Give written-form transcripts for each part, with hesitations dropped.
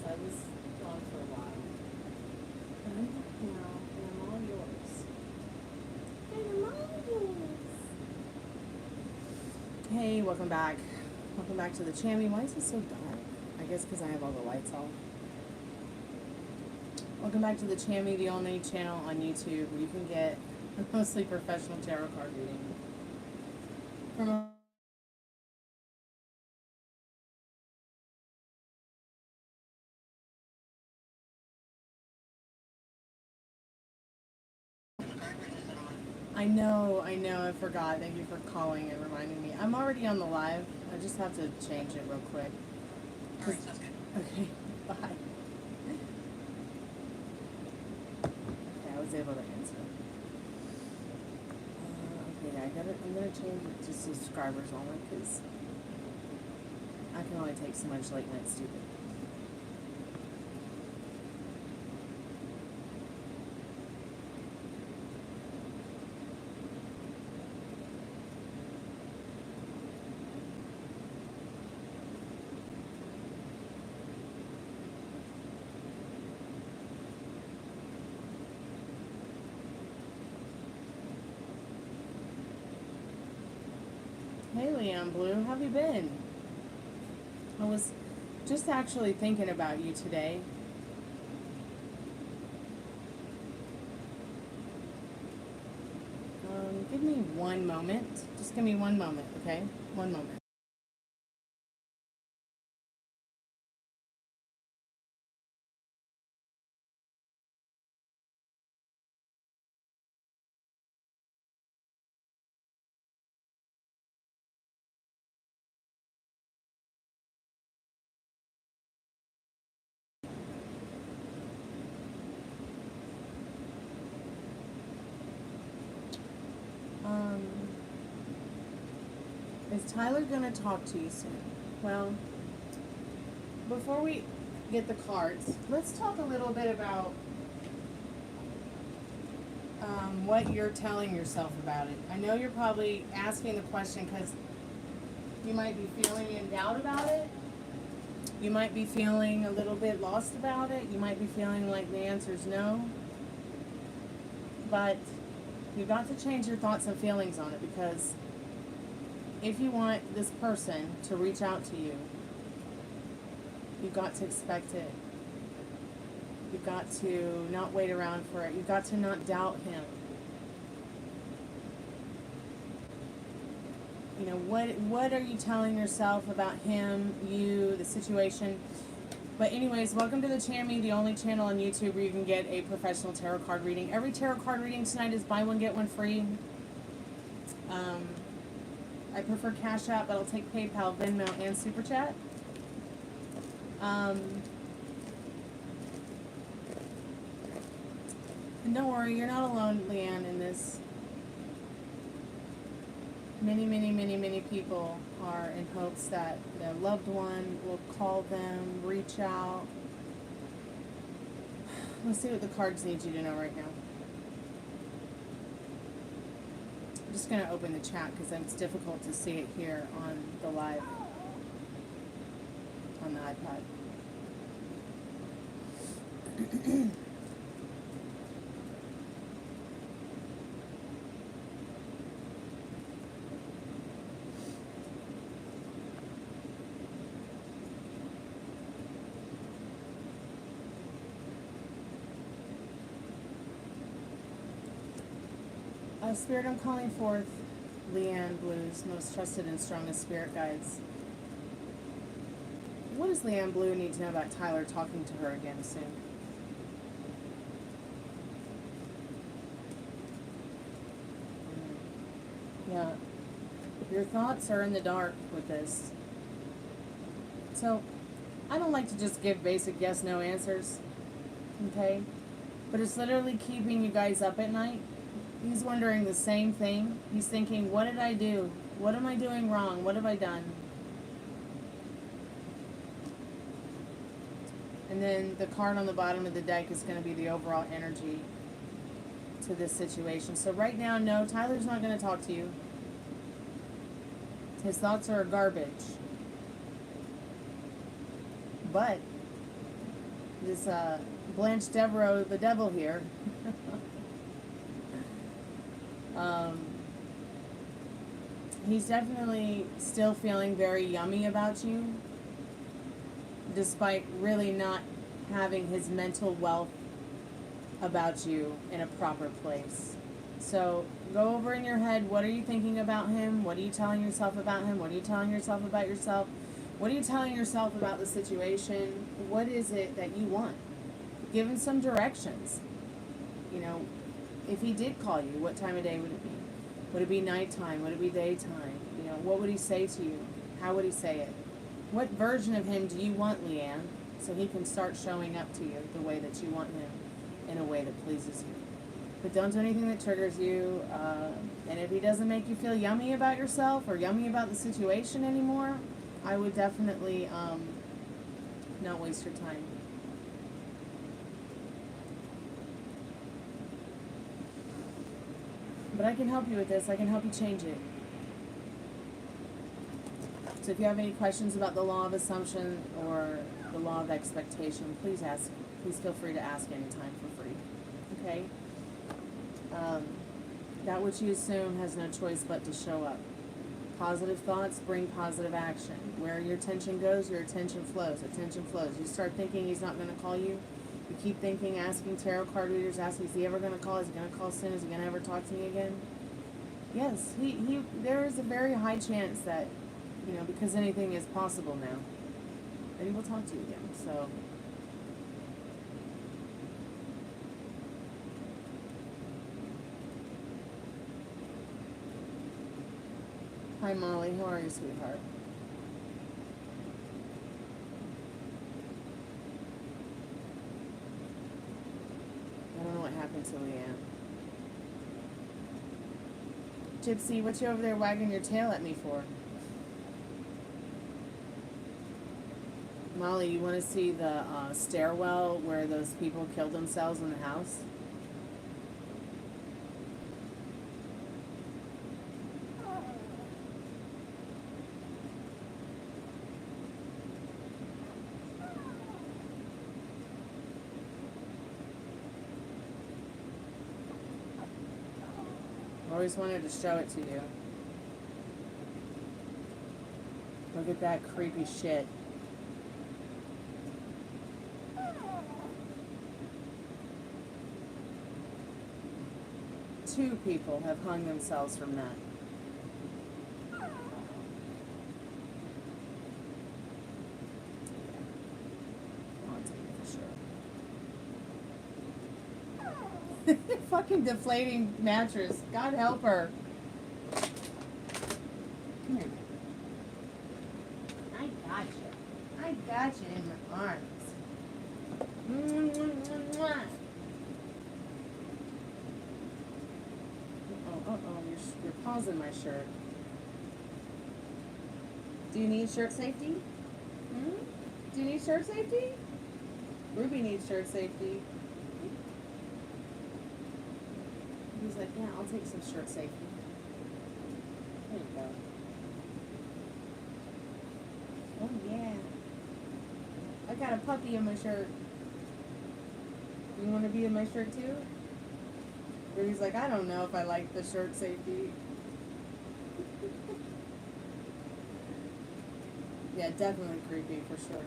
I was gone for a while. But I'm back now, and I'm all yours. And I'm all yours. Hey, welcome back. Welcome back to the channel. Why is it so dark? I guess because I have all the lights off. Welcome back to the Chammy, the only channel on YouTube where you can get a mostly professional tarot card reading from a I know, I forgot. Thank you for calling and reminding me. I'm already on the live. I just have to change it real quick. Alright, sounds good. Okay, bye. Okay, I was able to answer. Okay, I'm gonna change it to subscribers only because I can only take so much late night stupid. Hey, Leon Blue, how have you been? I was just actually thinking about you today. Give me one moment. Just give me one moment, okay? One moment. Is Tyler gonna talk to you soon? Well, before we get the cards, let's talk a little bit about what you're telling yourself about it. I know you're probably asking the question because you might be feeling in doubt about it. You might be feeling a little bit lost about it. You might be feeling like the answer is no. But you've got to change your thoughts and feelings on it, because if you want this person to reach out to you, you've got to expect it. You've got to not wait around for it. You've got to not doubt him. You know, what are you telling yourself about him, you, the situation? But anyways, welcome to the Chammy, the only channel on YouTube where you can get a professional tarot card reading. Every tarot card reading tonight is buy one, get one free. I prefer Cash App, but I'll take PayPal, Venmo, and Super Chat. And don't worry, you're not alone, Leanne, in this. Many, many, many, many people are in hopes that their loved one will call them, reach out. Let's see what the cards need you to know right now. I'm just going to open the chat because it's difficult to see it here on the live, on the iPad. Spirit, I'm calling forth Leanne Blue's most trusted and strongest spirit guides. What does Leanne Blue need to know about Tyler talking to her again soon? Yeah, your thoughts are in the dark with this. So, I don't like to just give basic yes-no answers, okay? But it's literally keeping you guys up at night. He's wondering the same thing. He's thinking, what did I do? What am I doing wrong? What have I done? And then the card on the bottom of the deck is going to be the overall energy to this situation. So right now, no, Tyler's not going to talk to you. His thoughts are garbage. But This Blanche Devereaux, the devil here. He's definitely still feeling very yummy about you, despite really not having his mental wealth about you in a proper place. So go over in your head, what are you thinking about him? What are you telling yourself about him? What are you telling yourself about yourself? What are you telling yourself about the situation? What is it that you want? Give him some directions. You know, if he did call you, what time of day would it be? Would it be nighttime? Would it be daytime? You know, what would he say to you? How would he say it? What version of him do you want, Leanne, so he can start showing up to you the way that you want him, in a way that pleases you? But don't do anything that triggers you. And if he doesn't make you feel yummy about yourself or yummy about the situation anymore, I would definitely not waste your time. But I can help you with this. I can help you change it. So if you have any questions about the law of assumption or the law of expectation, please ask. Please feel free to ask anytime for free. Okay? That which you assume has no choice but to show up. Positive thoughts bring positive action. Where your attention goes, your attention flows. Attention flows. You start thinking he's not going to call you. You keep thinking, asking tarot card readers, asking, is he ever going to call? Is he going to call soon? Is he going to ever talk to me again? Yes, there is a very high chance that, you know, because anything is possible now, that he will talk to you again. So, hi Molly, how are you, sweetheart? I don't know what happened to Leanne. Gypsy, what you over there wagging your tail at me for? Molly, you want to see the stairwell where those people killed themselves in the house? I always wanted to show it to you. Look at that creepy shit. Two people have hung themselves from that. I'll take it for sure. Fucking deflating mattress. God help her. Come here. I got you. I got you in my arms. Uh-oh, your paw's in my shirt. Do you need shirt safety? Do you need shirt safety? Ruby needs shirt safety. He's like, yeah, I'll take some shirt safety. There you go. Oh, yeah. I got a puppy in my shirt. You want to be in my shirt too? Ruby's like, I don't know if I like the shirt safety. Yeah, definitely creepy for sure.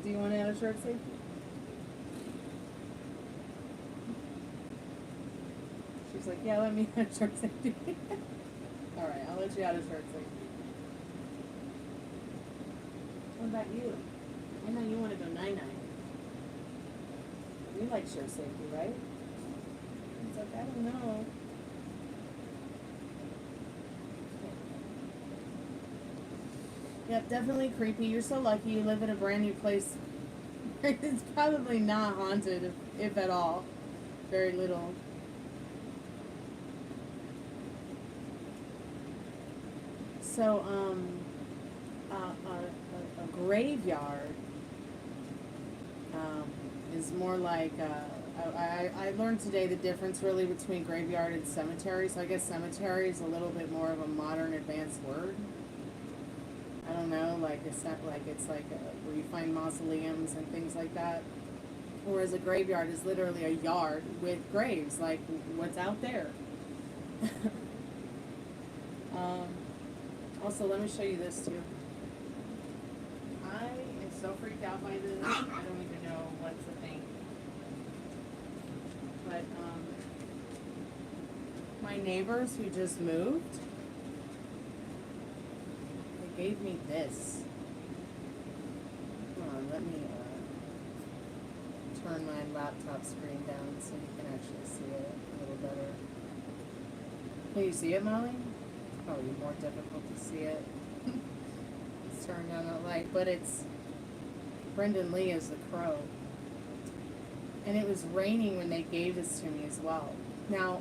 Do you want to add a shirt safety? She's like, yeah, let me add a shirt safety. Alright, I'll let you add a shirt safety. What about you? I know you want to go 9-9. You like shirt safety, right? It's like, I don't know. Yep, definitely creepy. You're so lucky you live in a brand new place. It's probably not haunted, if at all. Very little. So, a graveyard is more like, I learned today the difference really between graveyard and cemetery. So I guess cemetery is a little bit more of a modern advanced word. I don't know, like a set, like it's like where you find mausoleums and things like that. Whereas a graveyard is literally a yard with graves, like what's out there. Also, let me show you this too. I am so freaked out by this. I don't even know what to think. But my neighbors who just moved, they gave me this. Hold on, let me turn my laptop screen down so you can actually see it a little better. Can you see it, Molly? Probably more difficult to see it. Let's turn down that light, but it's Brendan Lee as the crow. And it was raining when they gave this to me as well. Now,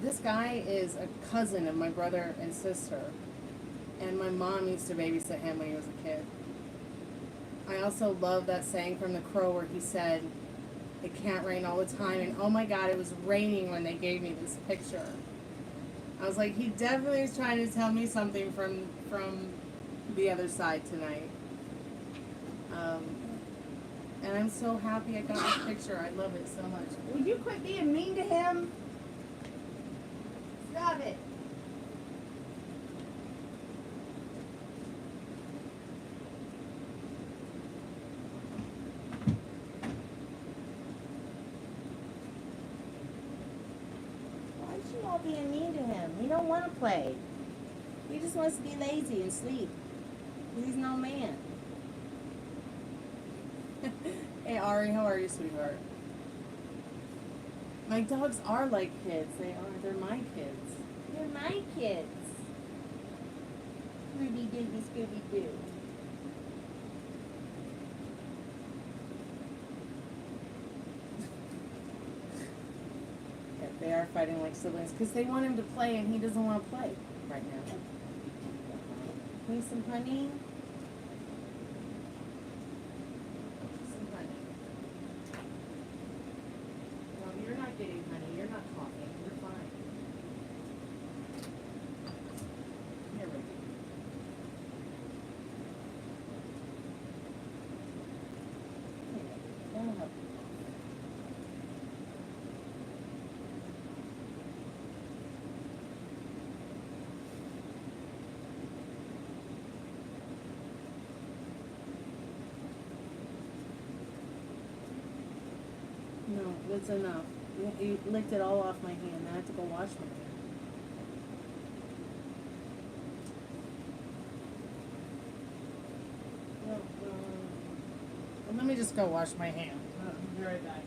this guy is a cousin of my brother and sister, and my mom used to babysit him when he was a kid. I also love that saying from The Crow where he said, it can't rain all the time, and oh my God, it was raining when they gave me this picture. I was like, he definitely is trying to tell me something from the other side tonight. And I'm so happy I got this picture. I love it so much. Will you quit being mean to him? Stop it. Why is you all being mean to him? He don't want to play. He just wants to be lazy and sleep. He's no man. Hey Ari, how are you, sweetheart? My dogs are like kids. They are. They're my kids. They're my kids. Scooby Dooby Scooby Doo. Yeah, they are fighting like siblings because they want him to play and he doesn't want to play right now. Need some honey? Getting honey, you're not coughing, you're fine. Here we go. That'll help. No, that's enough. You licked it all off my hand. I have to go wash my hand. Well, let me just go wash my hand. I'll be right back.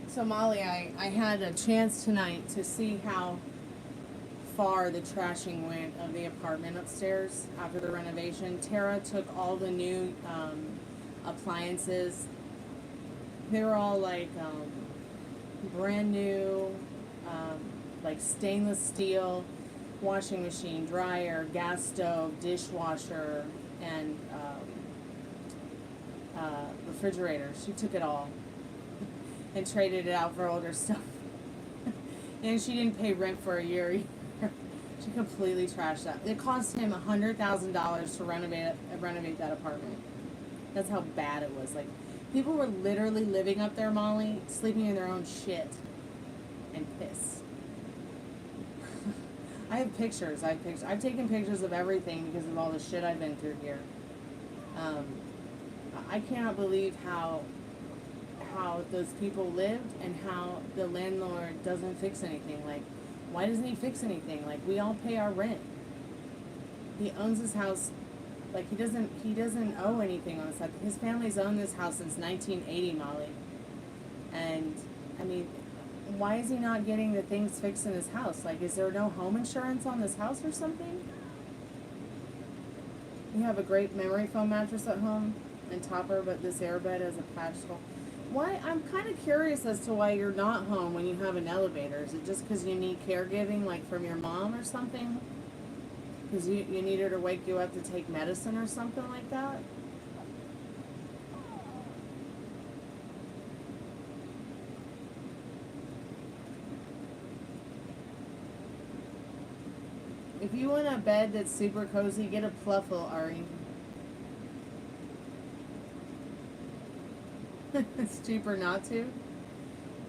So Molly, I had a chance tonight to see how far the trashing went of the apartment upstairs after the renovation. Tara took all the new appliances. They were all like brand new, like stainless steel washing machine, dryer, gas stove, dishwasher, and refrigerator. She took it all and traded it out for older stuff. And she didn't pay rent for a year either. She completely trashed that. It cost him $100,000 to renovate that apartment. That's how bad it was. Like, people were literally living up there, Molly, sleeping in their own shit and piss. I have pictures. I've taken pictures of everything because of all the shit I've been through here. I cannot believe how those people lived and how the landlord doesn't fix anything. Like, why doesn't he fix anything? Like, we all pay our rent. He owns his house Like, he doesn't owe anything on the side. His family's owned this house since 1980, Molly. And, I mean, why is he not getting the things fixed in his house? Like, is there no home insurance on this house or something? You have a great memory foam mattress at home and topper, but this airbed is a patch skull. Why? I'm kind of curious as to why you're not home when you have an elevator. Is it just because you need caregiving, like from your mom or something? Because you need her to wake you up to take medicine or something like that? If you want a bed that's super cozy, get a Pluffle, Ari. It's cheaper not to.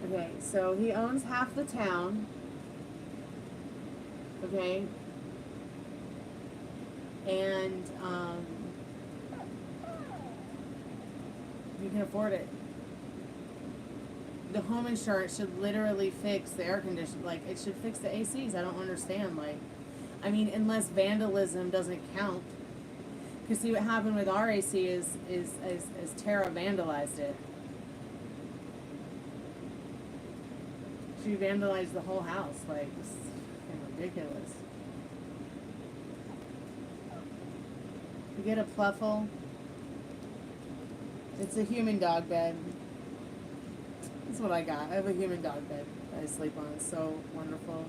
Okay, so he owns half the town. Okay. And, you can afford it. The home insurance should literally fix the air conditioning. Like, it should fix the ACs. I don't understand. Like, I mean, unless vandalism doesn't count. Because see what happened with our AC is Tara vandalized it. She vandalized the whole house. Like, it's ridiculous. You get a Pluffle. It's a human dog bed. That's what I got. I have a human dog bed that I sleep on. It's so wonderful,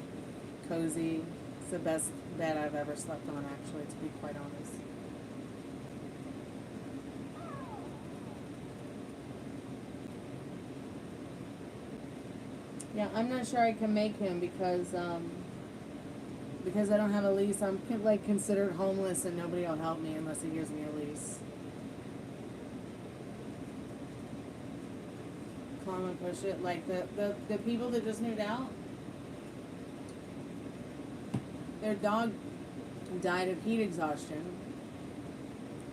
cozy. It's the best bed I've ever slept on, actually, to be quite honest. Yeah, I'm not sure I can make him because I don't have a lease. I'm like considered homeless and nobody will help me unless he gives me a lease. Come and push it. Like the people that just moved out, their dog died of heat exhaustion,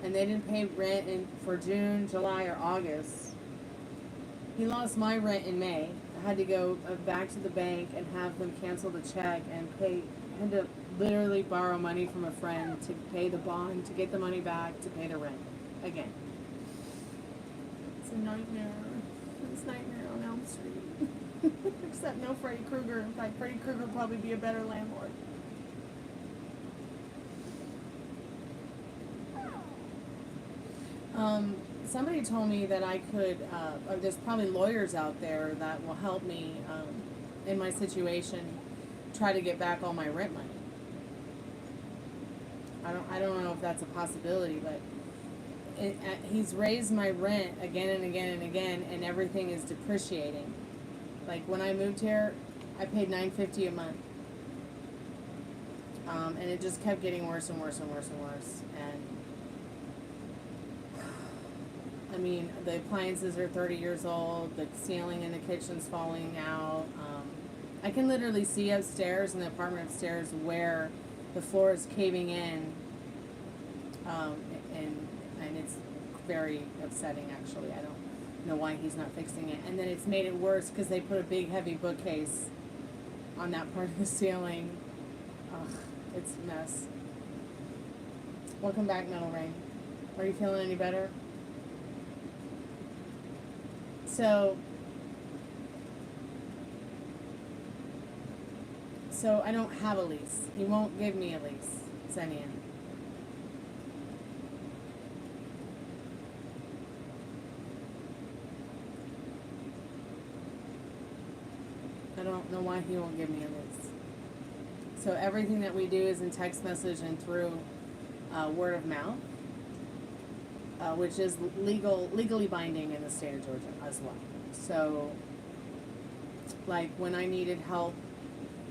and they didn't pay rent for June, July, or August. He lost my rent in May. I had to go back to the bank and have them cancel the check and pay. I had to literally borrow money from a friend to pay the bond, to get the money back, to pay the rent again. It's a nightmare. It's nightmare on Elm Street. Except no Freddy Krueger. In fact, Freddy Krueger would probably be a better landlord. Somebody told me that I could, there's probably lawyers out there that will help me in my situation try to get back all my rent money. I don't know if that's a possibility, but he's raised my rent again and again and again, and everything is depreciating. Like when I moved here, I paid $9.50 a month, and it just kept getting worse and worse and worse and worse. And I mean, the appliances are 30 years old. The ceiling in the kitchen's falling out. I can literally see upstairs in the apartment upstairs where the floor is caving in, and it's very upsetting, actually. I don't know why he's not fixing it. And then it's made it worse because they put a big, heavy bookcase on that part of the ceiling. Ugh, it's a mess. Welcome back, Metal Rain. Are you feeling any better? So I don't have a lease. He won't give me a lease, Zenian. I don't know why he won't give me a lease. So everything that we do is in text message and through word of mouth, which is legally binding in the state of Georgia as well. So, like when I needed help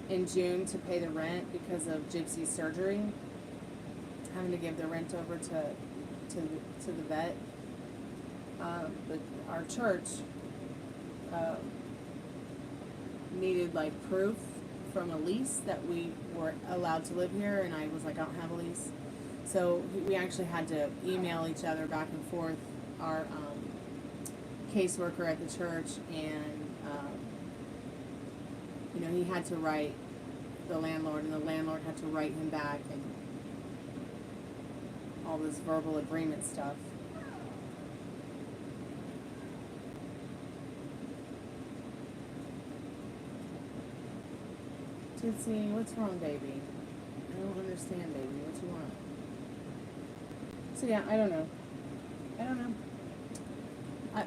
in June to pay the rent because of Gypsy's surgery, having to give the rent over to the vet, but our church needed like proof from a lease that we were allowed to live here, and I was like, I don't have a lease. So we actually had to email each other back and forth, our caseworker at the church, and he had to write the landlord, and the landlord had to write him back, and all this verbal agreement stuff. Tootsie, what's wrong, baby? I don't understand, baby. What you want? So yeah, I don't know.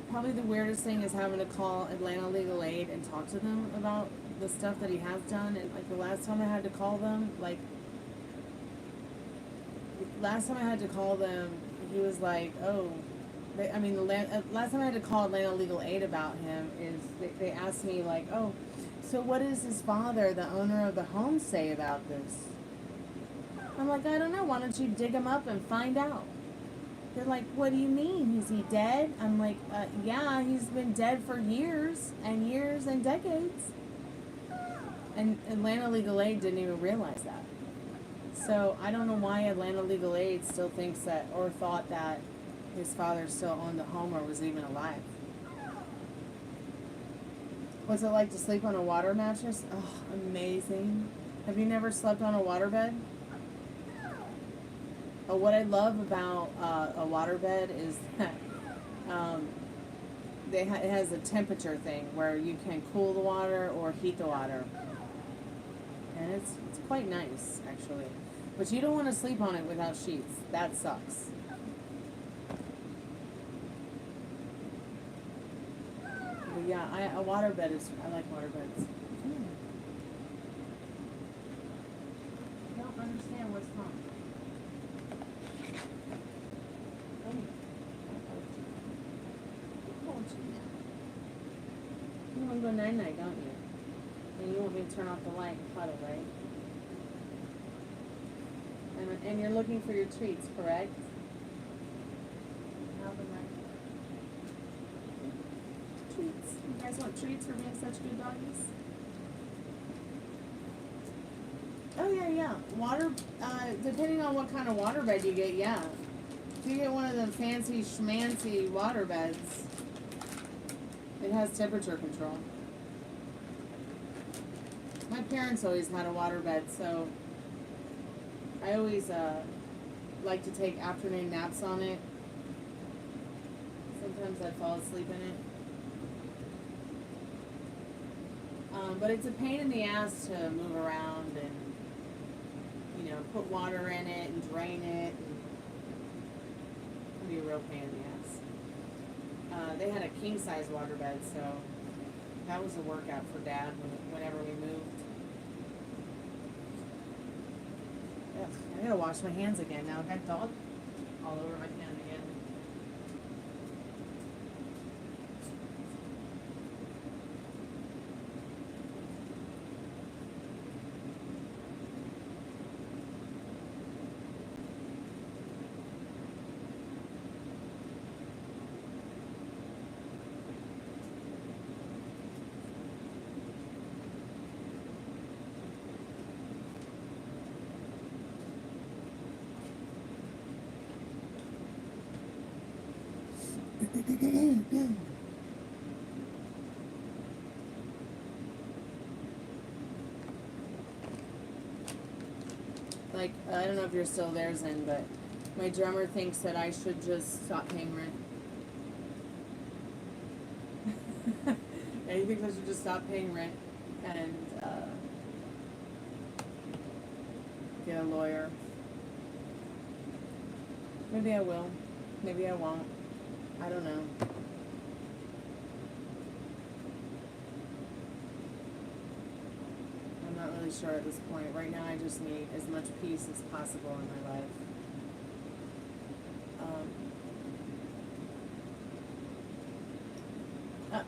Probably the weirdest thing is having to call Atlanta Legal Aid and talk to them about the stuff that he has done. And like the last time I had to call them, he was like, oh, last time I had to call Atlanta Legal Aid about him is they asked me like, oh, so what does his father, the owner of the home, say about this? I'm like, I don't know. Why don't you dig him up and find out? They're like, what do you mean? Is he dead? I'm like, yeah, he's been dead for years and years and decades. And Atlanta Legal Aid didn't even realize that. So I don't know why Atlanta Legal Aid still thinks that or thought that his father still owned the home or was even alive. What's it like to sleep on a water mattress? Oh, amazing. Have you never slept on a waterbed? Oh, what I love about a waterbed is that it has a temperature thing where you can cool the water or heat the water. And it's quite nice, actually. But you don't want to sleep on it without sheets. That sucks. But yeah, a waterbed is, I like waterbeds. I don't understand what's wrong. You want to go night-night, don't you? And you want me to turn off the light and cuddle, right? And you're looking for your treats, correct? Treats. You guys want treats for being such good doggies? Oh, yeah. Water, depending on what kind of waterbed you get, yeah. If you get one of the fancy schmancy waterbeds, it has temperature control. My parents always had a waterbed, so I always like to take afternoon naps on it. Sometimes I fall asleep in it. But it's a pain in the ass to move around and, put water in it and drain it. It can be a real pain in the ass. They had a king-size waterbed, so that was a workout for Dad whenever we moved. Ugh, I gotta wash my hands again now. I've got dog all over my hand again. Like, I don't know if you're still there, Zen, but my drummer thinks that I should just stop paying rent. Yeah, he thinks I should just stop paying rent and get a lawyer. Maybe I will. Maybe I won't. I don't know. I'm not really sure at this point. Right now I just need as much peace as possible in my life.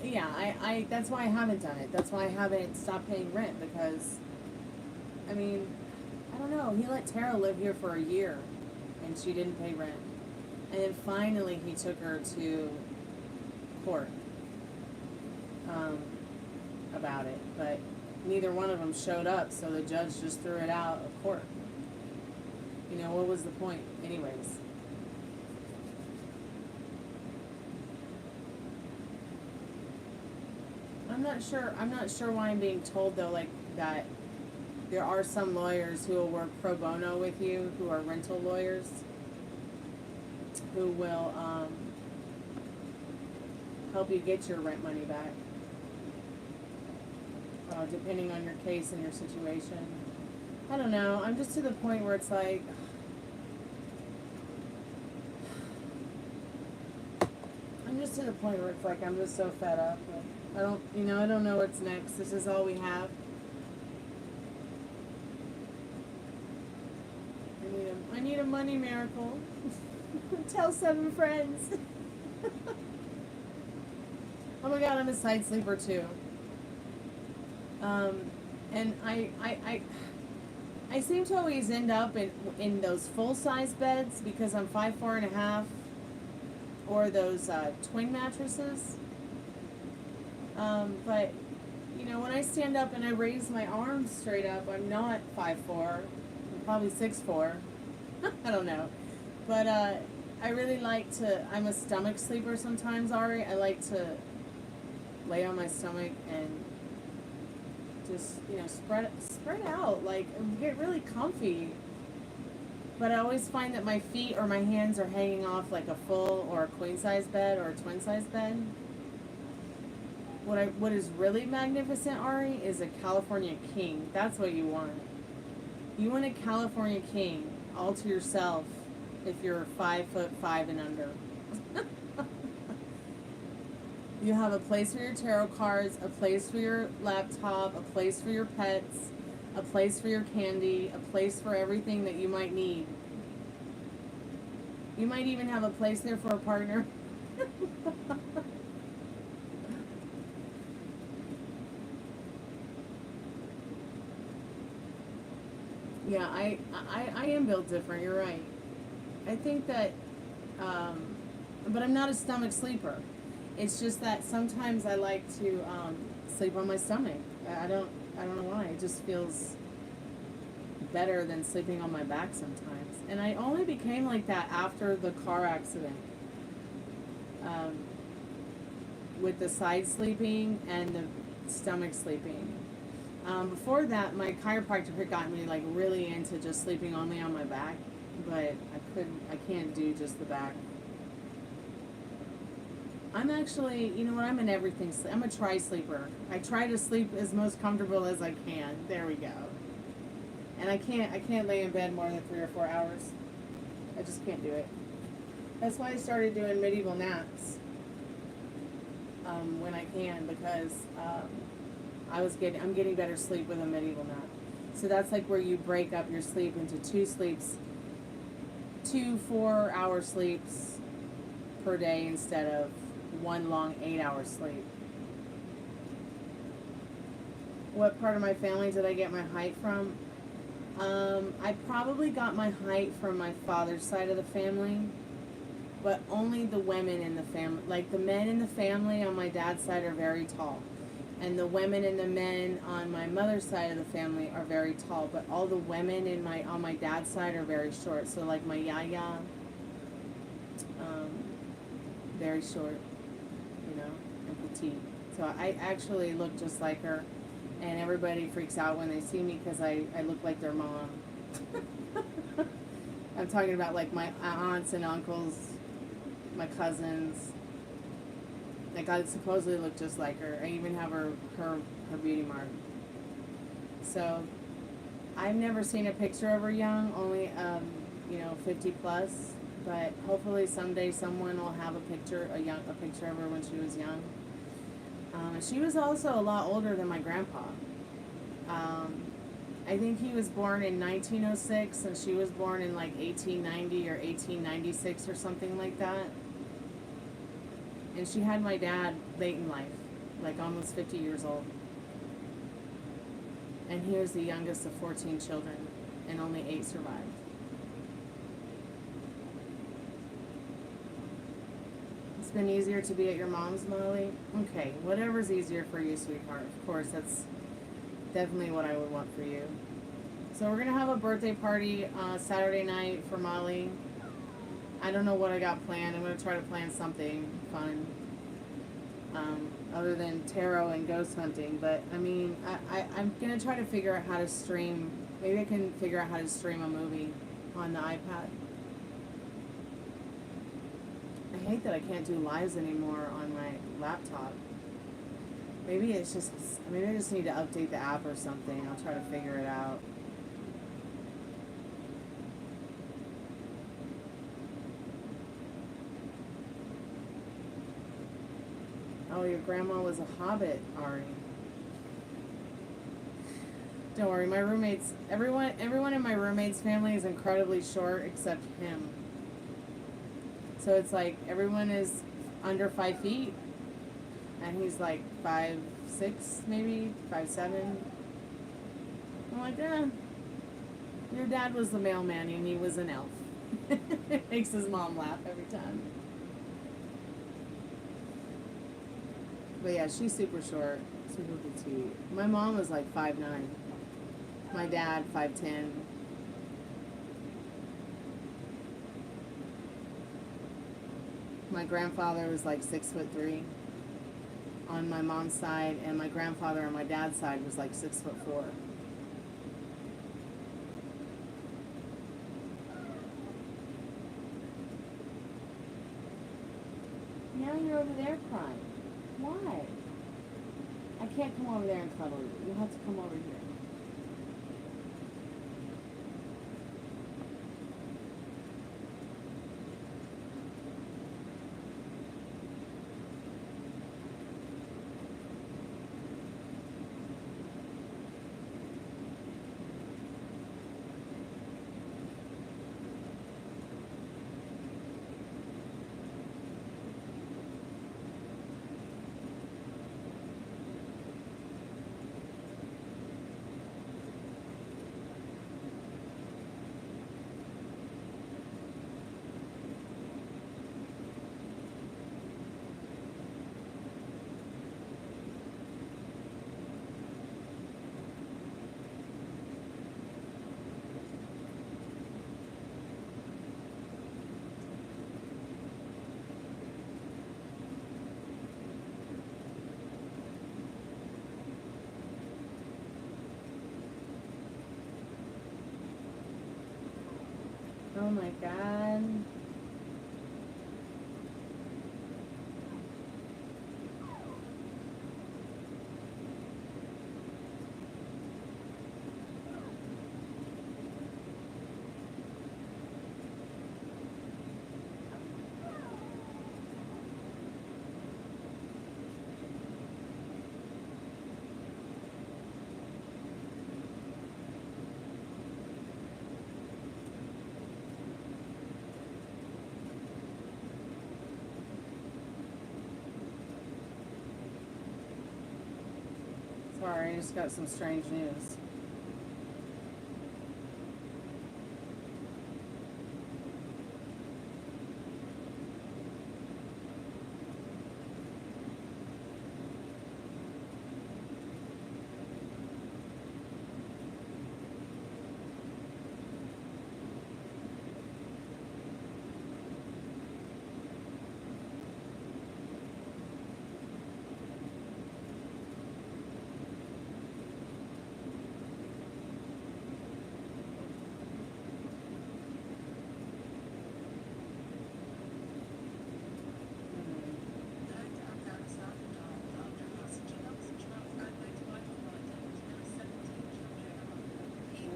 Yeah, that's why I haven't done it. That's why I haven't stopped paying rent, because, I mean, I don't know. He let Tara live here for a year, and she didn't pay rent. And then finally he took her to court about it. But neither one of them showed up, so the judge just threw it out of court. You know, what was the point anyways? I'm not sure why I'm being told, though, like, that there are some lawyers who will work pro bono with you, who are rental lawyers. who will help you get your rent money back, depending on your case and your situation. I don't know. I'm just to the point where it's like, I'm just so fed up. I don't know what's next. This is all we have. I need a money miracle. Tell 7 friends. Oh my God, I'm a side sleeper too. And I seem to always end up in those full-size beds because I'm 5'4.5", or those twin mattresses. But you know, when I stand up and I raise my arms straight up, I'm not 5'4". I'm probably 6'4". I don't know, but I really like to. I'm a stomach sleeper sometimes, Ari. I like to lay on my stomach and just, you know, spread out, like, get really comfy. But I always find that my feet or my hands are hanging off like a full or a queen size bed or a twin size bed. What is really magnificent, Ari, is a California king. That's what you want. You want a California king all to yourself if you're 5'5" and under. You have a place for your tarot cards, a place for your laptop, a place for your pets, a place for your candy, a place for everything that you might need. You might even have a place there for a partner. Yeah, I am built different, you're right. I think that, but I'm not a stomach sleeper. It's just that sometimes I like to sleep on my stomach. I don't know why. It just feels better than sleeping on my back sometimes. And I only became like that after the car accident, with the side sleeping and the stomach sleeping. Before that, my chiropractor had gotten me like really into just sleeping only on my back, but I can't do just the back. I'm actually, you know what, I'm an everything, I'm a tri-sleeper. I try to sleep as most comfortable as I can. There we go. And I can't lay in bed more than 3 or 4 hours. I just can't do it. That's why I started doing medieval naps, when I can, because I'm getting better sleep with a medieval nap. So that's like where you break up your sleep into 2 sleeps, 2 4-hour sleeps per day instead of 1 long 8-hour sleep. What part of my family did I get my height from? I probably got my height from my father's side of the family, but only the women in the family. Like the men in the family on my dad's side are very tall, and the women and the men on my mother's side of the family are very tall. But all the women on my dad's side are very short. So like my yaya, very short, you know, and petite. So I actually look just like her, and everybody freaks out when they see me because I look like their mom. I'm talking about like my aunts and uncles, my cousins. Like I supposedly look just like her. I even have her beauty mark. So I've never seen a picture of her young, only 50 plus. But hopefully someday someone will have a picture of her when she was young. She was also a lot older than my grandpa. I think he was born in 1906, and she was born in like 1890 or 1896 or something like that. And she had my dad late in life, like almost 50 years old. And he was the youngest of 14 children, and only 8 survived. It's been easier to be at your mom's, Molly? Okay, whatever's easier for you, sweetheart. Of course, that's definitely what I would want for you. So we're going to have a birthday party Saturday night for Molly. I don't know what I got planned. I'm going to try to plan something fun, other than tarot and ghost hunting. But, I mean, I'm going to try to figure out how to stream. Maybe I can figure out how to stream a movie on the iPad. I hate that I can't do lives anymore on my laptop. Maybe it's just, maybe I just need to update the app or something. I'll try to figure it out. Oh, your grandma was a hobbit, Ari. Don't worry, my roommates, everyone in my roommate's family is incredibly short except him. So it's like everyone is under 5 feet, and he's like 5'6", maybe 5'7". I'm like, your dad was the mailman and he was an elf. It makes his mom laugh every time. But yeah, she's super short, super petite. My mom was like 5'9". My dad, 5'10". My grandfather was like 6'3" on my mom's side, and my grandfather on my dad's side was like 6'4". Now you're over there crying. Why? I can't come over there and cuddle you. You have to come over here. Oh my God. Sorry, I just got some strange news.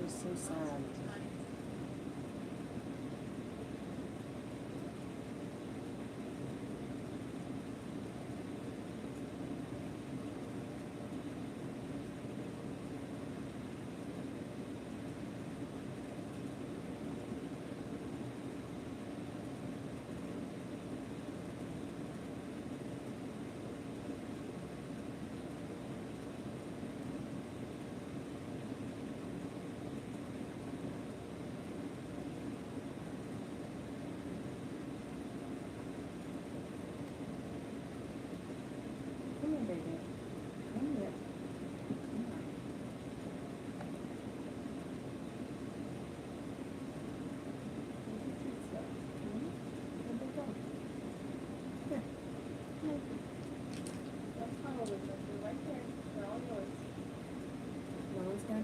So sad.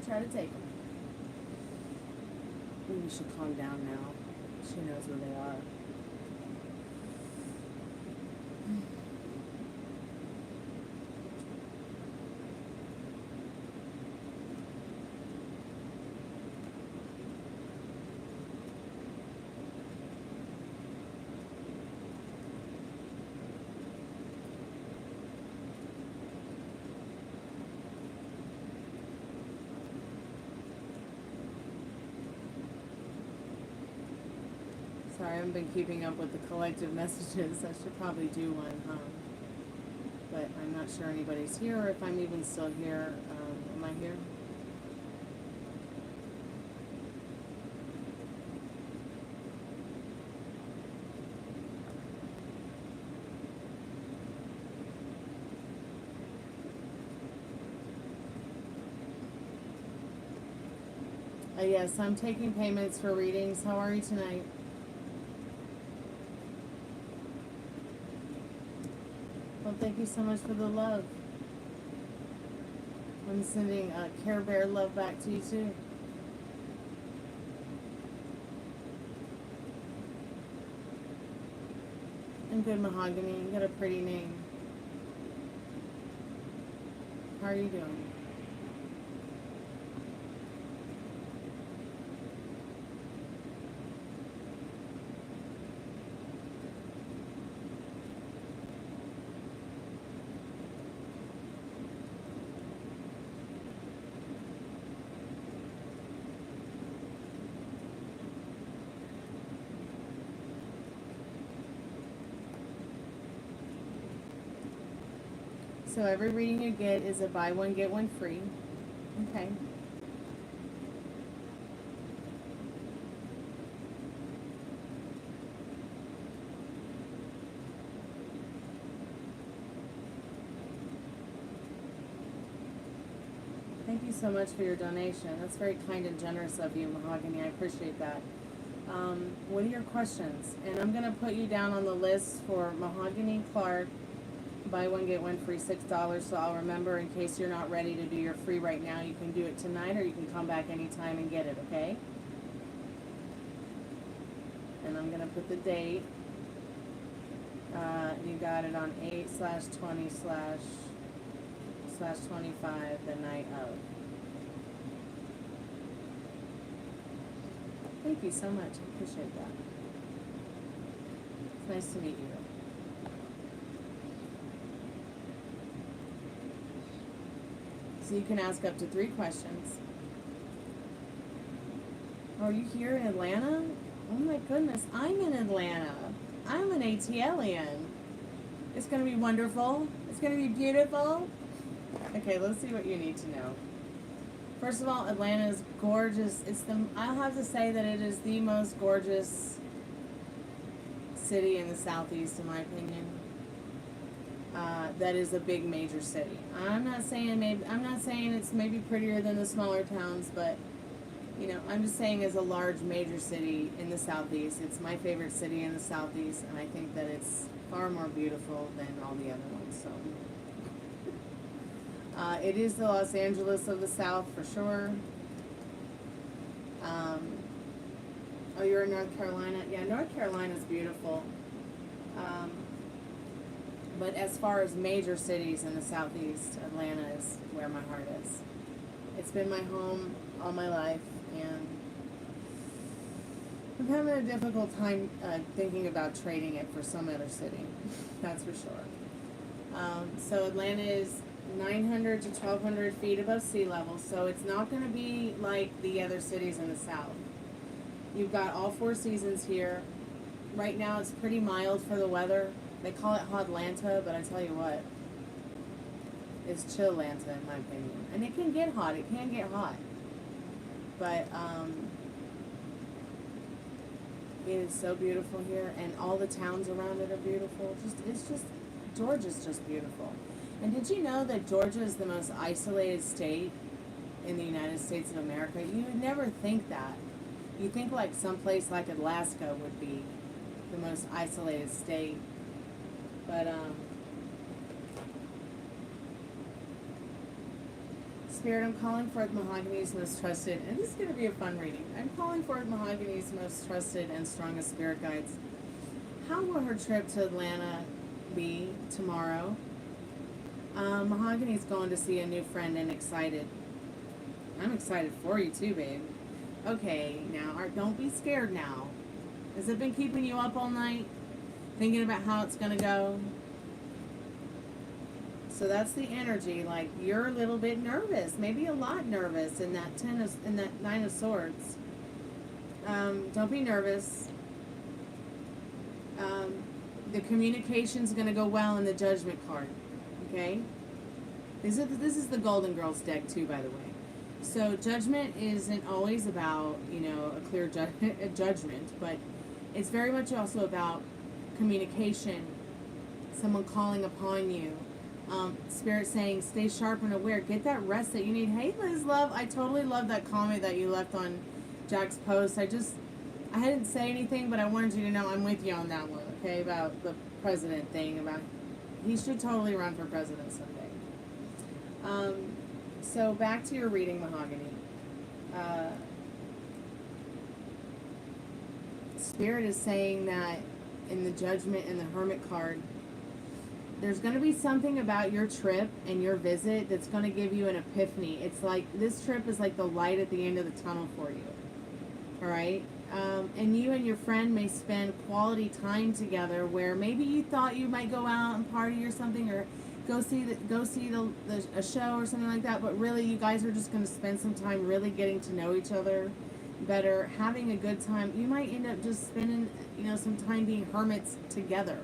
Try to take them. Maybe we should calm down now. She knows where they are. Sorry, I haven't been keeping up with the collective messages. I should probably do one, huh? But I'm not sure anybody's here or if I'm even still here. Am I here? Yes, I'm taking payments for readings. How are you tonight? Well, thank you so much for the love. I'm sending Care Bear love back to you too. And good, Mahogany. You got a pretty name. How are you doing? So every reading you get is a buy one, get one free. Okay. Thank you so much for your donation. That's very kind and generous of you, Mahogany. I appreciate that. What are your questions? And I'm going to put you down on the list for Mahogany Clark. Buy one, get one free, $6. So I'll remember in case you're not ready to do your free right now. You can do it tonight or you can come back anytime and get it, okay? And I'm going to put the date. You got it on 8/20//25, the night of. Thank you so much. I appreciate that. It's nice to meet you. So you can ask up to 3 questions. Are you here in Atlanta? Oh my goodness, I'm in Atlanta. I'm an ATLian. It's going to be wonderful. It's going to be beautiful. Okay, let's see what you need to know. First of all, Atlanta is gorgeous. I'll have to say that it is the most gorgeous city in the Southeast, in my opinion. That is a big major city. I'm not saying it's maybe prettier than the smaller towns, but you know, I'm just saying as a large major city in the Southeast, it's my favorite city in the Southeast, and I think that it's far more beautiful than all the other ones. So it is the Los Angeles of the South for sure. Oh, you're in North Carolina? Yeah, North Carolina's beautiful. But as far as major cities in the Southeast, Atlanta is where my heart is. It's been my home all my life, and I'm having a difficult time thinking about trading it for some other city. That's for sure. So Atlanta is 900 to 1,200 feet above sea level, so it's not going to be like the other cities in the South. You've got all 4 seasons here. Right now it's pretty mild for the weather. They call it Hotlanta, but I tell you what, it's Chillanta in my opinion. And it can get hot. It can get hot. But it is so beautiful here, and all the towns around it are beautiful. Georgia's just beautiful. And did you know that Georgia is the most isolated state in the United States of America? You would never think that. You think like someplace like Alaska would be the most isolated state. But, Spirit, I'm calling forth Mahogany's most trusted, and this is going to be a fun reading. I'm calling forth Mahogany's most trusted and strongest spirit guides. How will her trip to Atlanta be tomorrow? Mahogany's going to see a new friend and excited. I'm excited for you too, babe. Okay, now, don't be scared now. Has it been keeping you up all night? Thinking about how it's going to go? So that's the energy. Like, you're a little bit nervous, maybe a lot nervous in that Nine of Swords. Don't be nervous. The communication's going to go well in the Judgment card. Okay? This is the Golden Girls deck too, by the way. So Judgment isn't always about, you know, a clear judgment, but it's very much also about communication, someone calling upon you. Spirit saying, stay sharp and aware. Get that rest that you need. Hey, Liz Love, I totally love that comment that you left on Jack's post. I didn't say anything, but I wanted you to know I'm with you on that one, okay, about the president thing. About he should totally run for president someday. So back to your reading, Mahogany. Spirit is saying that in the Judgment and the Hermit card, there's going to be something about your trip and your visit that's going to give you an epiphany. It's like this trip is like the light at the end of the tunnel for you. All right? And you and your friend may spend quality time together where maybe you thought you might go out and party or something, or go see a show or something like that, but really you guys are just going to spend some time really getting to know each other better, having a good time. You might end up just spending, you know, some time being hermits together.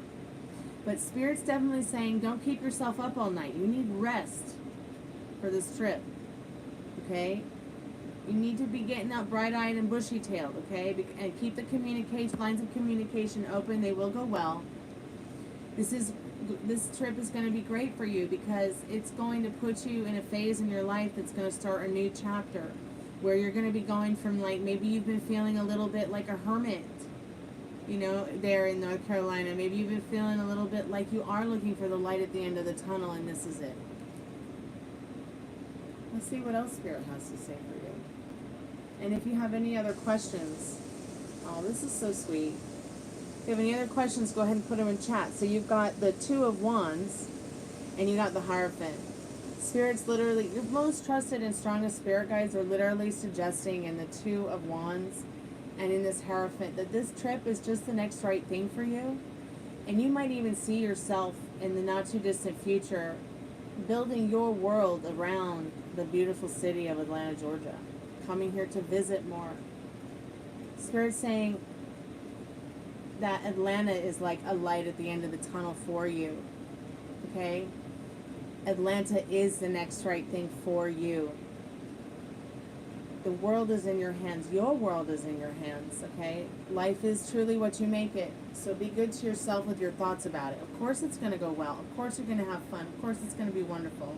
But Spirit's definitely saying, don't keep yourself up all night. You need rest for this trip, okay? You need to be getting up bright-eyed and bushy-tailed, okay? And keep the lines of communication open. They will go well. This trip is going to be great for you because it's going to put you in a phase in your life that's going to start a new chapter where you're going to be going from, like, maybe you've been feeling a little bit like a hermit, you know, there in North Carolina. Maybe you've been feeling a little bit like you are looking for the light at the end of the tunnel, and this is it. Let's see what else Spirit has to say for you. And if you have any other questions, oh, this is so sweet. If you have any other questions, go ahead and put them in chat. So you've got the Two of Wands, and you got the Hierophant. Spirit's literally, your most trusted and strongest spirit guides are literally suggesting in the Two of Wands and in this Hierophant that this trip is just the next right thing for you. And you might even see yourself in the not too distant future building your world around the beautiful city of Atlanta, Georgia. Coming here to visit more. Spirit's saying that Atlanta is like a light at the end of the tunnel for you. Okay? Atlanta is the next right thing for you. The world is in your hands. Your world is in your hands, okay? Life is truly what you make it. So be good to yourself with your thoughts about it. Of course it's going to go well. Of course you're going to have fun. Of course it's going to be wonderful.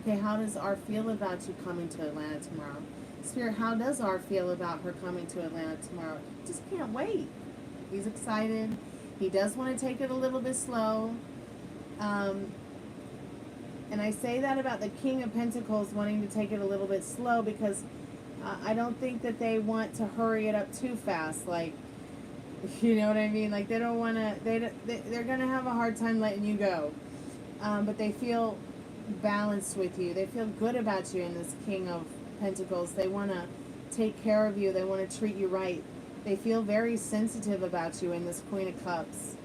Okay, how does R feel about you coming to Atlanta tomorrow? Spirit, how does R feel about her coming to Atlanta tomorrow? Just can't wait. He's excited. He does want to take it a little bit slow. And I say that about the King of Pentacles wanting to take it a little bit slow because I don't think that they want to hurry it up too fast. Like, you know what I mean? Like, they don't want to, they're going to have a hard time letting you go. But they feel balanced with you. They feel good about you in this King of Pentacles. They want to take care of you. They want to treat you right. They feel very sensitive about you in this Queen of Cups.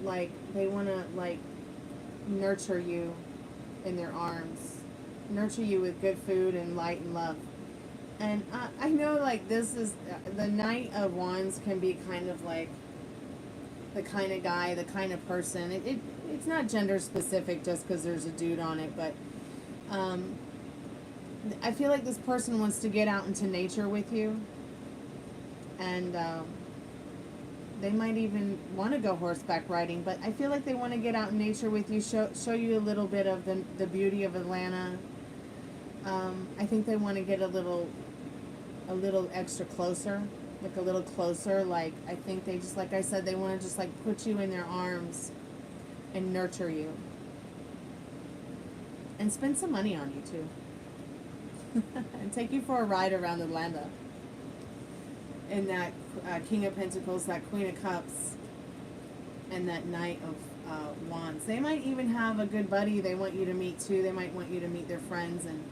Like, they want to, like, nurture you in their arms. Nurture you with good food and light and love. And I know, like, this is, the Knight of Wands can be kind of like the kind of guy, the kind of person. It's not gender specific just because there's a dude on it, but I feel like this person wants to get out into nature with you. And they might even want to go horseback riding, but I feel like they want to get out in nature with you, show you a little bit of the beauty of Atlanta. I think they want to get a little extra closer, like a little closer. Like, I think they just, like I said, they want to just, like, put you in their arms and nurture you. And spend some money on you, too. And take you for a ride around Atlanta. And that King of Pentacles, that Queen of Cups, and that Knight of Wands. They might even have a good buddy they want you to meet too. They might want you to meet their friends, and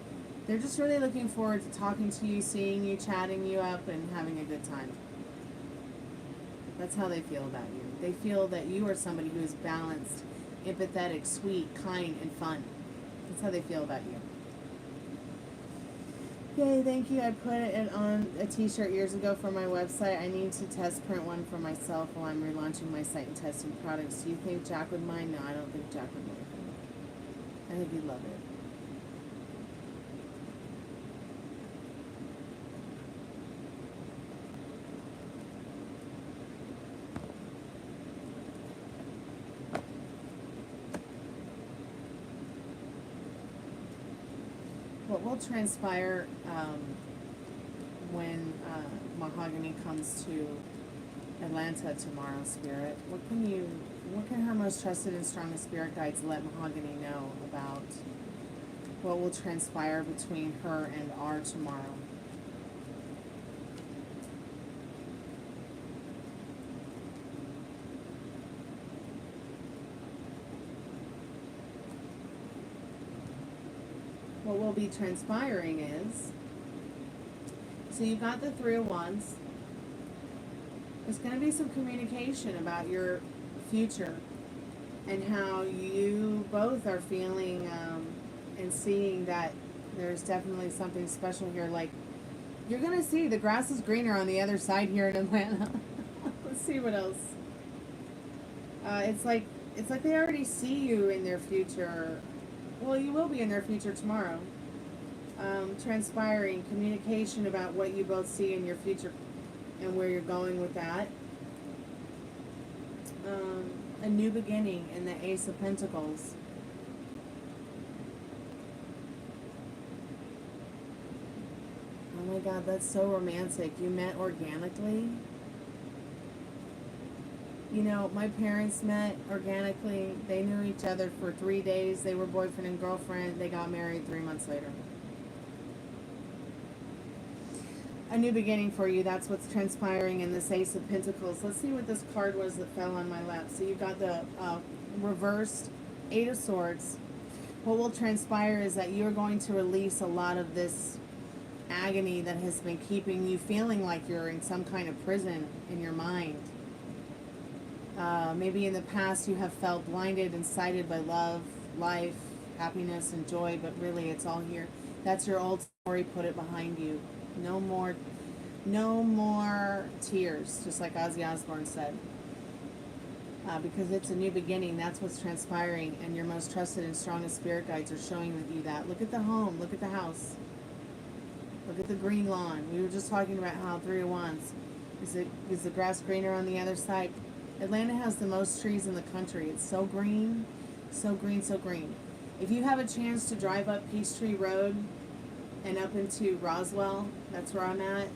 they're just really looking forward to talking to you, seeing you, chatting you up, and having a good time. That's how they feel about you. They feel that you are somebody who is balanced, empathetic, sweet, kind, and fun. That's how they feel about you. Okay, thank you. I put it on a t-shirt years ago for my website. I need to test print one for myself while I'm relaunching my site and testing products. Do you think Jack would mind? No, I don't think Jack would mind. I think he'd love it. What will transpire when Mahogany comes to Atlanta tomorrow, Spirit? What can her most trusted and strongest spirit guides let Mahogany know about what will transpire between her and R tomorrow? What will be transpiring is, so you've got the Three of Wands. There's going to be some communication about your future and how you both are feeling and seeing that there's definitely something special here. Like, you're going to see the grass is greener on the other side here in Atlanta. Let's see what else. It's like they already see you in their future. Well, you will be in their future tomorrow. Transpiring communication about what you both see in your future and where you're going with that. A new beginning in the Ace of Pentacles. Oh my God, that's so romantic. You met organically. You know, my parents met organically. They knew each other for 3 days. They were boyfriend and girlfriend. They got married 3 months later. A new beginning for you. That's what's transpiring in this Ace of Pentacles. Let's see what this card was that fell on my lap. So you've got the reversed Eight of Swords. What will transpire is that you're going to release a lot of this agony that has been keeping you feeling like you're in some kind of prison in your mind. Maybe in the past you have felt blinded and sighted by love, life, happiness, and joy, but really it's all here. That's your old story. Put it behind you. No more tears, just like Ozzy Osbourne said. Because it's a new beginning. That's what's transpiring, and your most trusted and strongest spirit guides are showing you that. Look at the home. Look at the house. Look at the green lawn. We were just talking about how Three of Wands. Is the grass greener on the other side? Atlanta has the most trees in the country. It's so green, so green, so green. If you have a chance to drive up Peachtree Road and up into Roswell, that's where I'm at,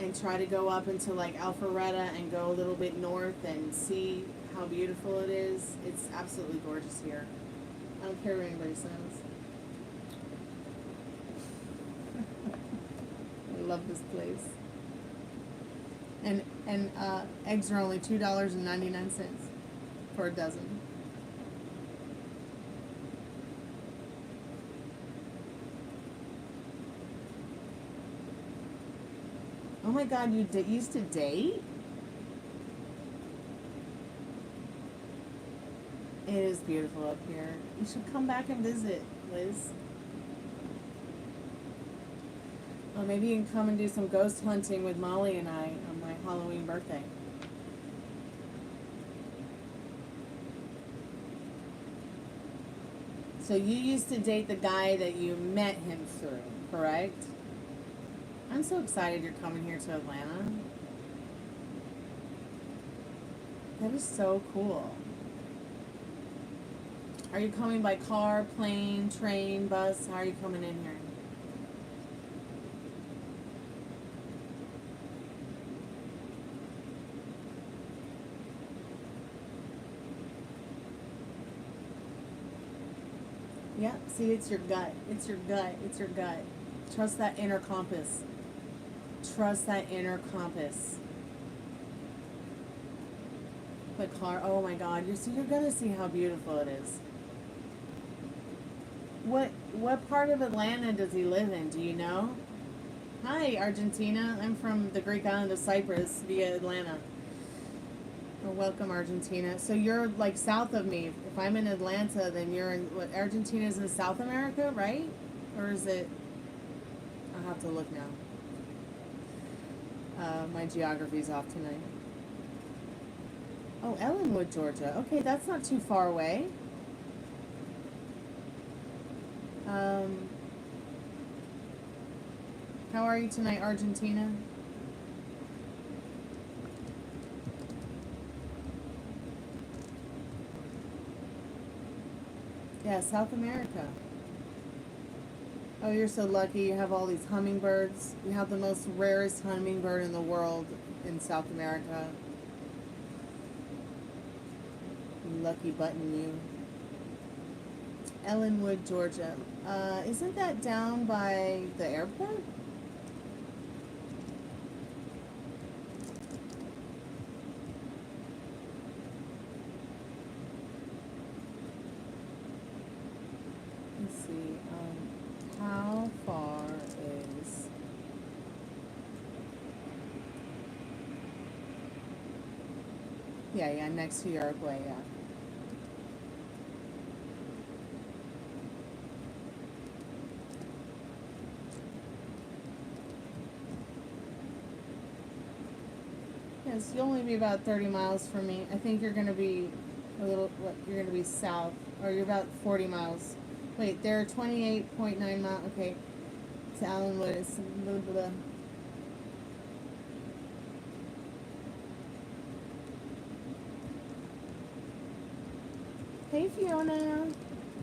and try to go up into like Alpharetta and go a little bit north and see how beautiful it is. It's absolutely gorgeous here. I don't care what anybody says. I love this place. And eggs are only $2.99 for a dozen. Oh my God, you used to date? It is beautiful up here. You should come back and visit, Liz. Well, maybe you can come and do some ghost hunting with Molly and I on my Halloween birthday. So you used to date the guy that you met him through, correct? I'm so excited you're coming here to Atlanta. That is so cool. Are you coming by car, plane, train, bus? How are you coming in here? Yeah, see, it's your gut. It's your gut. It's your gut. Trust that inner compass. Trust that inner compass. The car, oh my God, you're gonna see how beautiful it is. What part of Atlanta does he live in? Do you know? Hi, Argentina. I'm from the Greek island of Cyprus via Atlanta. Well, welcome, Argentina. So you're like south of me. If I'm in Atlanta, then you're in, what, Argentina's in South America, right? Or is it? I'll have to look now. My geography's off tonight. Oh, Ellenwood, Georgia. Okay, that's not too far away. How are you tonight, Argentina? Yeah, South America. Oh, you're so lucky. You have all these hummingbirds. You have the most rarest hummingbird in the world in South America. Lucky button you. Ellenwood, Georgia. Isn't that down by the airport? Let's see. How far is... Yeah, next to Uruguay, yeah. Yes, you'll only be about 30 miles from me. I think you're going to be a little, you're going to be south, or you're about 40 miles. Wait, they're 28.9 miles. Okay, it's Allenwood. It's blah, blah, blah. Hey, Fiona.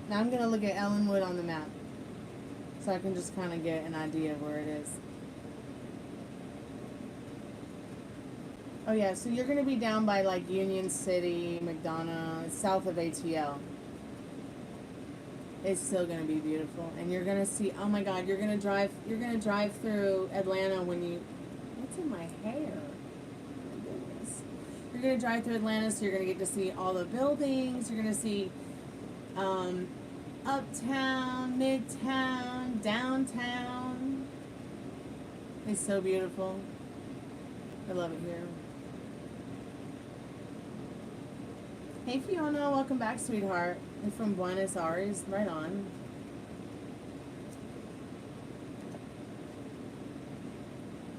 Now I'm going to look at Ellenwood on the map, so I can just kind of get an idea of where it is. Oh yeah, so you're going to be down by like Union City, McDonough, south of ATL. It's still going to be beautiful, and you're going to see, oh my God, you're going to drive through Atlanta when you, what's in my hair? Oh my goodness. You're going to drive through Atlanta, so you're going to get to see all the buildings. You're going to see uptown, midtown, downtown. It's so beautiful. I love it here. Hey Fiona, welcome back, sweetheart. You're from Buenos Aires, right on.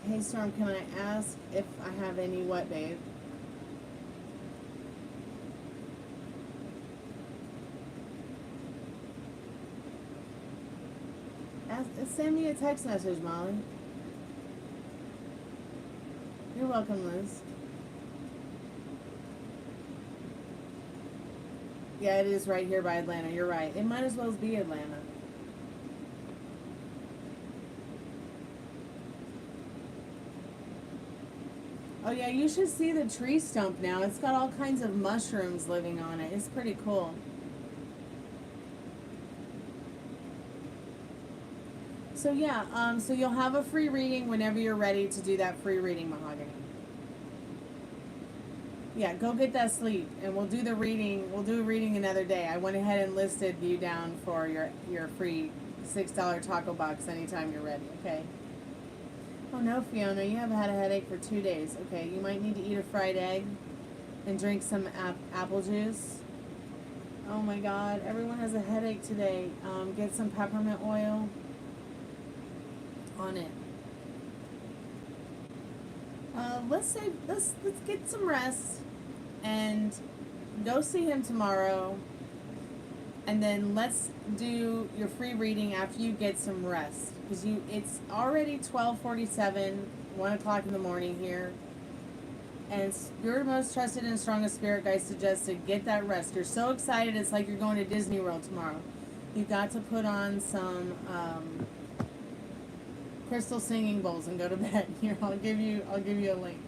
Hey Storm, can I ask if I have any what, babe? Send me a text message, Molly. You're welcome, Liz. Yeah, it is right here by Atlanta. You're right. It might as well be Atlanta. Oh yeah, you should see the tree stump now. It's got all kinds of mushrooms living on it. It's pretty cool. So yeah, so you'll have a free reading whenever you're ready to do that free reading, Mahogany. Yeah, go get that sleep, and we'll do the reading. We'll do a reading another day. I went ahead and listed you down for your free $6 taco box anytime you're ready, okay? Oh no, Fiona, you have had a headache for 2 days. Okay, you might need to eat a fried egg and drink some apple juice. Oh my God, everyone has a headache today. Get some peppermint oil on it. Let's get some rest and go see him tomorrow, and then let's do your free reading after you get some rest, because it's already 12:47, 1 o'clock in the morning here, and your most trusted and strongest spirit guide suggested get that rest. You're so excited, it's like you're going to Disney World tomorrow. You got to put on some crystal singing bowls and go to bed. Here, I'll give you a link.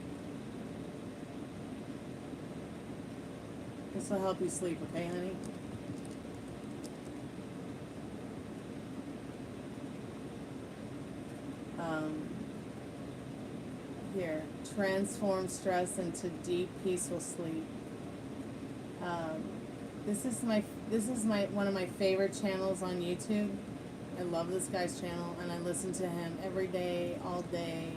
This will help you sleep, okay, honey? Here, transform stress into deep, peaceful sleep. This is one of my favorite channels on YouTube. I love this guy's channel, and I listen to him every day, all day.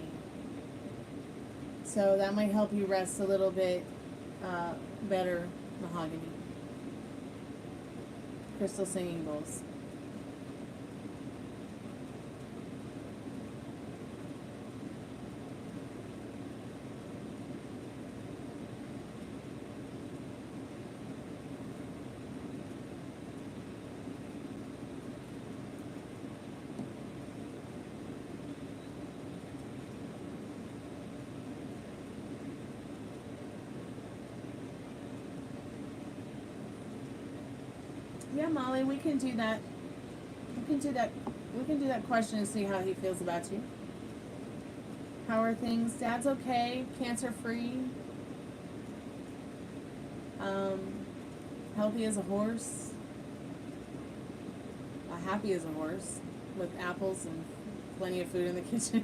So that might help you rest a little bit better, Mahogany. Crystal singing bowls. Yeah, Molly, we can do that. We can do that. We can do that question and see how he feels about you. How are things? Dad's okay, cancer free, healthy as a horse, happy as a horse, with apples and plenty of food in the kitchen.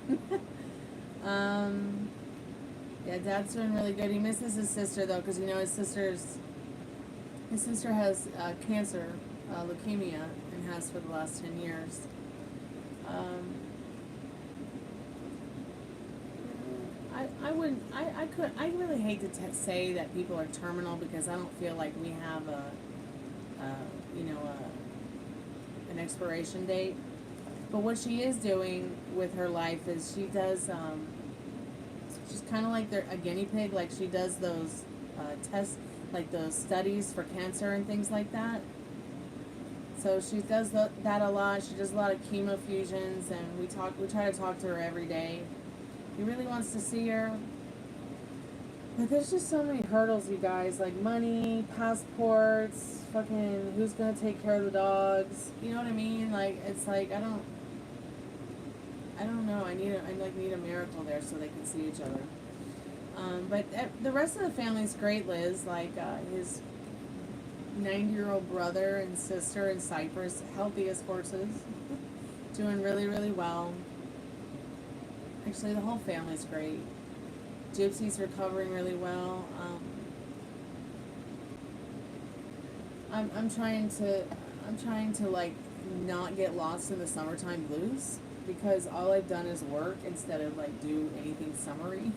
Yeah, Dad's doing really good. He misses his sister though, because you know his sister has cancer, leukemia, and has for the last 10 years. I really hate to say that people are terminal, because I don't feel like we have an expiration date. But what she is doing with her life is she does, she's kind of like a guinea pig. Like she does those tests, like those studies for cancer and things like that. So she does that a lot. She does a lot of chemo fusions, and we try to talk to her every day. He really wants to see her. But there's just so many hurdles, you guys, like money, passports, fucking who's gonna take care of the dogs. You know what I mean? Like, it's like I don't know. I need a miracle there so they can see each other. But the rest of the family's great, Liz. Like his 90-year-old brother and sister in Cyprus, healthy as horses, doing really, really well. Actually, the whole family's great. Gypsy's recovering really well. I'm trying to like not get lost in the summertime blues, because all I've done is work instead of like do anything summery.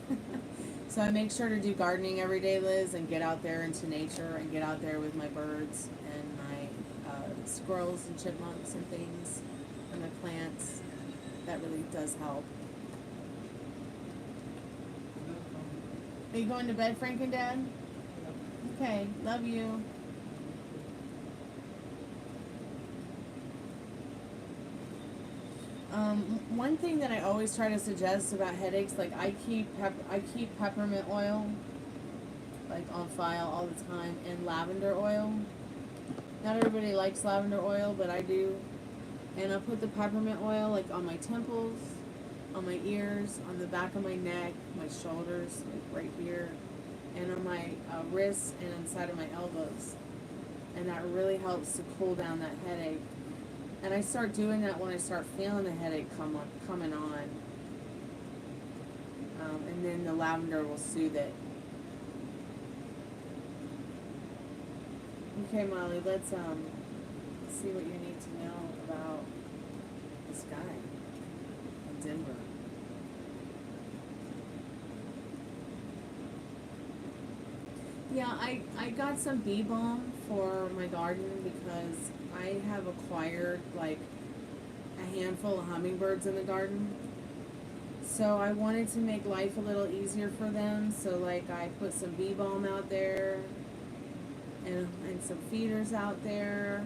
So I make sure to do gardening every day, Liz, and get out there into nature and get out there with my birds and my squirrels and chipmunks and things and my plants. That really does help. Are you going to bed, Frank and Dad? Okay, love you. One thing that I always try to suggest about headaches, like I keep peppermint oil like on file all the time, and lavender oil. Not everybody likes lavender oil, but I do. And I put the peppermint oil like on my temples, on my ears, on the back of my neck, my shoulders, like right here, and on my wrists and inside of my elbows. And that really helps to cool down that headache. And I start doing that when I start feeling the headache coming on. And then the lavender will soothe it. Okay, Molly, let's see what you need to know about this guy in Denver. Yeah, I got some bee balm for my garden because I have acquired like a handful of hummingbirds in the garden. So I wanted to make life a little easier for them. So like I put some bee balm out there and some feeders out there.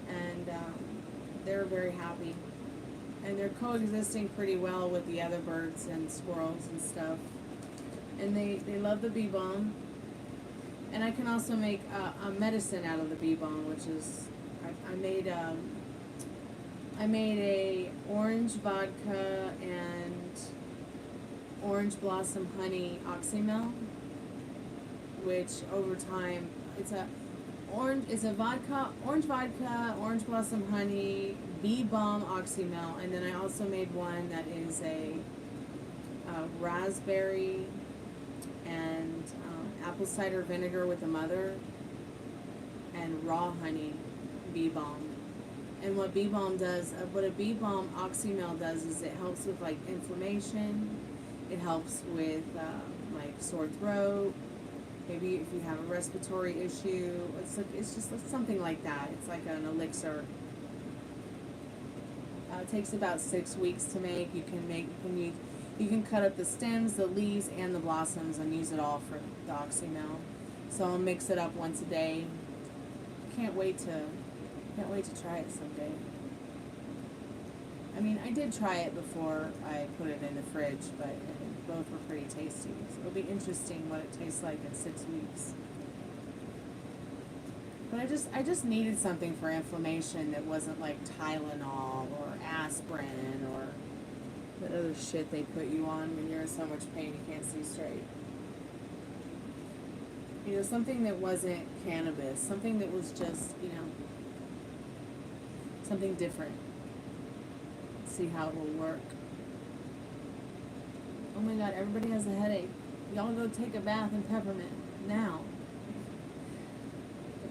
And they're very happy. And they're coexisting pretty well with the other birds and squirrels and stuff. And they love the bee balm. And I can also make a medicine out of the bee balm, which is I made a orange vodka and orange blossom honey oxymel, which over time it's a orange vodka, orange blossom honey, bee balm oxymel, and then I also made one that is a raspberry and apple cider vinegar with a mother and raw honey bee balm. And what bee balm does, what a bee balm oxymel does is it helps with like inflammation. It helps with like sore throat. Maybe if you have a respiratory issue, it's just something like that. It's like an elixir. It takes about 6 weeks to make. You can cut up the stems, the leaves, and the blossoms and use it all for the oxymel. So I'll mix it up once a day. Can't wait to try it someday. I mean, I did try it before I put it in the fridge, but both were pretty tasty. So it'll be interesting what it tastes like in 6 weeks. But I just needed something for inflammation that wasn't like Tylenol or aspirin or that other shit they put you on when you're in so much pain you can't see straight. You know, something that wasn't cannabis, something that was just, you know, something different. See how it will work. Oh my God, everybody has a headache. Y'all go take a bath in peppermint now.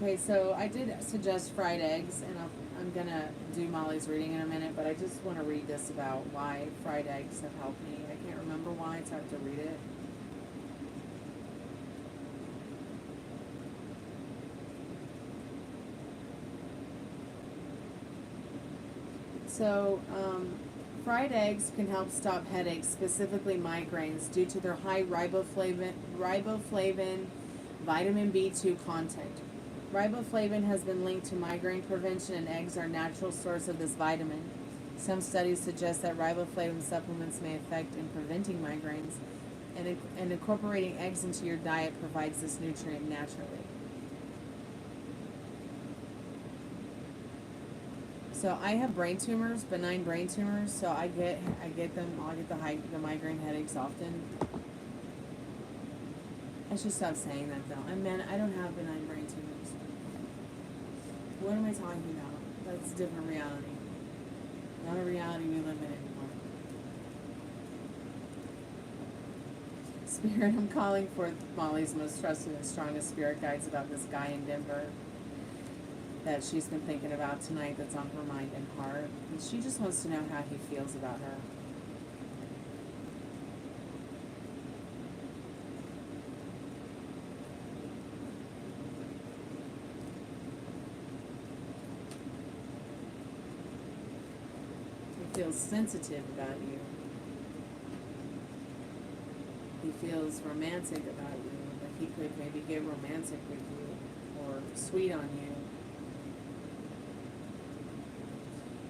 Okay, so I did suggest fried eggs, and I'm gonna do Molly's reading in a minute, but I just want to read this about why fried eggs have helped me. I can't remember why, so I have to read it. So, fried eggs can help stop headaches, specifically migraines, due to their high riboflavin, vitamin B2 content. Riboflavin has been linked to migraine prevention, and eggs are a natural source of this vitamin. Some studies suggest that riboflavin supplements may affect in preventing migraines, and incorporating eggs into your diet provides this nutrient naturally. So I have brain tumors, benign brain tumors, so I get them. I'll get the migraine headaches often. I should stop saying that though. I don't have benign brain tumors. What am I talking about? That's a different reality. Not a reality we live in anymore. Spirit, I'm calling forth Molly's most trusted and strongest spirit guides about this guy in Denver that she's been thinking about tonight, that's on her mind and heart. And she just wants to know how he feels about her. He feels sensitive about you. He feels romantic about you. Like he could maybe get romantic with you or sweet on you.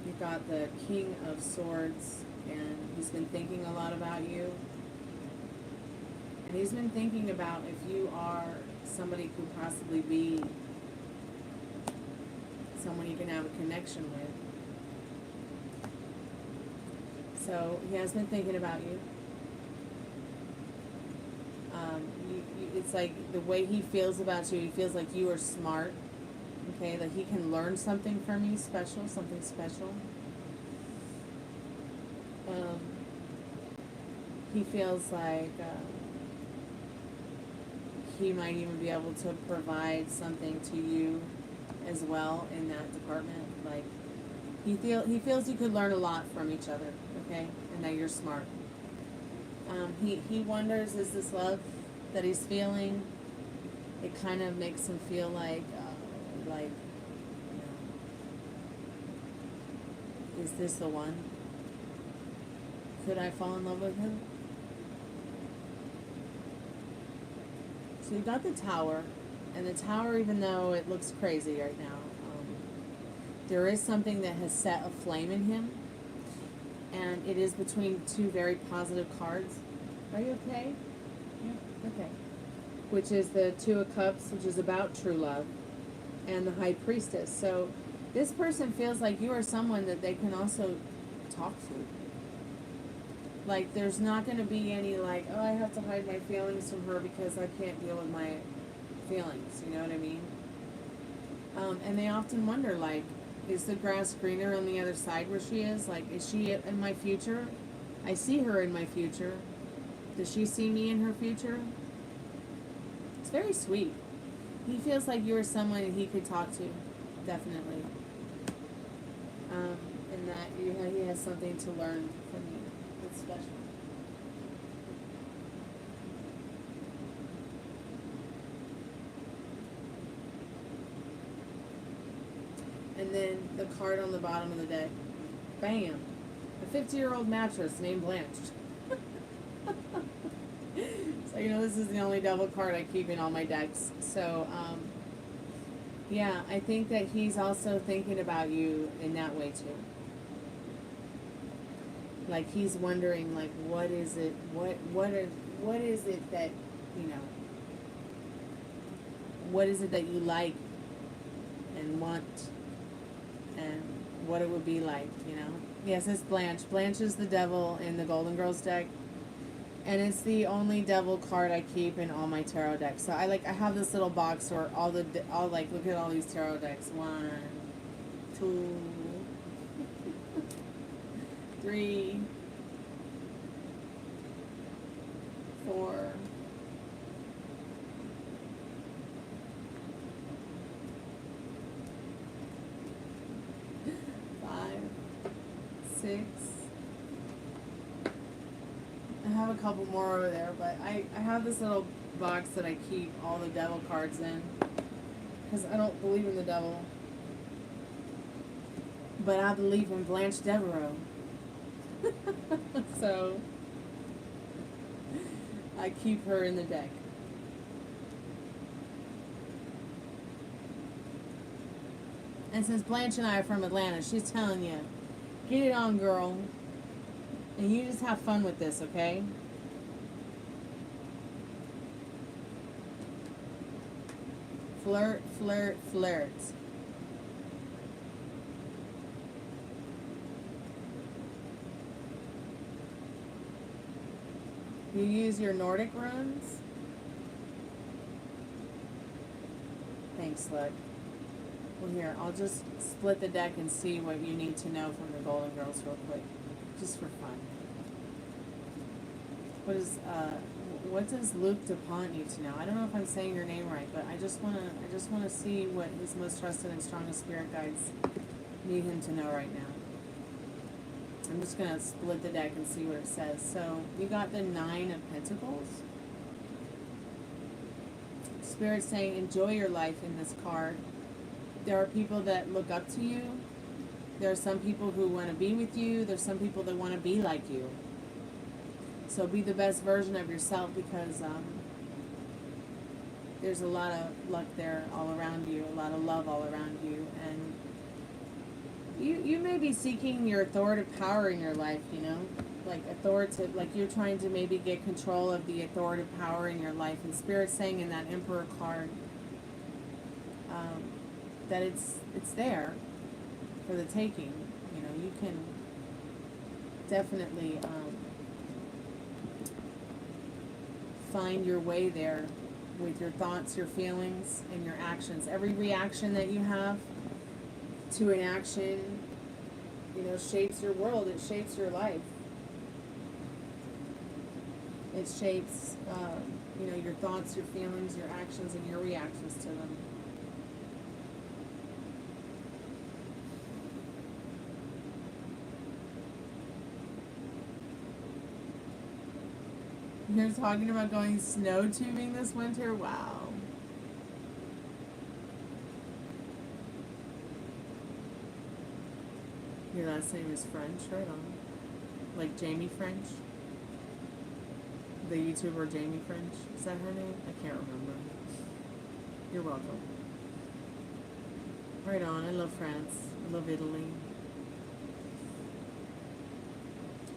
You've got the King of Swords, and he's been thinking a lot about you. And he's been thinking about if you are somebody who could possibly be someone you can have a connection with. So he has been thinking about you. It's like the way he feels about you, he feels like you are smart. Okay, that he can learn something from you special, something special. He feels like he might even be able to provide something to you as well in that department. Like he feels you could learn a lot from each other. Okay, and that you're smart. He wonders, is this love that he's feeling? It kind of makes him feel like, you know, is this the one? Could I fall in love with him? So you got the Tower, and the Tower, even though it looks crazy right now, there is something that has set a flame in him, and it is between two very positive cards. Are you okay? Yeah, okay. Which is the Two of Cups, which is about true love, and the High Priestess. So this person feels like you are someone that they can also talk to. Like there's not going to be any like, oh, I have to hide my feelings from her because I can't deal with my feelings. You know what I mean? And they often wonder, like, is the grass greener on the other side where she is? Like, is she in my future? I see her in my future. Does she see me in her future? It's very sweet. He feels like you are someone he could talk to, definitely. And that he has something to learn from you. It's special. And then the card on the bottom of the deck. Bam. A 50-year-old mattress named Blanche. So, you know, this is the only devil card I keep in all my decks. So, yeah, I think that he's also thinking about you in that way, too. Like, he's wondering, like, what is it, what is it that, you know, what is it that you like and want and what it would be like, you know. Yes, it's Blanche. Blanche is the devil in the Golden Girls deck. And it's the only devil card I keep in all my tarot decks. So I have this little box where all look at all these tarot decks. 1, 2, 3, 4, 5, 6. I have a couple more over there, but I have this little box that I keep all the devil cards in because I don't believe in the devil, but I believe in Blanche Devereaux. So I keep her in the deck. And since Blanche and I are from Atlanta, she's telling you, get it on, girl. And you just have fun with this, okay? Flirt, flirt, flirt. You use your Nordic runes? Thanks, Luck. Well, here, I'll just split the deck and see what you need to know from the Golden Girls real quick. Just for fun. What does Luke DuPont need to know? I don't know if I'm saying your name right, but I just wanna see what his most trusted and strongest spirit guides need him to know right now. I'm just gonna split the deck and see what it says. So you got the 9 of Pentacles. Spirit saying enjoy your life in this card. There are people that look up to you. There are some people who want to be with you. There's some people that want to be like you. So be the best version of yourself because there's a lot of luck there all around you, a lot of love all around you. And you may be seeking your authoritative power in your life, you know, like authoritative, like you're trying to maybe get control of the authoritative power in your life. And Spirit's saying in that Emperor card that it's there for the taking. You know, you can definitely find your way there with your thoughts, your feelings, and your actions. Every reaction that you have to an action, you know, shapes your world. It shapes your life. It shapes, you know, your thoughts, your feelings, your actions, and your reactions to them. You're talking about going snow tubing this winter? Wow. Your last name is French, right on. Like Jamie French? The YouTuber Jamie French? Is that her name? I can't remember. You're welcome. Right on. I love France. I love Italy.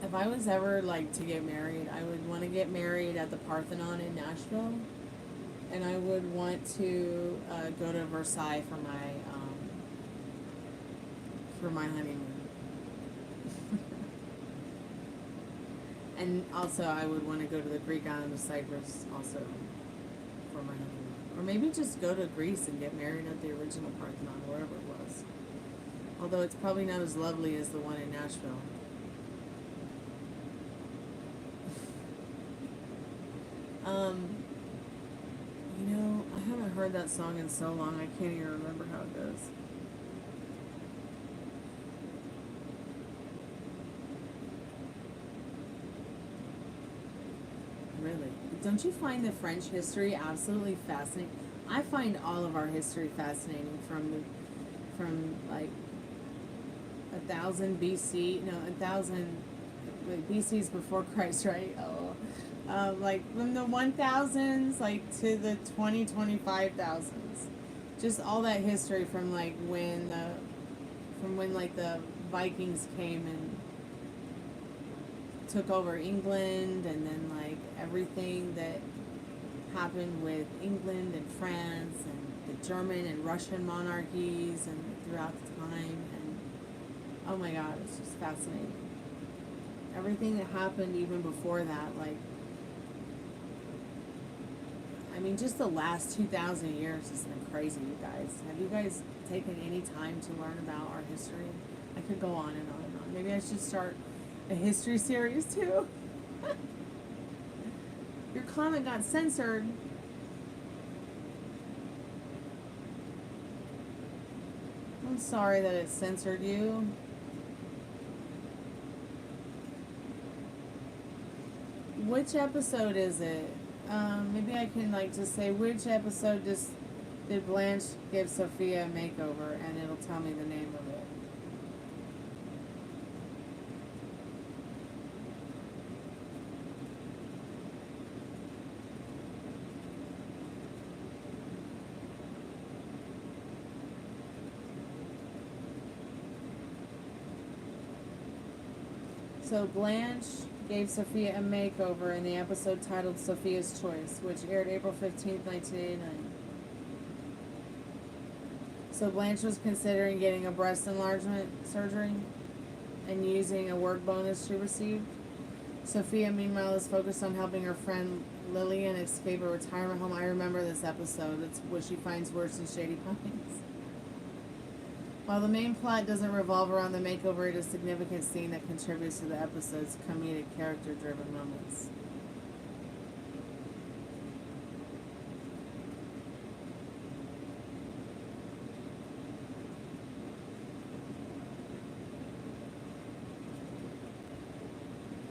If I was ever like to get married, I would want to get married at the Parthenon in Nashville, and I would want to go to Versailles for my honeymoon. And also, I would want to go to the Greek island of Cyprus also for my honeymoon, or maybe just go to Greece and get married at the original Parthenon, wherever it was. Although it's probably not as lovely as the one in Nashville. You know, I haven't heard that song in so long, I can't even remember how it goes. Really? Don't you find the French history absolutely fascinating? I find all of our history fascinating from like 1000 BC, no, 1000, wait, BC is before Christ, right? Oh. Like from the 1000s like to the 25,000s, just all that history from like when like the Vikings came and took over England, and then like everything that happened with England and France and the German and Russian monarchies and throughout the time, and oh my god, it's just fascinating. Everything that happened even before that, like, I mean, just the last 2,000 years has been crazy, you guys. Have you guys taken any time to learn about our history? I could go on and on and on. Maybe I should start a history series too. Your comment got censored. I'm sorry that it censored you. Which episode is it? Maybe I can like just say which episode did Blanche give Sophia a makeover, and it'll tell me the name of it. So Blanche gave Sophia a makeover in the episode titled Sophia's Choice, which aired April 15th, 1989. So Blanche was considering getting a breast enlargement surgery and using a work bonus she received. Sophia, meanwhile, is focused on helping her friend Lillian escape a retirement home. I remember this episode. It's what she finds worse than Shady Pines. While the main plot doesn't revolve around the makeover, it is a significant scene that contributes to the episode's comedic, character-driven moments.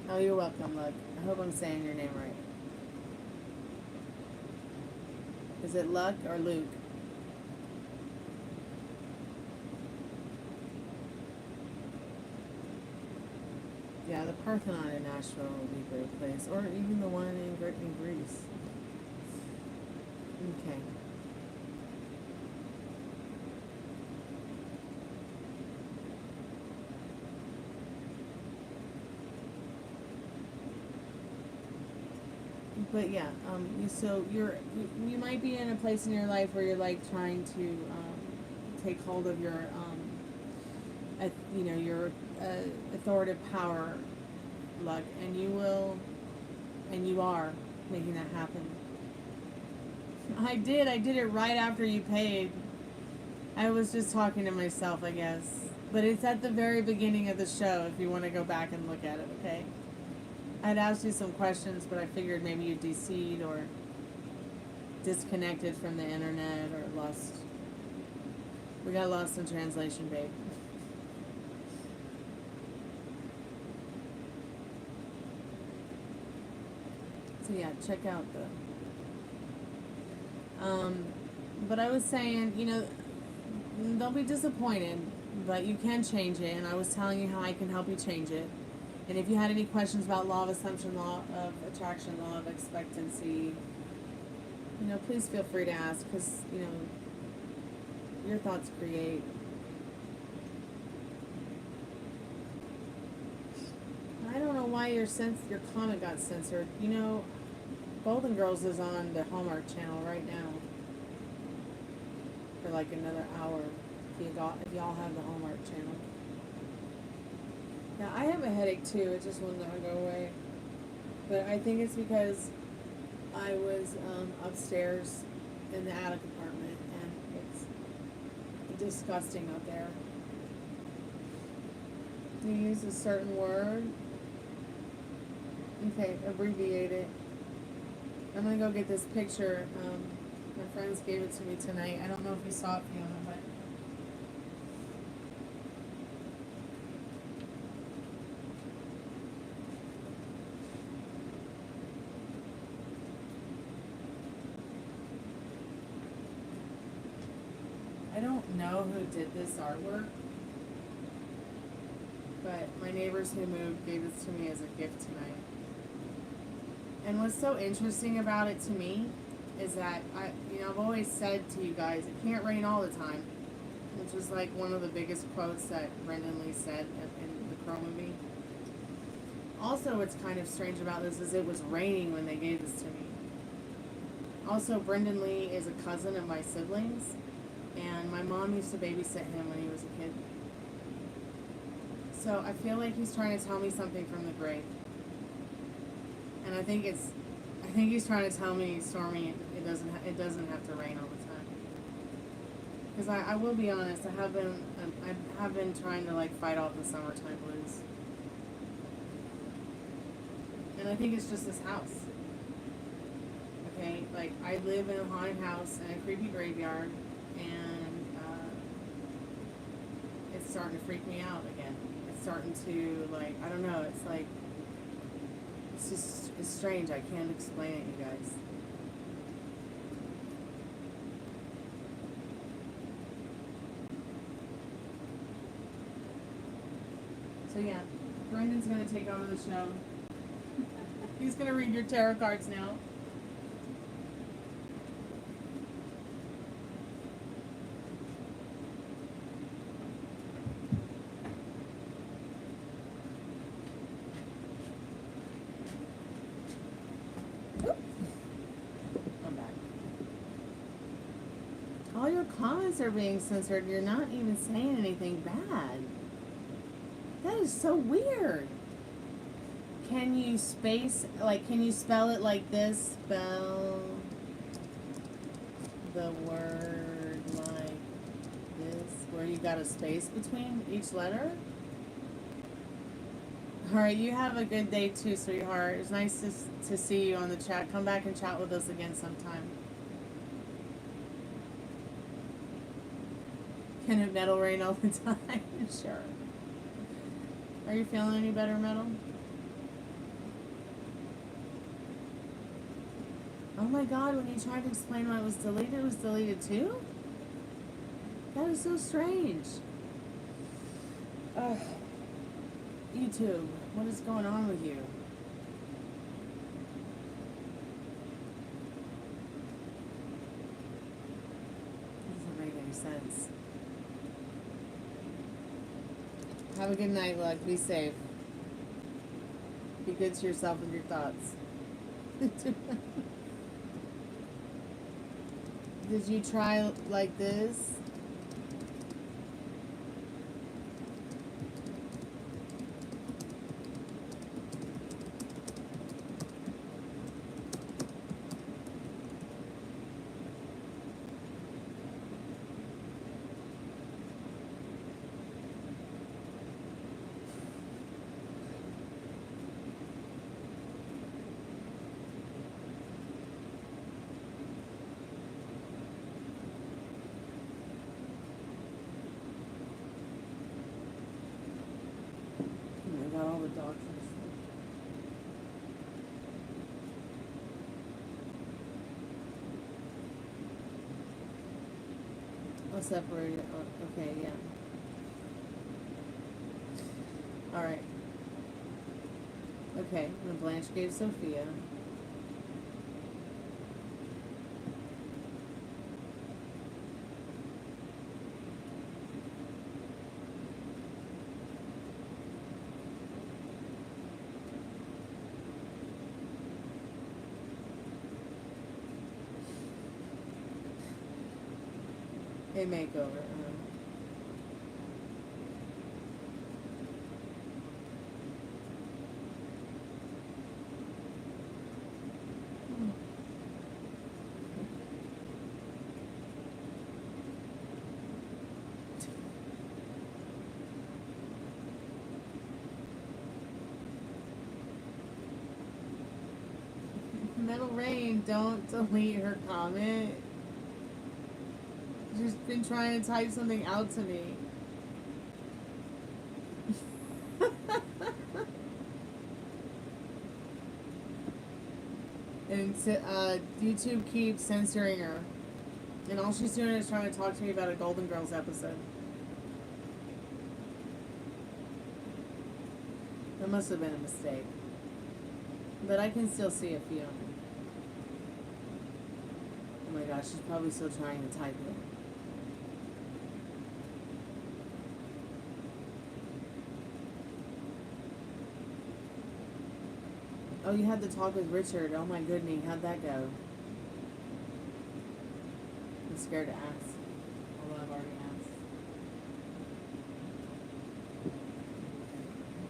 Oh, you're welcome, Luck. I hope I'm saying your name right. Is it Luck or Luke? Yeah, the Parthenon in Nashville would be a great place. Or even the one in Greece. Okay. But yeah, you might be in a place in your life where you're like trying to take hold of your your authoritative power, Luck, and you will, and you are making that happen. I did it right after you paid. I was just talking to myself, I guess. But it's at the very beginning of the show if you want to go back and look at it, okay? I'd asked you some questions, but I figured maybe you DC'd or disconnected from the internet or lost. We got lost in translation, babe. So yeah, check out the. But I was saying, don't be disappointed, but you can change it, and I was telling you how I can help you change it. And if you had any questions about law of assumption, law of attraction, law of expectancy, please feel free to ask, because, your thoughts create. I don't know why your comment got censored. Golden Girls is on the Hallmark Channel right now for like another hour. If y'all have the Hallmark Channel. Yeah, I have a headache too. It just will not go away. But I think it's because I was upstairs in the attic apartment, and it's disgusting up there. Do you use a certain word? Okay, abbreviate it. I'm gonna go get this picture. My friends gave it to me tonight. I don't know if you saw it, Fiona, but I don't know who did this artwork, but my neighbors who moved gave this to me as a gift tonight. And what's so interesting about it to me is that I've always said to you guys, it can't rain all the time, which was like one of the biggest quotes that Brendan Lee said in the Crow movie. Also, what's kind of strange about this is it was raining when they gave this to me. Also, Brendan Lee is a cousin of my siblings, and my mom used to babysit him when he was a kid. So I feel like he's trying to tell me something from the grave. And I think he's trying to tell me, Stormy, it doesn't have to rain all the time. Because I will be honest, I have been trying to like fight off the summertime blues. And I think it's just this house. Okay, like I live in a haunted house in a creepy graveyard, and it's starting to freak me out again. It's starting to, like, I don't know, it's like, it's strange. I can't explain it, you guys. So yeah, Brendan's gonna take over the show. He's gonna read your tarot cards now. All your comments are being censored. You're not even saying anything bad. That is so weird. Can you can you spell it like this? Spell the word like this, where you got a space between each letter? Alright, you have a good day too, sweetheart. It's nice to see you on the chat. Come back and chat with us again sometime. Can it metal rain all the time? Sure. Are you feeling any better, Metal? Oh my god, when you tried to explain why it was deleted too? That is so strange. Ugh. YouTube, what is going on with you? Doesn't make any sense. Have a good night, Luck. Be safe. Be good to yourself and your thoughts. Did you try like this? All the dogs are asleep. I'll separate it. Okay, yeah. Alright. Okay, and Blanche gave Sophia. A makeover. Metal Rain, don't delete her comment. She's been trying to type something out to me. And YouTube keeps censoring her. And all she's doing is trying to talk to me about a Golden Girls episode. That must have been a mistake. But I can still see it, Fiona. Oh my gosh, she's probably still trying to type it. Oh, you had to talk with Richard. Oh my goodness, how'd that go? I'm scared to ask. Although I've already asked.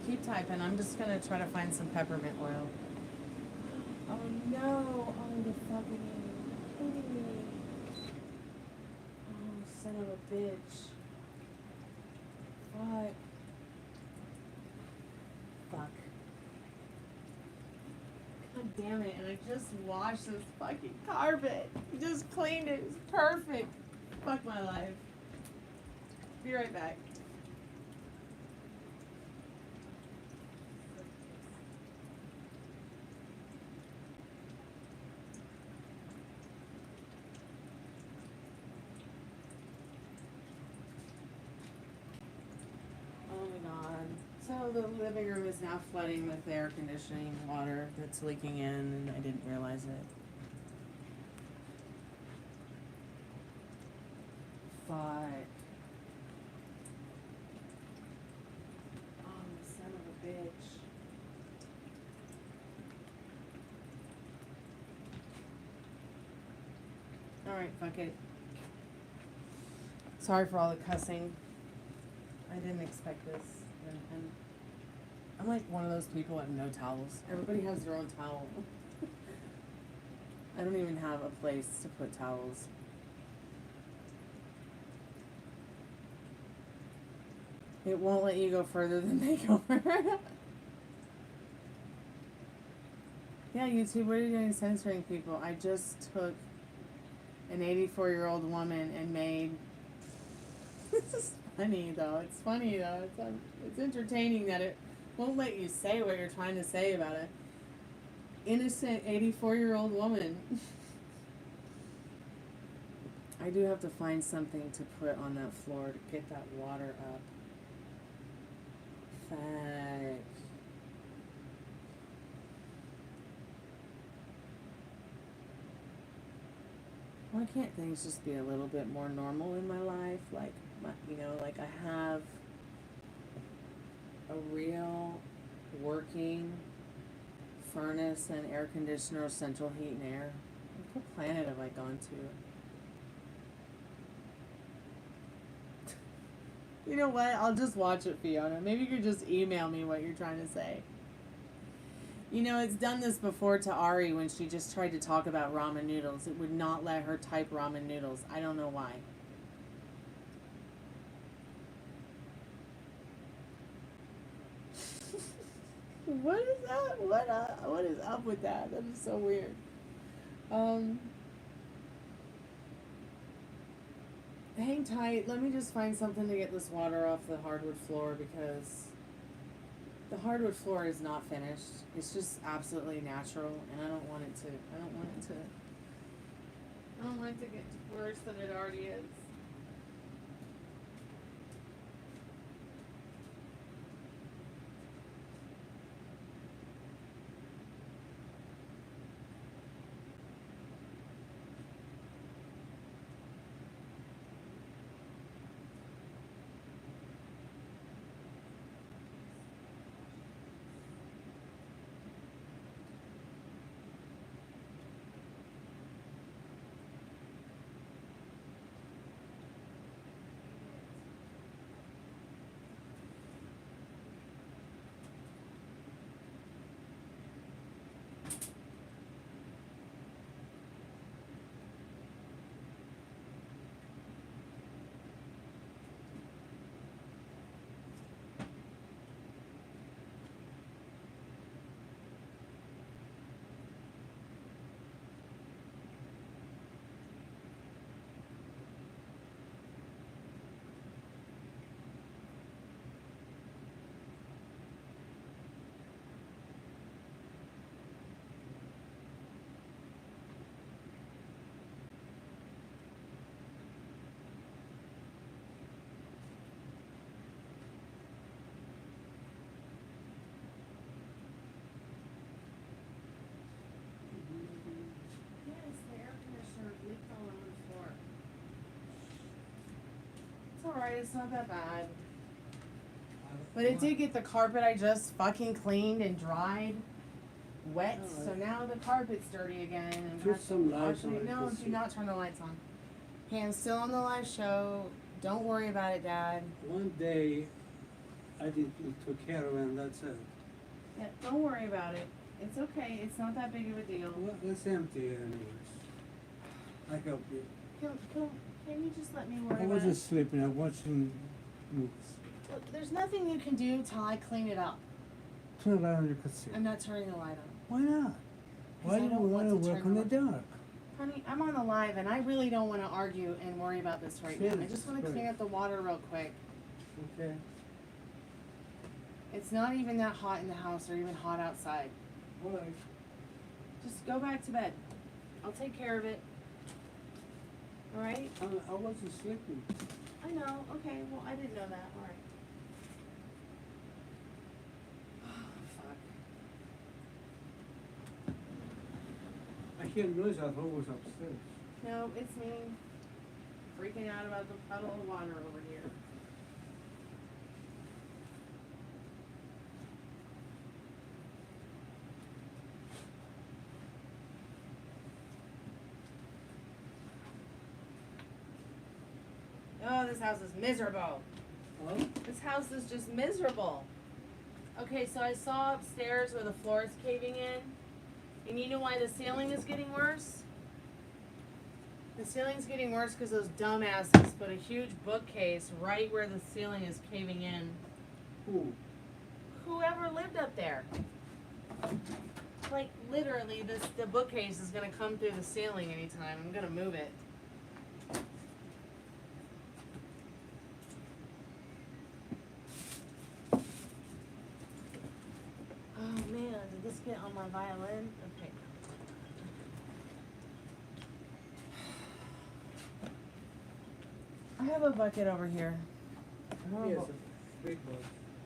Keep typing. I'm just gonna try to find some peppermint oil. Oh no! Oh, the fucking idiot. Oh, son of a bitch. Fuck. Fuck. God damn it, and I just washed this fucking carpet. I just cleaned it. It was perfect. Fuck my life. Be right back. So the living room is now flooding with air conditioning water that's leaking in, and I didn't realize it. Fuck. Oh, son of a bitch. Alright, fuck it. Sorry for all the cussing. I didn't expect this. And I'm like one of those people that have no towels. Everybody has their own towel. I don't even have a place to put towels. It won't let you go further than makeover. Yeah, YouTube, what are you doing censoring people? I just took an 84-year-old woman and made... This is funny, though. It's funny, though. It's entertaining that it won't let you say what you're trying to say about it. Innocent 84-year-old woman. I do have to find something to put on that floor to get that water up. Fuck. Why can't things just be a little bit more normal in my life? Like, like I have a real working furnace and air conditioner, central heat and air. What planet have I gone to? You know what? I'll just watch it, Fiona. Maybe you could just email me what you're trying to say. You know, it's done this before to Ari when she just tried to talk about ramen noodles. It would not let her type ramen noodles. I don't know why. What is that? What is up with that? That is so weird. Hang tight. Let me just find something to get this water off the hardwood floor because the hardwood floor is not finished. It's just absolutely natural, and I don't want it to get worse than it already is. Alright, it's not that bad. But it did get the carpet I just fucking cleaned and dried wet, so now the carpet's dirty again. And Put some lights on it. No, do not turn the lights on. Okay, I'm still on the live show. Don't worry about it, Dad. One day, I did took care of it, and that's it. Yeah, don't worry about it. It's okay. It's not that big of a deal. Well, it's empty anyways. I help you. Can you just let me worry I about wasn't it? sleeping, I was watching movies. Look, there's nothing you can do till I clean it up. Turn around, you could see. I'm not turning the light on. Why not? Why I do you don't want want to to work turn in the on. dark? Honey, I'm on the live and I really don't want to argue and worry about this right now. I Sure, just want to sure. clean up the water real quick. Okay. It's not even that hot in the house or even hot outside. All right. Just go back to bed. I'll take care of it. All right? I wasn't sleeping. I know. Okay. Well, I didn't know that. All right. Fuck. I hear noise, I thought it was upstairs. No, it's me freaking out about the puddle of water over here. Oh, this house is miserable. Oh? This house is just miserable. Okay, so I saw upstairs where the floor is caving in. And you know why the ceiling is getting worse? The ceiling's getting worse because those dumbasses put a huge bookcase right where the ceiling is caving in. Who? Whoever lived up there. Like, literally, the bookcase is going to come through the ceiling anytime. I'm going to move it. Oh, man. Did this get on my violin? Okay. I have a bucket over here. Yes, a big one.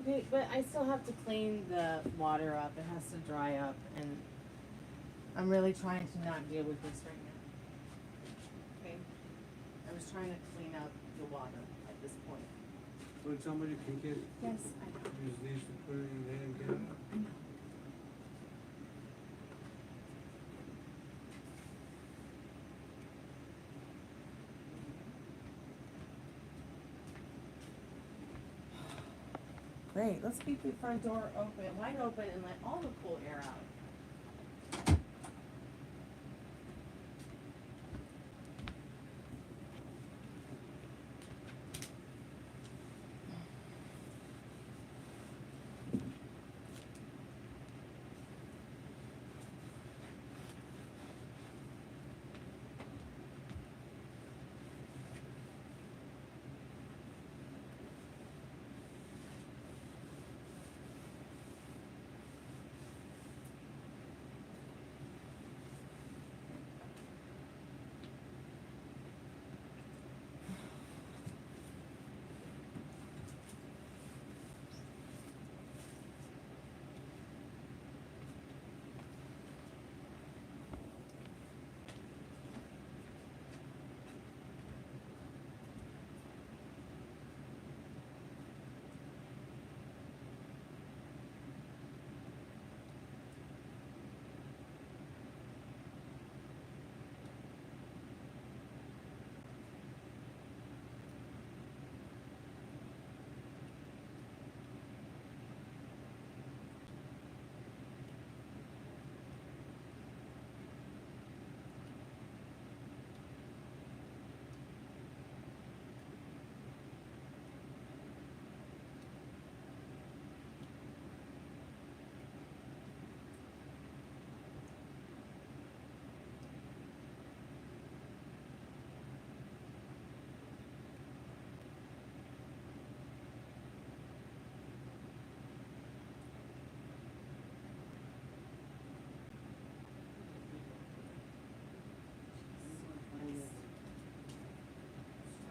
Okay, but I still have to clean the water up. It has to dry up, and I'm really trying to not deal with this right now. Okay? I was trying to clean up the water at this point. When somebody can get, Yes, I know. use these to put it in there and get it. I know. Great, let's keep the front door open, wide open, and let all the cool air out.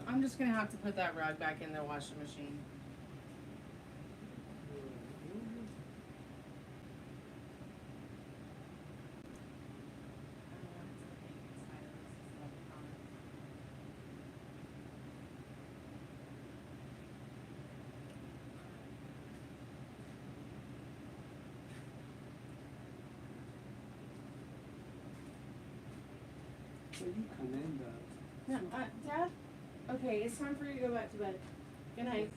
I'm just gonna have to put that rug back in the washing machine. Well, you can end that. No, Dad? Okay, it's time for you to go back to bed. Good night.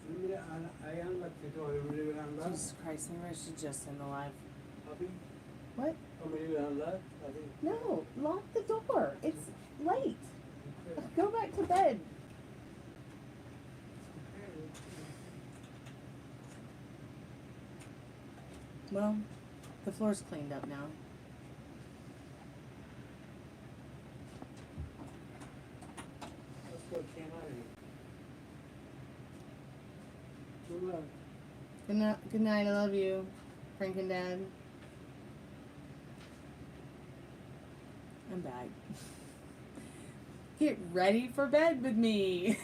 I unlock the door. Will you unlock? Jesus Christ, maybe I should just end the live. Abby? What? Will you unlock? Abby? No, lock the door. It's late. Okay. Go back to bed. Well, the floor's cleaned up now. Let's go, came out of here. Good luck. Good night, I love you, Frank and Dad. I'm back. Get ready for bed with me.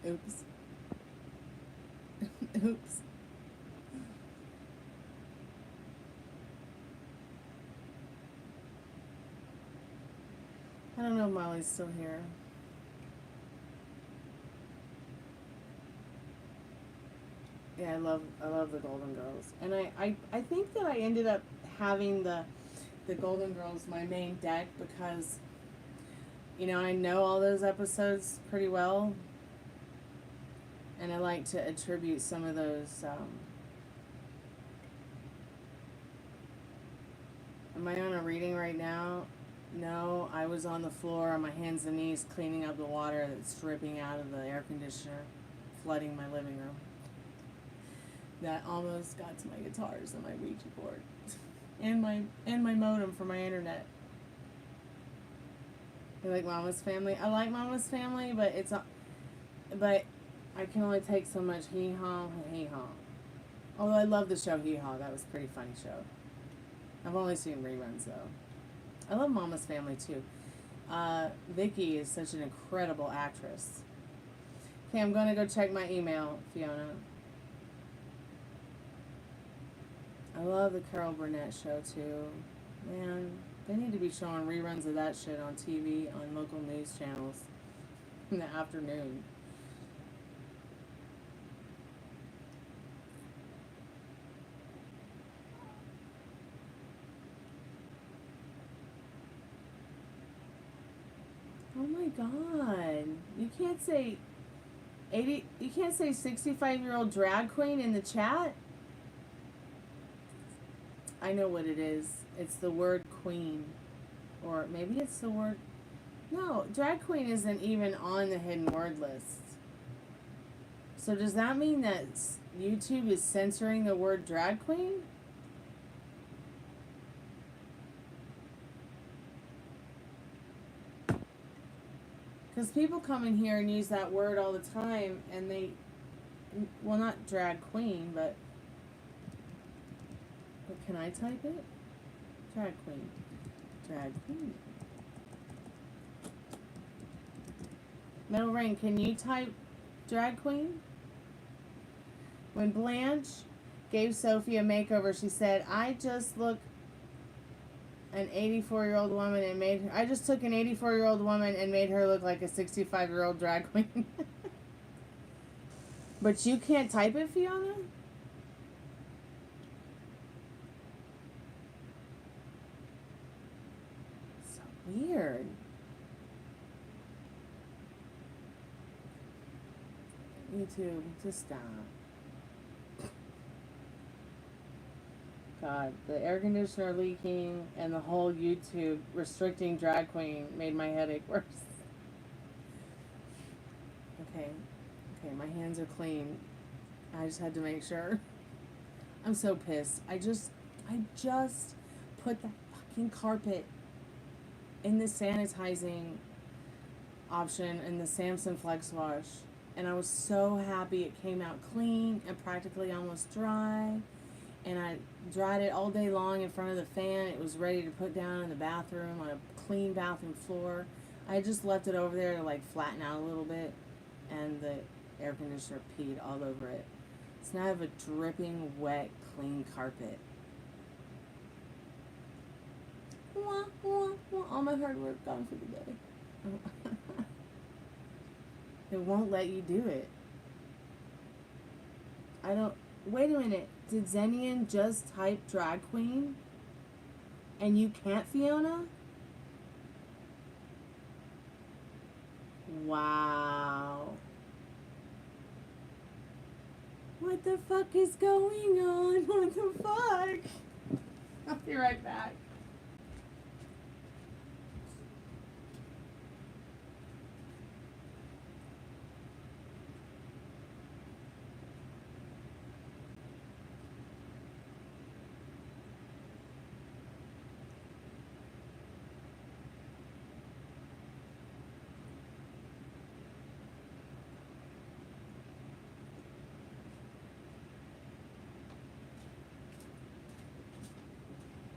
Oops. Oops. I don't know if Molly's still here. Yeah, I love the Golden Girls. And I think that I ended up having the Golden Girls my main deck because, you know, I know all those episodes pretty well. And I like to attribute some of those, am I on a reading right now? No, I was on the floor on my hands and knees cleaning up the water that's dripping out of the air conditioner, flooding my living room. That almost got to my guitars and my Ouija board. and my modem for my internet. You like Mama's Family? I like Mama's Family, but but I can only take so much hee-haw and hee-haw. Although I love the show Hee-Haw. That was a pretty funny show. I've only seen reruns, though. I love Mama's Family, too. Vicky is such an incredible actress. Okay, I'm going to go check my email, Fiona. I love the Carol Burnett show, too. Man, they need to be showing reruns of that shit on TV, on local news channels in the afternoon. Oh my God. You can't say 80, you can't say 65-year-old drag queen in the chat? I know what it is. It's the word queen. Or maybe it's the word, no, drag queen isn't even on the hidden word list. So does that mean that YouTube is censoring the word drag queen? Because people come in here and use that word all the time, and they, well, not drag queen, but can I type it? Drag queen. Drag queen. Metal Rain, can you type drag queen? When Blanche gave Sophie a makeover, she said, I just took an 84-year-old woman and made her look like a 65-year-old drag queen. But you can't type it, Fiona? So weird. YouTube, just stop. God, the air conditioner leaking and the whole YouTube restricting drag queen made my headache worse. Okay, my hands are clean. I just had to make sure. I'm so pissed. I just put that fucking carpet in the sanitizing option in the Samsung Flex Wash, and I was so happy it came out clean and practically almost dry. And I dried it all day long in front of the fan. It was ready to put down in the bathroom on a clean bathroom floor. I just left it over there to like flatten out a little bit, and the air conditioner peed all over it. So now I have a dripping, wet, clean carpet. Wah, wah, wah. All my hard work gone for the day. It won't let you do it. I don't. Wait a minute. Did Zenian just type drag queen? And you can't, Fiona? Wow. What the fuck is going on? What the fuck? I'll be right back.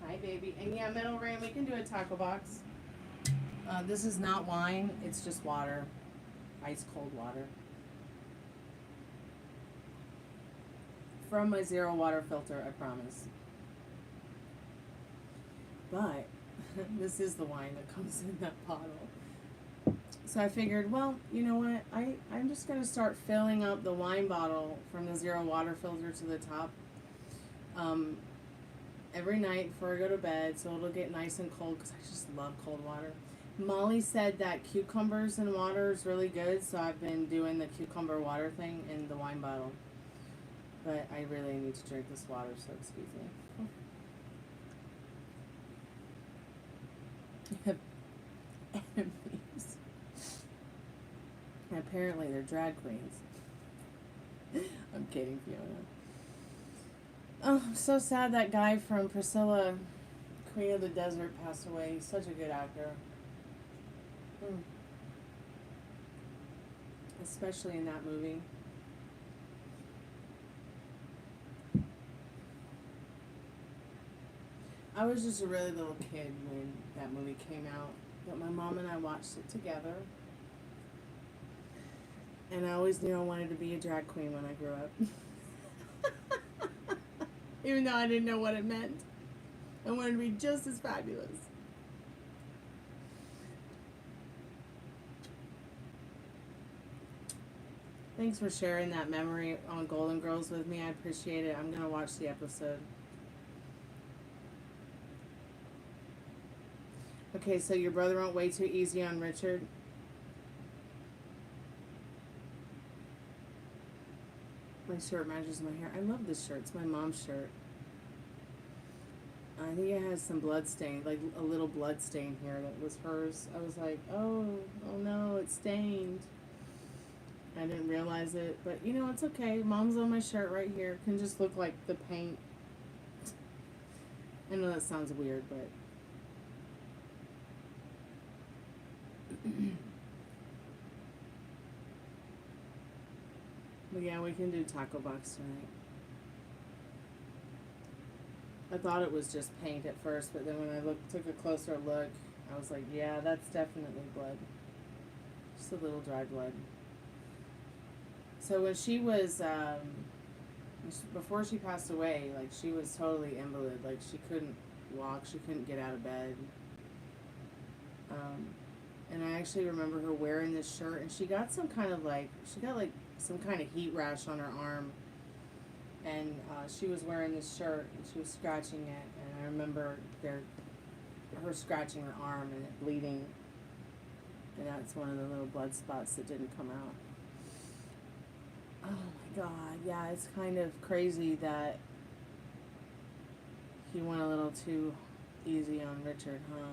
Hi, baby. And yeah, Metal Rain, we can do a taco box. This is not wine. It's just water. Ice cold water. From my zero water filter, I promise. But this is the wine that comes in that bottle. So I figured, well, you know what? I'm just going to start filling up the wine bottle from the zero water filter to the top every night before I go to bed, so it'll get nice and cold because I just love cold water. Molly said that cucumbers in water is really good, so I've been doing the cucumber water thing in the wine bottle. But I really need to drink this water, so excuse me. Enemies. Apparently they're drag queens. I'm kidding, Fiona. Oh, I'm so sad that guy from Priscilla, Queen of the Desert, passed away. He's such a good actor. Especially in that movie. I was just a really little kid when that movie came out, but my mom and I watched it together. And I always knew I wanted to be a drag queen when I grew up. Even though I didn't know what it meant. I wanted to be just as fabulous. Thanks for sharing that memory on Golden Girls with me. I appreciate it. I'm going to watch the episode. Okay, so your brother went way too easy on Richard. My shirt matches my hair. I love this shirt. It's my mom's shirt. I think it has some blood stain, like a little blood stain here that was hers. I was like, oh no, it's stained. I didn't realize it, but you know, it's okay. Mom's on my shirt right here. It can just look like the paint. I know that sounds weird, but but yeah, we can do taco box tonight. I thought it was just paint at first, but then when I took a closer look, I was like, yeah, that's definitely blood. Just a little dry blood. So when she was, before she passed away, like, she was totally invalid. Like, she couldn't walk, she couldn't get out of bed. And I actually remember her wearing this shirt, and she got some kind of some kind of heat rash on her arm. And she was wearing this shirt, and she was scratching it, and I remember her scratching her arm and it bleeding. And that's one of the little blood spots that didn't come out. Oh my God, yeah, it's kind of crazy that he went a little too easy on Richard, huh?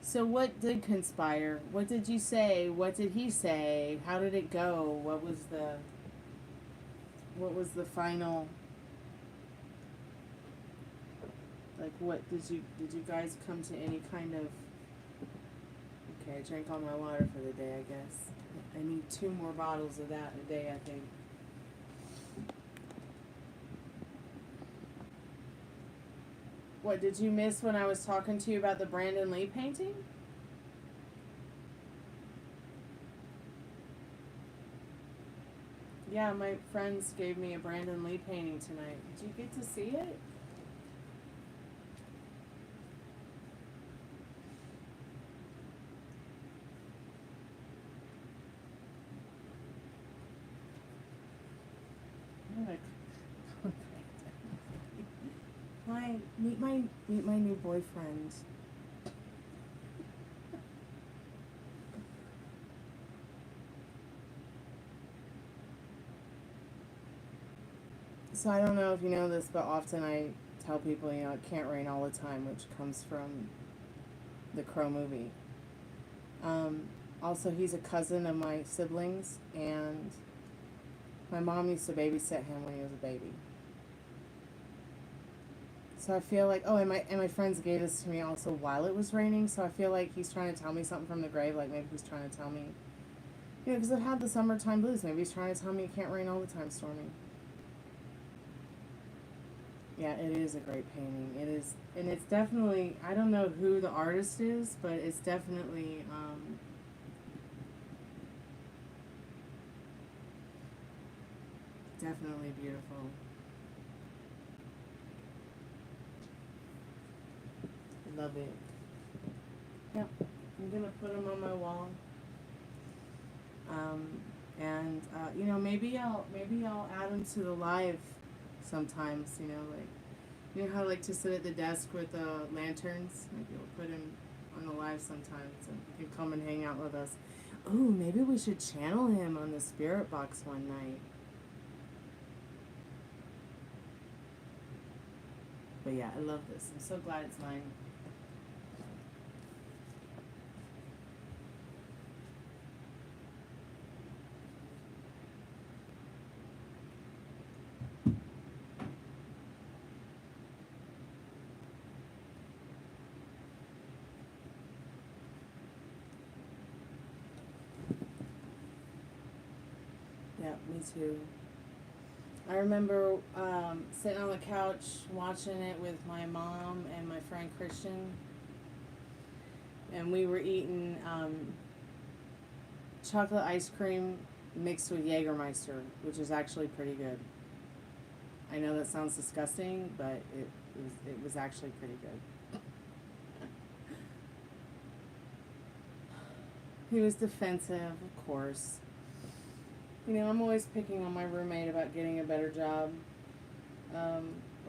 So what did conspire? What did you say? What did he say? How did it go? What was the final, like, what did you guys come to any kind of, okay, I drank all my water for the day, I guess. I need 2 more bottles of that a day, I think. What, did you miss when I was talking to you about the Brandon Lee painting? Yeah, my friends gave me a Brandon Lee painting tonight. Did you get to see it? Hi, meet my new boyfriend. So I don't know if you know this, but often I tell people, you know, it can't rain all the time, which comes from the Crow movie. Also, he's a cousin of my siblings, and my mom used to babysit him when he was a baby. So I feel like, oh, and my friends gave this to me also while it was raining, so I feel like he's trying to tell me something from the grave, like maybe he's trying to tell me, you know, because I've had the summertime blues, maybe he's trying to tell me it can't rain all the time, Stormy. Yeah, it is a great painting. It is, and it's definitely, I don't know who the artist is, but it's definitely, definitely beautiful. Love it. Yep, I'm gonna put them on my wall. And you know, maybe I'll add them to the live sometimes. You know, like you know how I like to sit at the desk with lanterns. Maybe we'll put him on the live sometimes, and he can come and hang out with us. Ooh, maybe we should channel him on the spirit box one night. But yeah, I love this. I'm so glad it's mine. Yeah, me too. I remember sitting on the couch watching it with my mom and my friend Christian, and we were eating chocolate ice cream mixed with Jägermeister, which is actually pretty good. I know that sounds disgusting, but it was actually pretty good. He was defensive, of course. You know, I'm always picking on my roommate about getting a better job, or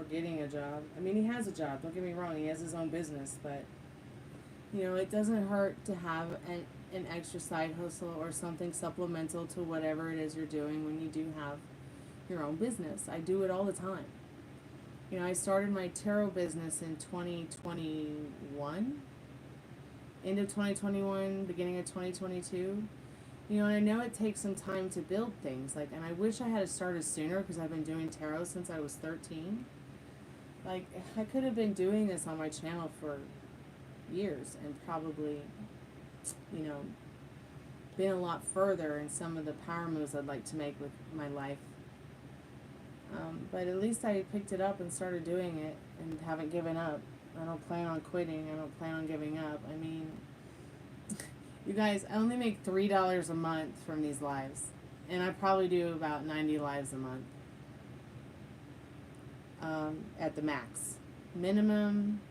getting a job. I mean, he has a job, don't get me wrong, he has his own business, but, you know, it doesn't hurt to have an extra side hustle or something supplemental to whatever it is you're doing when you do have your own business. I do it all the time. You know, I started my tarot business in 2021, end of 2021, beginning of 2022. You know, and I know it takes some time to build things. Like, and I wish I had started sooner because I've been doing tarot since I was 13. Like, I could have been doing this on my channel for years and probably, you know, been a lot further in some of the power moves I'd like to make with my life. But at least I picked it up and started doing it and haven't given up. I don't plan on quitting. I don't plan on giving up. I mean, you guys, I only make $3 a month from these lives. And I probably do about 90 lives a month. At the max. Minimum.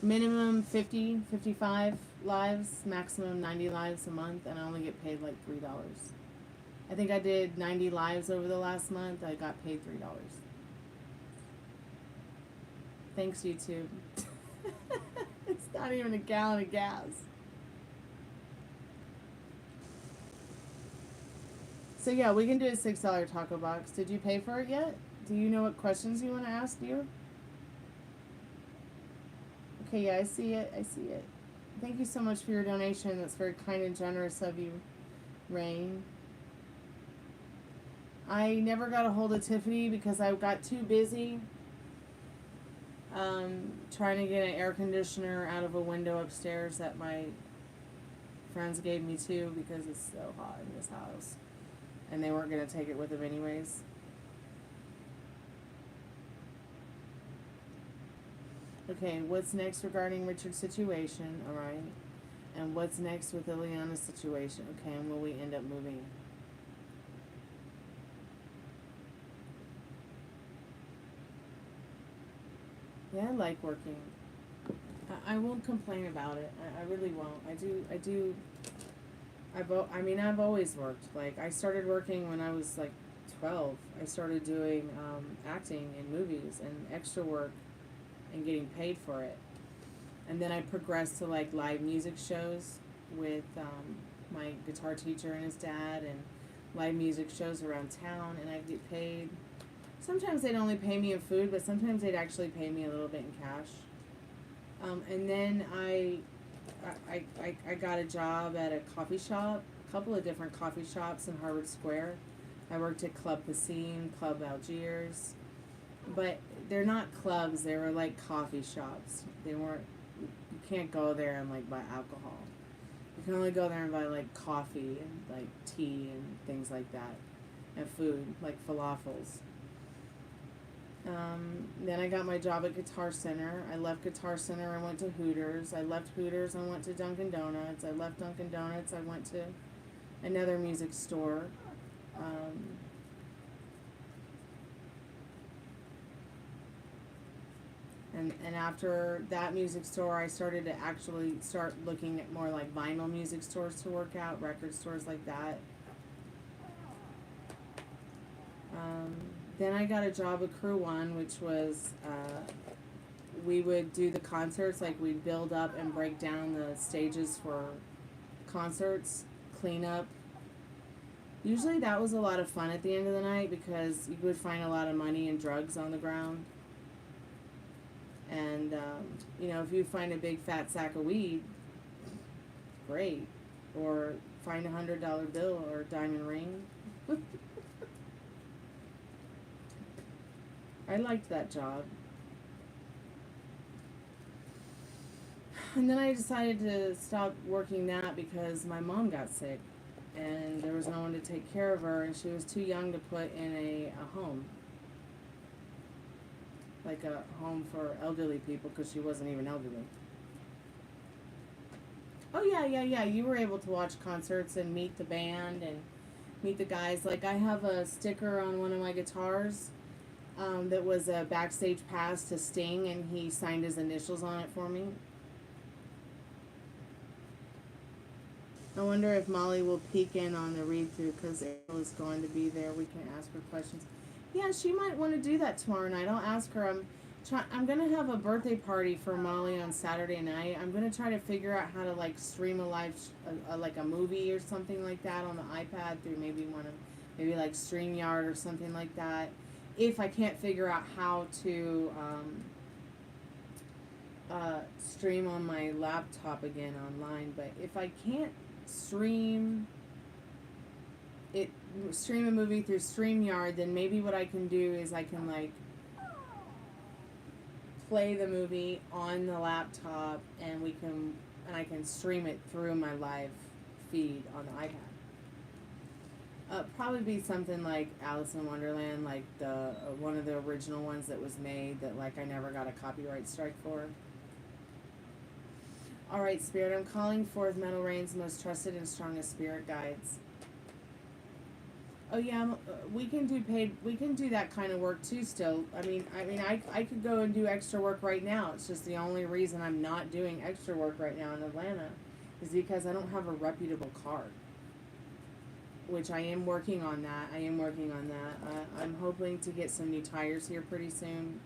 Minimum 50, 55 lives, maximum 90 lives a month, and I only get paid like $3. I think I did 90 lives over the last month. I got paid $3. Thanks, YouTube. It's not even a gallon of gas. So yeah, we can do a $6 taco box. Did you pay for it yet? Do you know what questions you want to ask you? Okay, yeah, I see it. I see it. Thank you so much for your donation. That's very kind and generous of you, Rain. I never got a hold of Tiffany because I got too busy trying to get an air conditioner out of a window upstairs that my friends gave me too because it's so hot in this house. And they weren't going to take it with them anyways. Okay, what's next regarding Richard's situation? Alright. And what's next with Ileana's situation? Okay, and will we end up moving? Yeah, I like working. I won't complain about it. I really won't. I do I've always worked. Like, I started working when I was like 12. I started doing acting in movies and extra work and getting paid for it. And then I progressed to like live music shows with my guitar teacher and his dad, and live music shows around town, and I'd get paid. Sometimes they'd only pay me in food, but sometimes they'd actually pay me a little bit in cash. And then I got a job at a coffee shop, a couple of different coffee shops in Harvard Square. I worked at Club Piscine, Club Algiers, but they're not clubs, they were like coffee shops. They weren't, you can't go there and like buy alcohol. You can only go there and buy like coffee and like tea and things like that, and food, like falafels. Then I got my job at Guitar Center. I left Guitar Center and went to Hooters. I left Hooters and went to Dunkin' Donuts. I left Dunkin' Donuts. I went to another music store. And after that music store, I started to actually start looking at more like vinyl music stores to work out, record stores like that. Then I got a job at Crew One, which was, we would do the concerts, like we'd build up and break down the stages for concerts, clean up. Usually that was a lot of fun at the end of the night because you would find a lot of money and drugs on the ground. And, you know, if you find a big fat sack of weed, great. Or find $100 bill or a diamond ring. I liked that job. And then I decided to stop working that because my mom got sick and there was no one to take care of her, and she was too young to put in a home. Like a home for elderly people, because she wasn't even elderly. Oh yeah. You were able to watch concerts and meet the band and meet the guys. Like, I have a sticker on one of my guitars that was a backstage pass to Sting, and he signed his initials on it for me. I wonder if Molly will peek in on the read-through because April is going to be there. We can ask her questions. Yeah, she might want to do that tomorrow night. I'll ask her. I'm going to have a birthday party for Molly on Saturday night. I'm going to try to figure out how to, like, stream a live, like a movie or something like that on the iPad through maybe maybe like StreamYard or something like that. If I can't figure out how to stream on my laptop again online. But if I can't stream a movie through StreamYard, then maybe what I can do is I can, like, play the movie on the laptop, and I can stream it through my live feed on the iPad. Probably be something like Alice in Wonderland, like the one of the original ones that was made that, like, I never got a copyright strike for. Alright, Spirit, I'm calling forth Metal Rain's most trusted and strongest spirit guides. Oh yeah, we can do that kind of work too still. I could go and do extra work right now. It's just the only reason I'm not doing extra work right now in Atlanta is because I don't have a reputable card. Which I am working on that. I'm hoping to get some new tires here pretty soon.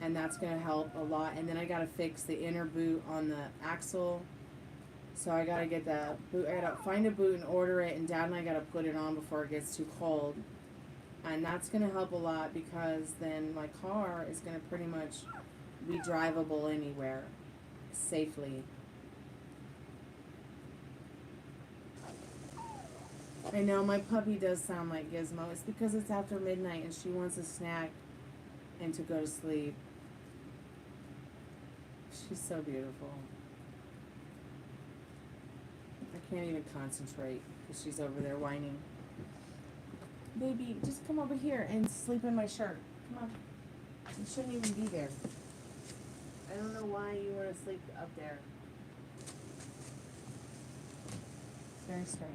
And that's going to help a lot. And then I got to fix the inner boot on the axle. So I got to get the boot. I got to find a boot and order it. And Dad and I got to put it on before it gets too cold. And that's going to help a lot because then my car is going to pretty much be drivable anywhere safely. I know, my puppy does sound like Gizmo. It's because it's after midnight and she wants a snack and to go to sleep. She's so beautiful. I can't even concentrate because she's over there whining. Baby, just come over here and sleep in my shirt. Come on. You shouldn't even be there. I don't know why you want to sleep up there. It's very strange.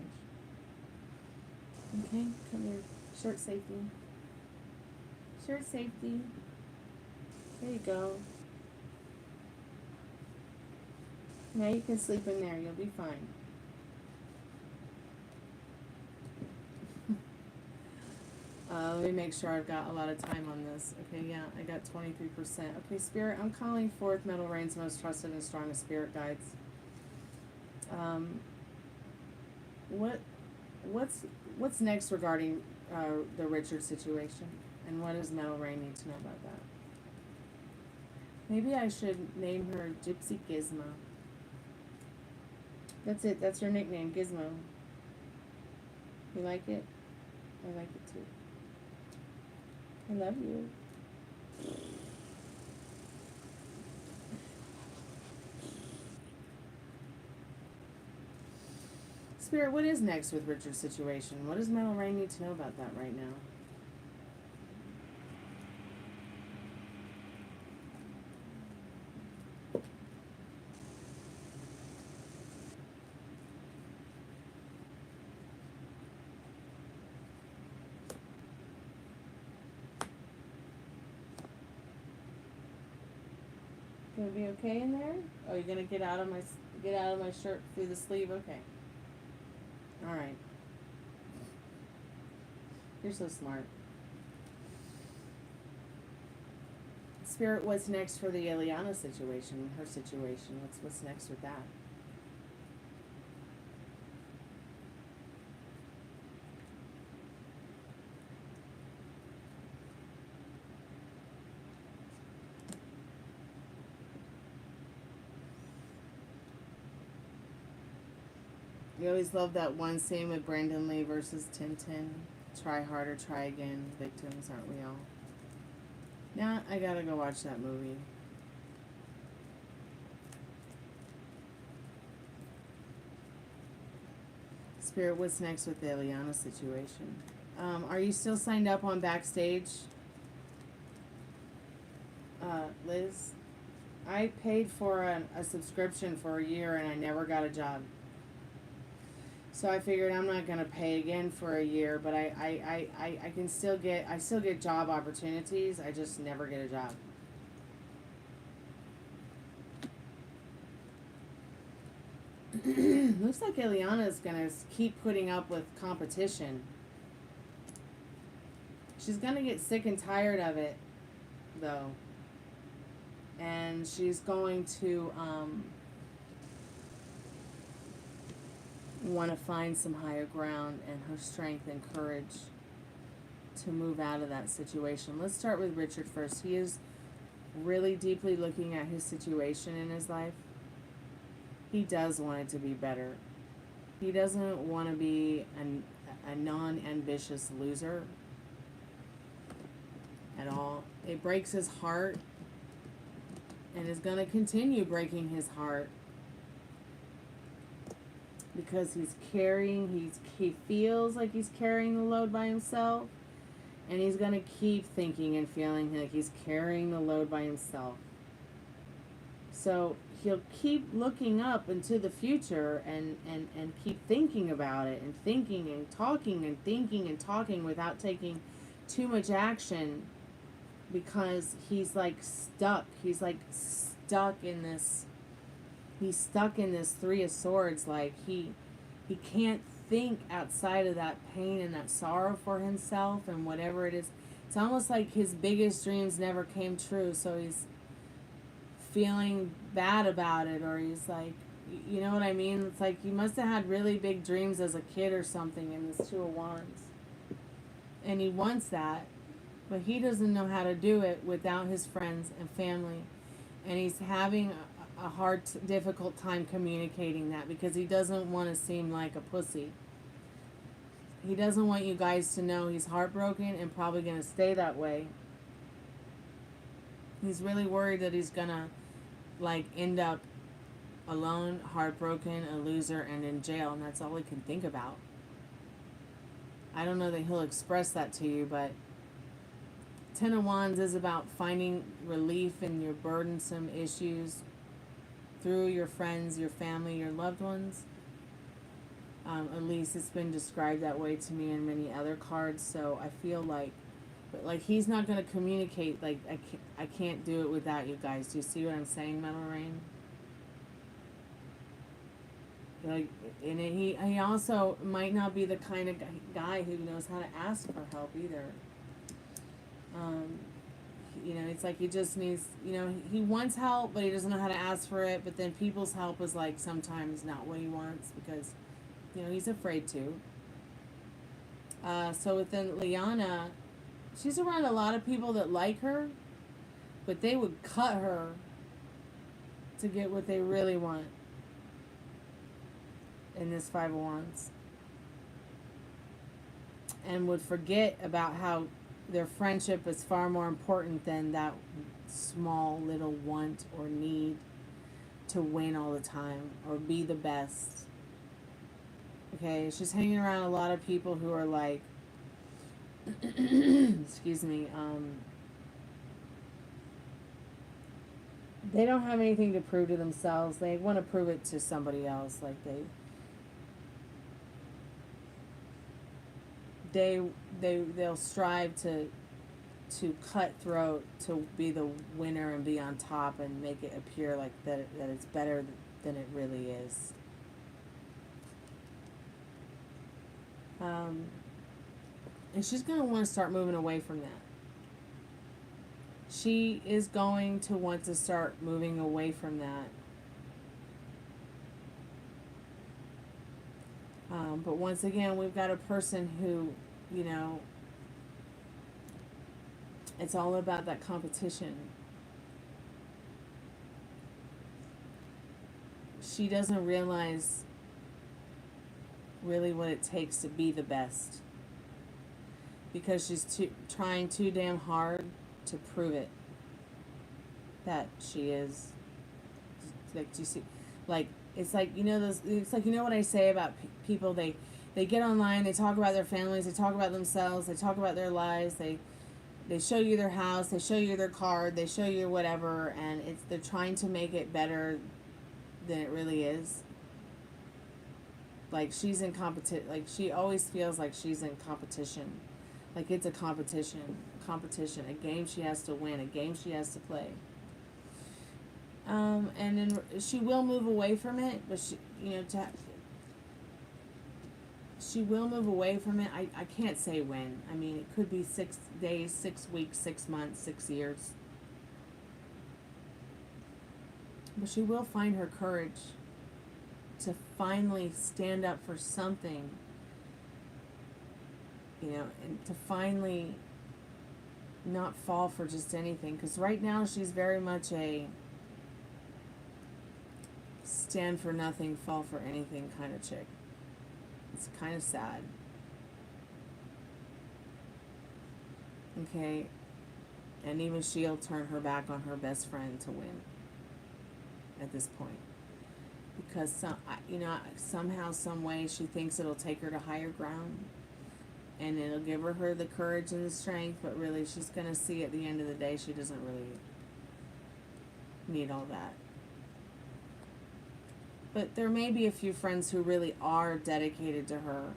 Okay, come here. Shirt safety. Shirt safety. There you go. Now you can sleep in there. You'll be fine. Let me make sure I've got a lot of time on this. Okay, yeah, I got 23%. Okay, Spirit, I'm calling forth Metal Rain's most trusted and strongest spirit guides. What what's next regarding the Richard situation, and what does Metal Rain need to know about that? Maybe I should name her Gypsy Gizmo. That's it. That's her nickname, Gizmo. You like it? I like it too. I love you. Spirit, what is next with Richard's situation? What does Metal Rain need to know about that right now? Gonna be okay in there? Oh, you're gonna get out of my shirt through the sleeve? Okay. All right. You're so smart. Spirit, what's next for the Ileana situation? Her situation. What's next with that? You always love that one scene with Brandon Lee versus Tintin. Try harder, try again. Victims, aren't we all? Now I gotta go watch that movie. Spirit, what's next with the Ileana situation? Are you still signed up on Backstage? Liz? I paid for a subscription for a year and I never got a job. So I figured I'm not gonna pay again for a year, but I can still get job opportunities. I just never get a job. Looks like Ileana's gonna keep putting up with competition. She's gonna get sick and tired of it, though. And she's going to want to find some higher ground and her strength and courage to move out of that situation. Let's start with Richard first. He is really deeply looking at his situation in his life. He does want it to be better. He doesn't want to be a non-ambitious loser at all. It breaks his heart and is going to continue breaking his heart. Because he feels like he's carrying the load by himself, and he's going to keep thinking and feeling like he's carrying the load by himself. So he'll keep looking up into the future and keep thinking about it and thinking and talking and thinking and talking without taking too much action, because he's like stuck. He's like stuck in this. He's stuck in this Three of Swords. Like he can't think outside of that pain and that sorrow for himself and whatever it is. It's almost like his biggest dreams never came true, so he's feeling bad about it, or he's like, you know what I mean? It's like he must have had really big dreams as a kid or something in this Two of Wands. And he wants that, but he doesn't know how to do it without his friends and family. And he's having a hard, difficult time communicating that because he doesn't want to seem like a pussy. He doesn't want you guys to know he's heartbroken and probably going to stay that way. He's really worried that he's going to, like, end up alone, heartbroken, a loser, and in jail, and that's all he can think about. I don't know that he'll express that to you, but Ten of Wands is about finding relief in your burdensome issues through your friends, your family, your loved ones. At least it's been described that way to me in many other cards. So I feel like, but like he's not going to communicate. Like I can't do it without you guys. Do you see what I'm saying, Metal Rain? Like, and he also might not be the kind of guy who knows how to ask for help either. You know, it's like he just needs, you know, he wants help, but he doesn't know how to ask for it. But then people's help is like sometimes not what he wants because, you know, he's afraid to. So within Liana, she's around a lot of people that like her, but they would cut her to get what they really want in this Five of Wands. And would forget about how their friendship is far more important than that small little want or need to win all the time or be the best. Okay, she's hanging around a lot of people who are like, excuse me, they don't have anything to prove to themselves. They want to prove it to somebody else. Like they'll strive to cut throat to be the winner and be on top and make it appear like that it's better than it really is. And she's going to want to start moving away from that. She is going to want to start moving away from that. But once again, we've got a person who, you know, it's all about that competition. She doesn't realize really what it takes to be the best because she's trying too damn hard to prove it that she is. Like, do you see? Like, it's like, you know, those. It's like, you know what I say about people. They get online. They talk about their families. They talk about themselves. They talk about their lives. They show you their house. They show you their card. They show you whatever, and they're trying to make it better than it really is. Like, she's in competition. Like, she always feels like she's in competition. Like, it's a competition, a game she has to win, a game she has to play. And then she will move away from it, but she, you know, she will move away from it. I can't say when. I mean, it could be 6 days, 6 weeks, 6 months, 6 years. But she will find her courage to finally stand up for something, you know, and to finally not fall for just anything. Because right now she's very much a stand for nothing, fall for anything kind of chick. It's kind of sad. Okay? And even she'll turn her back on her best friend to win at this point. Because, you know, somehow, some way she thinks it'll take her to higher ground. And it'll give her the courage and the strength. But really, she's going to see at the end of the day she doesn't really need all that. But there may be a few friends who really are dedicated to her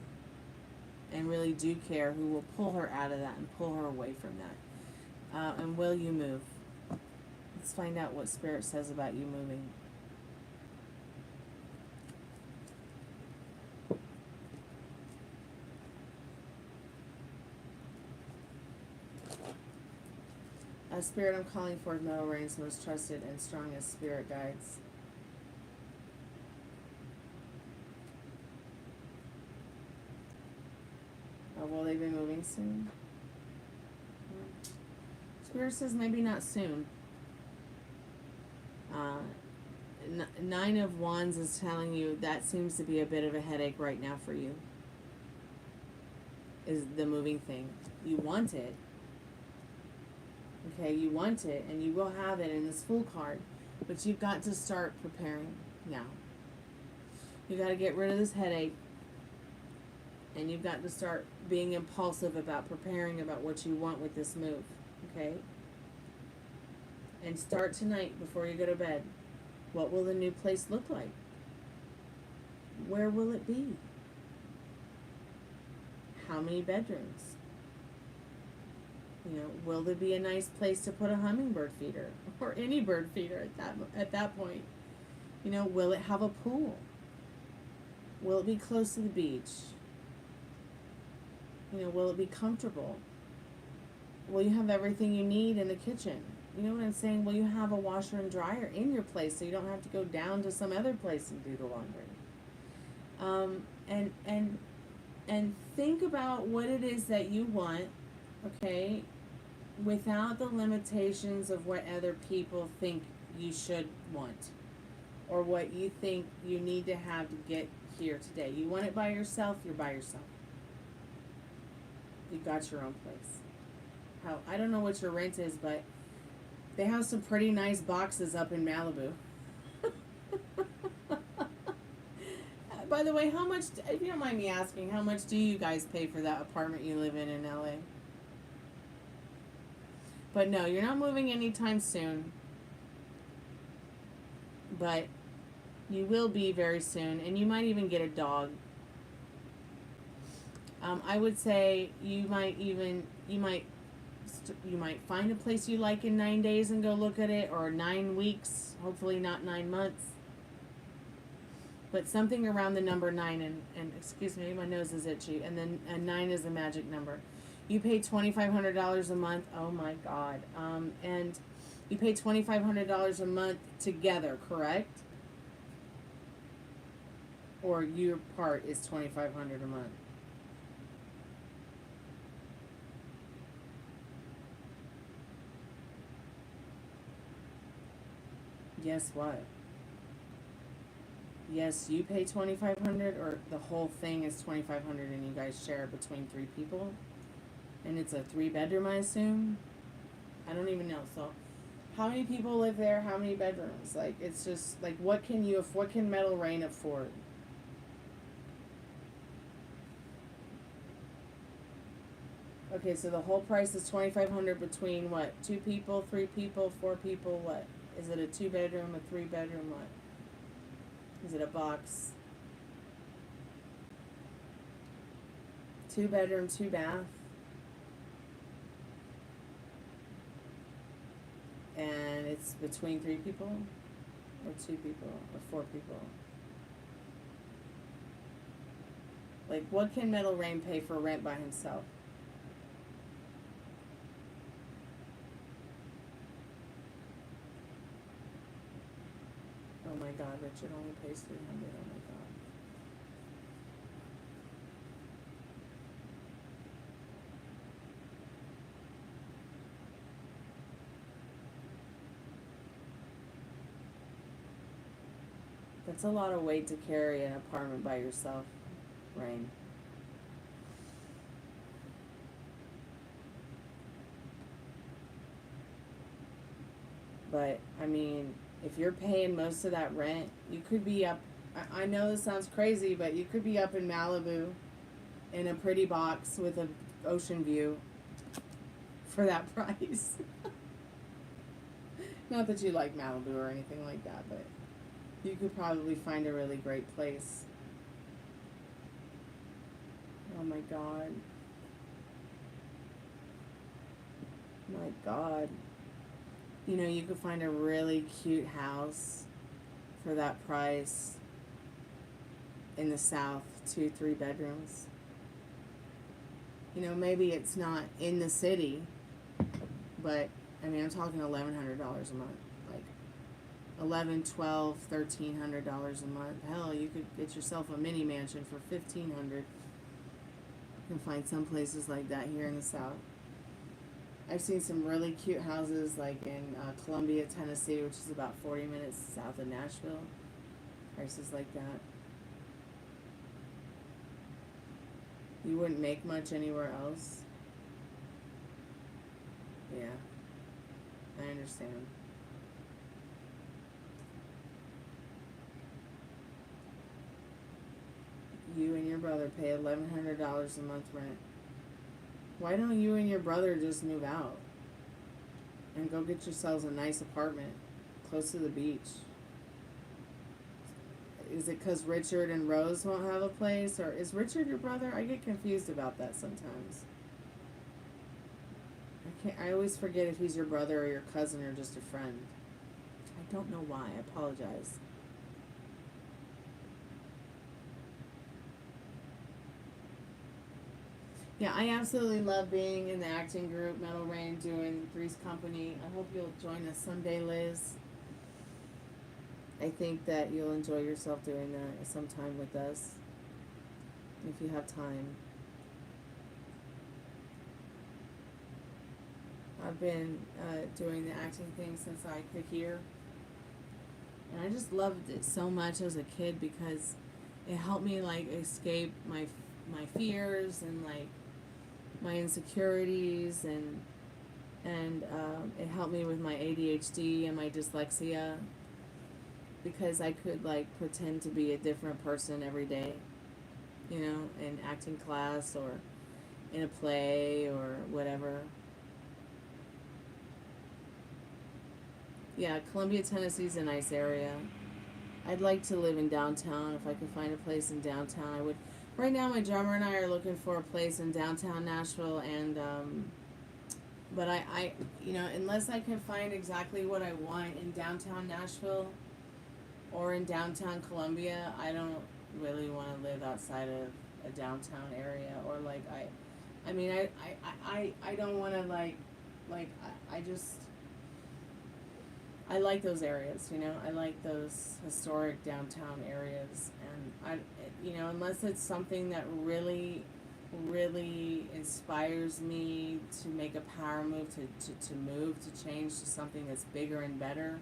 and really do care, who will pull her out of that and pull her away from that. And will you move? Let's find out what Spirit says about you moving. Spirit, I'm calling forth Metal Rain's most trusted and strongest spirit guides. Will they be moving soon? Spirit says maybe not soon. 9 of Wands is telling you that seems to be a bit of a headache right now for you. Is the moving thing. You want it. Okay, you want it, and you will have it in this Fool card. But you've got to start preparing now. You got to get rid of this headache. And you've got to start being impulsive about preparing about what you want with this move. Okay? And start tonight before you go to bed. What will the new place look like? Where will it be? How many bedrooms? You know, will there be a nice place to put a hummingbird feeder or any bird feeder at that point? You know, will it have a pool? Will it be close to the beach? You know, will it be comfortable? will you have everything you need in the kitchen? You know what I'm saying? Will you have a washer and dryer in your place so you don't have to go down to some other place and do the laundry? And think about what it is that you want, okay, without the limitations of what other people think you should want or what you think you need to have to get here today. You want it by yourself, you're by yourself. You got your own place. How, I don't know what your rent is, but they have some pretty nice boxes up in Malibu. By the way, how much, if you don't mind me asking, how much do you guys pay for that apartment you live in LA? But no, you're not moving anytime soon. But you will be very soon, and you might even get a dog. I would say you might find a place you like in 9 days and go look at it, or 9 weeks, hopefully not 9 months. But something around the number 9, and excuse me, my nose is itchy, and then 9 is the magic number. You pay $2,500 a month. Oh my God. And you pay $2,500 a month together, correct? Or your part is $2,500 a month. Guess what? Yes, you pay $2,500, or the whole thing is $2,500, and you guys share it between 3 people, and it's a 3-bedroom, I assume. I don't even know. So, how many people live there? How many bedrooms? Like, it's just like, what can Metal Rain afford? Okay, so the whole price is $2,500 between what? 2 people, 3 people, 4 people. What is it? A 2-bedroom, a 3-bedroom? What? Is it a box? 2-bedroom, 2-bath. And it's between 3 people? Or 2 people? Or 4 people? Like, what can Metal Rain pay for rent by himself? Oh my God, Richard only pays $300. Oh my God. That's a lot of weight to carry an apartment by yourself, Rain. But, I mean, if you're paying most of that rent, you could be up, I know this sounds crazy, but you could be up in Malibu in a pretty box with an ocean view for that price. Not that you like Malibu or anything like that, but you could probably find a really great place. Oh my God. My God. You know, you could find a really cute house for that price in the South, 2-3 bedrooms. You know, maybe it's not in the city, but I mean, I'm talking $1,100 a month, like $1,100, $1,200, $1,300 a month. Hell, you could get yourself a mini mansion for $1,500. You can find some places like that here in the South. I've seen some really cute houses like in Columbia, Tennessee, which is about 40 minutes south of Nashville. Prices like that. You wouldn't make much anywhere else. Yeah, I understand. You and your brother pay $1,100 a month rent. Why don't you and your brother just move out and go get yourselves a nice apartment close to the beach? Is it because Richard and Rose won't have a place? Or is Richard your brother? I get confused about that sometimes. I always forget if he's your brother or your cousin or just a friend. I don't know why. I apologize. Yeah, I absolutely love being in the acting group, Metal Rain, doing Three's Company. I hope you'll join us someday, Liz. I think that you'll enjoy yourself doing that sometime with us, if you have time. I've been doing the acting thing since I could hear. And I just loved it so much as a kid because it helped me like escape my fears and like my insecurities, and it helped me with my ADHD and my dyslexia because I could like pretend to be a different person every day, you know, in acting class or in a play or whatever. Yeah, Columbia, Tennessee's a nice area. I'd like to live in downtown. If I could find a place in downtown, I would. Right now, my drummer and I are looking for a place in downtown Nashville, and but I you know, unless I can find exactly what I want in downtown Nashville or in downtown Columbia, I don't really want to live outside of a downtown area, or like I mean, I don't want to I just. I like those areas, you know. I like those historic downtown areas, and you know, unless it's something that really, really inspires me to make a power move, to change to something that's bigger and better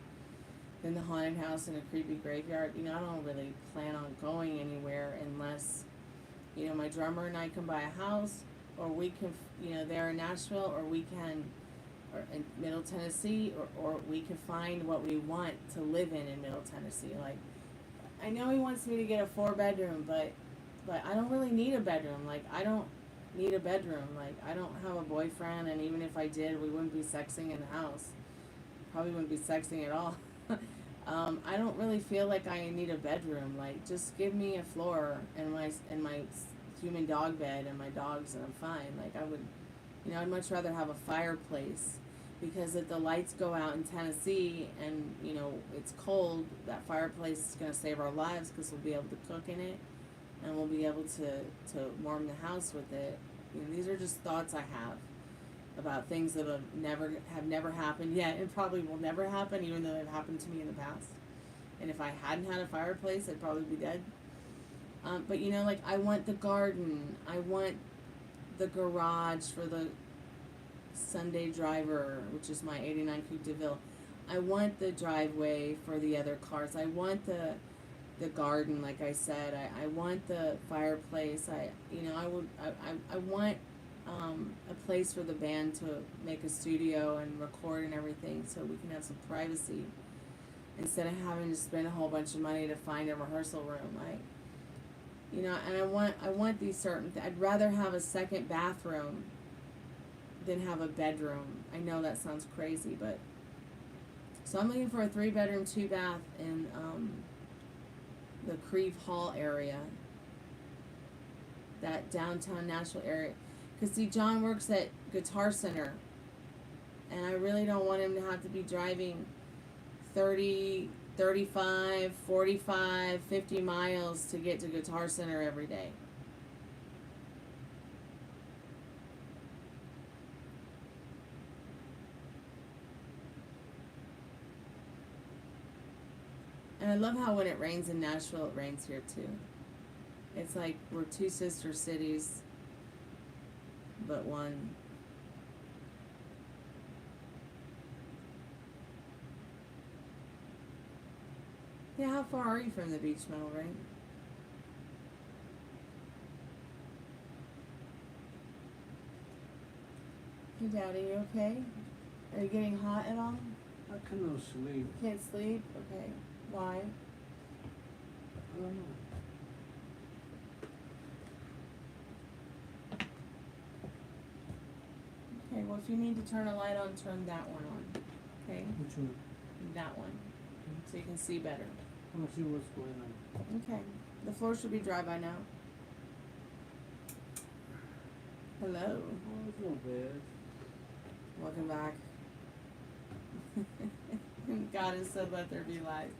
than the haunted house and a creepy graveyard. You know, I don't really plan on going anywhere unless, you know, my drummer and I can buy a house, or we can, you know, there in Nashville, or we can. Or in Middle Tennessee, or we can find what we want to live in Middle Tennessee. Like, I know he wants me to get a 4-bedroom, but I don't really need a bedroom. Like, I don't need a bedroom. Like, I don't have a boyfriend, and even if I did, we wouldn't be sexing in the house. Probably wouldn't be sexing at all. I don't really feel like I need a bedroom. Like, just give me a floor and my human dog bed and my dogs, and I'm fine. Like, I would, you know, I'd much rather have a fireplace, because if the lights go out in Tennessee and, you know, it's cold, that fireplace is going to save our lives, because we'll be able to cook in it, and we'll be able to warm the house with it. You know, these are just thoughts I have about things that have never happened yet, and probably will never happen, even though they've happened to me in the past. And if I hadn't had a fireplace, I'd probably be dead. But, you know, like, I want the garden. I want the garage for the Sunday driver, which is my 89 Coupe de Ville. I want the driveway for the other cars. I want the garden, like I said. I want the fireplace. I want a place for the band to make a studio and record and everything, so we can have some privacy instead of having to spend a whole bunch of money to find a rehearsal room. You know, and I want these certain. I'd rather have a second bathroom than have a bedroom. I know that sounds crazy, but so I'm looking for a 3-bedroom, 2-bath in the Creve Hall area, that downtown Nashville area. Because see, John works at Guitar Center, and I really don't want him to have to be driving 30, 35, 45, 50 miles to get to Guitar Center every day. And I love how when it rains in Nashville, it rains here too. It's like we're two sister cities, but one. Yeah, how far are you from the beach, Metal Rain? Hey, Daddy, you okay? Are you getting hot at all? I cannot sleep. Can't sleep? Okay. Why? I don't know. Okay, well, if you need to turn a light on, turn that one on. Okay? Which one? That one. So you can see better. I want to see what's going on. Okay. The floor should be dry by now. Hello. Oh, it's not bad. Welcome back. God has said, let there be light.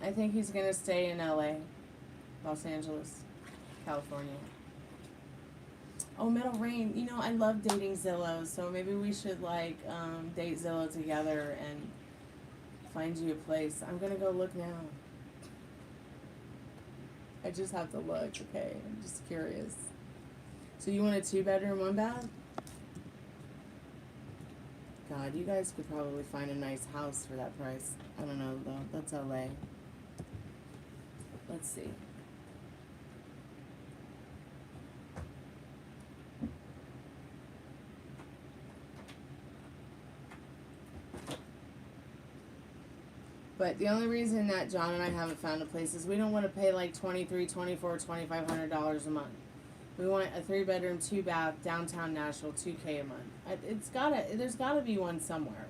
I think he's gonna stay in LA, Los Angeles, California. Oh, Middle Rain. You know, I love dating Zillow, so maybe we should like date Zillow together and find you a place. I'm gonna go look now. I just have to look, okay? I'm just curious. So you want a 2-bedroom, 1-bath? God, you guys could probably find a nice house for that price. I don't know though. That's LA. Let's see. But the only reason that John and I haven't found a place is we don't want to pay like $2,300, $2,400, $2,500 a month. We want a 3-bedroom, 2-bath, downtown Nashville, $2K a month. There's gotta be one somewhere.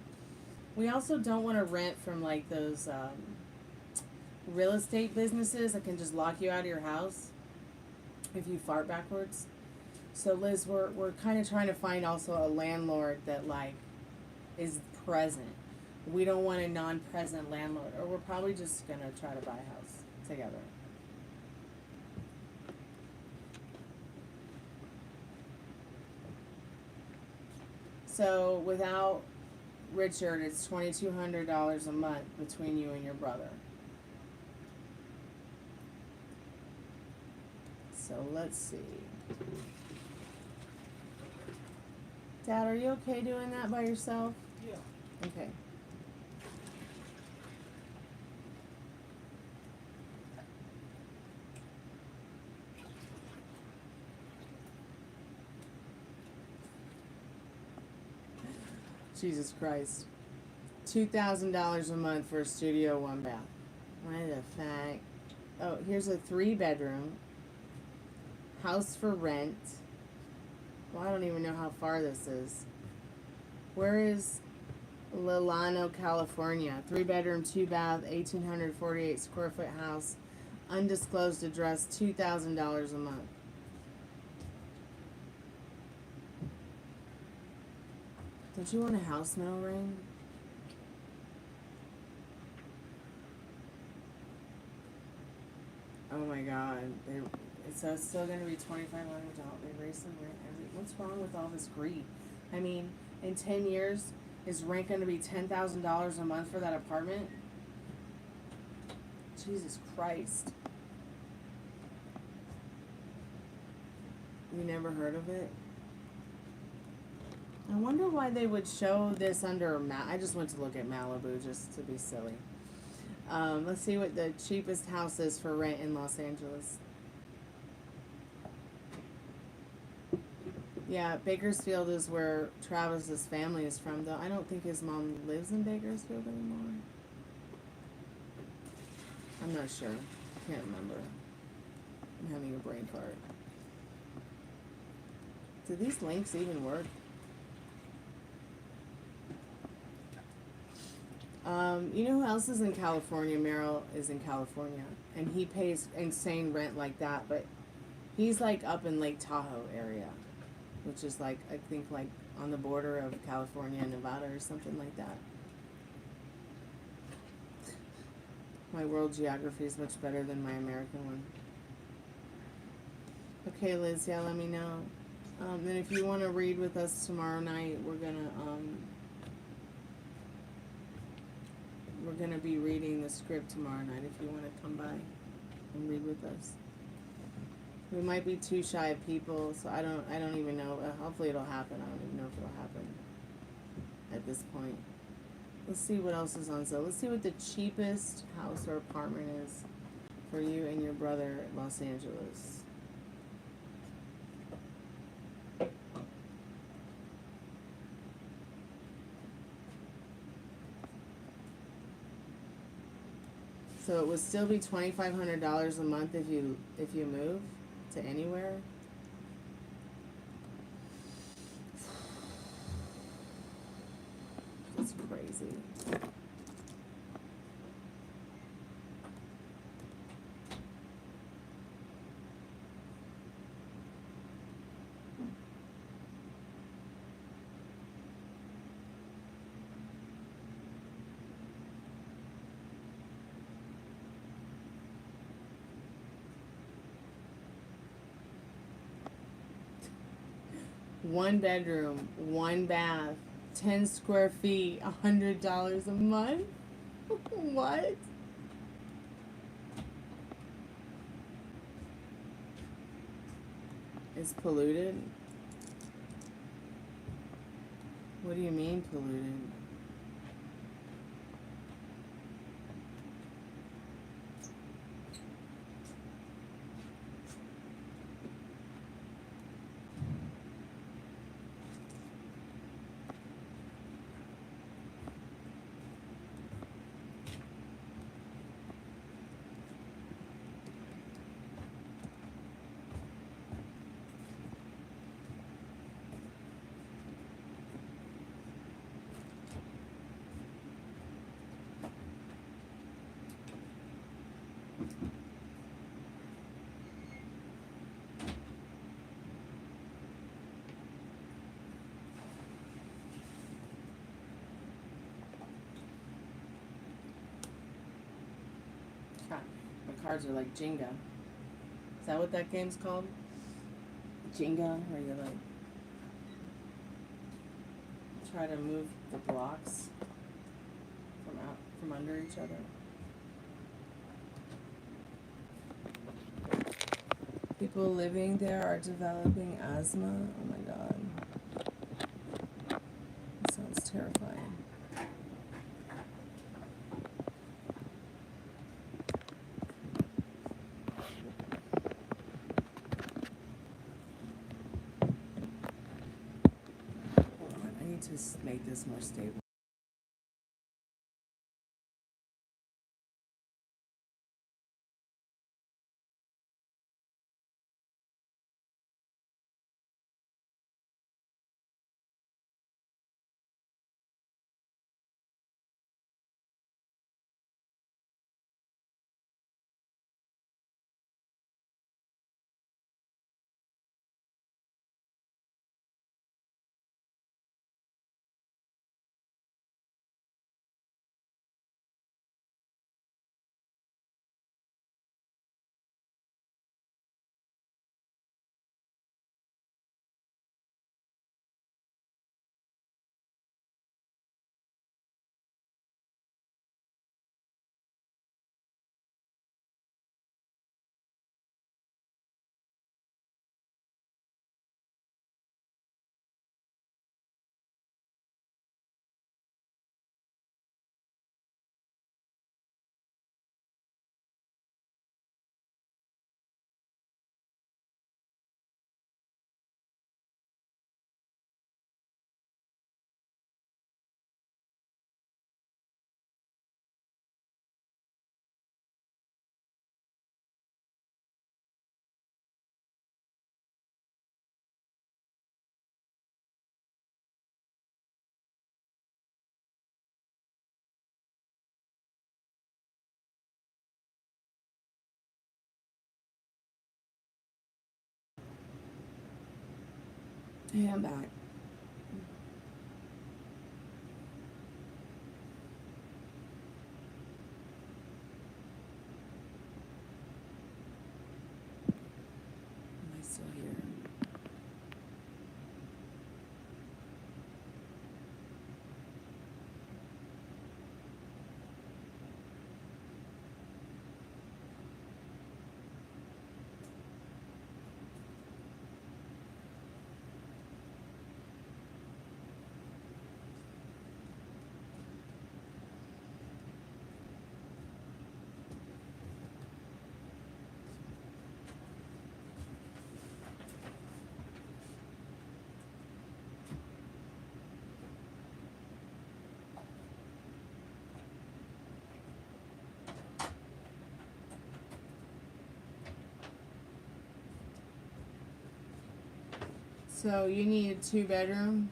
We also don't want to rent from like those real estate businesses that can just lock you out of your house if you fart backwards. So Liz, we're kind of trying to find also a landlord that like is present. We don't want a non-present landlord, or we're probably just gonna try to buy a house together. So without Richard, it's $2,200 a month between you and your brother. So let's see. Dad, are you okay doing that by yourself? Yeah. Okay. Jesus Christ. $2,000 a month for a studio, 1-bath. What the fuck? Oh, here's a 3-bedroom. House for rent. Well, I don't even know how far this is. Where is Lilano, California? 3-bedroom, 2-bath, 1,848 square foot house. Undisclosed address, $2,000 a month. Don't you want a house, Middle Rain? Oh my God! So it's still going to be $2,500. They raised the rent. What's wrong with all this greed? I mean, in 10 years, is rent going to be $10,000 a month for that apartment? Jesus Christ! You never heard of it? I wonder why they would show this under I just went to look at Malibu just to be silly. Let's see what the cheapest house is for rent in Los Angeles. Yeah, Bakersfield is where Travis's family is from, though I don't think his mom lives in Bakersfield anymore. I'm not sure. Can't remember. I'm having a brain fart. Do these links even work? You know who else is in California? Merrill is in California, and he pays insane rent like that, but he's like up in Lake Tahoe area, which is like, I think like on the border of California and Nevada or something like that. My world geography is much better than my American one. Okay, Liz, yeah, let me know. Then if you want to read with us tomorrow night, we're gonna be reading the script tomorrow night if you want to come by and read with us. We might be too shy of people, so I don't even know. Hopefully it'll happen. I don't even know if it'll happen at this point. Let's see what else is on sale. Let's see what the cheapest house or apartment is for you and your brother at Los Angeles. So it would still be $2,500 a month if you move to anywhere. That's crazy. 1 bedroom, 1 bath, 10 square feet, $100 a month? What? It's polluted? What do you mean polluted? God, my cards are like Jenga. Is that what that game's called? Jenga, where you like try to move the blocks from under each other. People living there are developing asthma. Oh my god. That sounds terrifying. Hold on, I need to make this more stable. Hey, I'm back. Am I still here? So you need a 2-bedroom?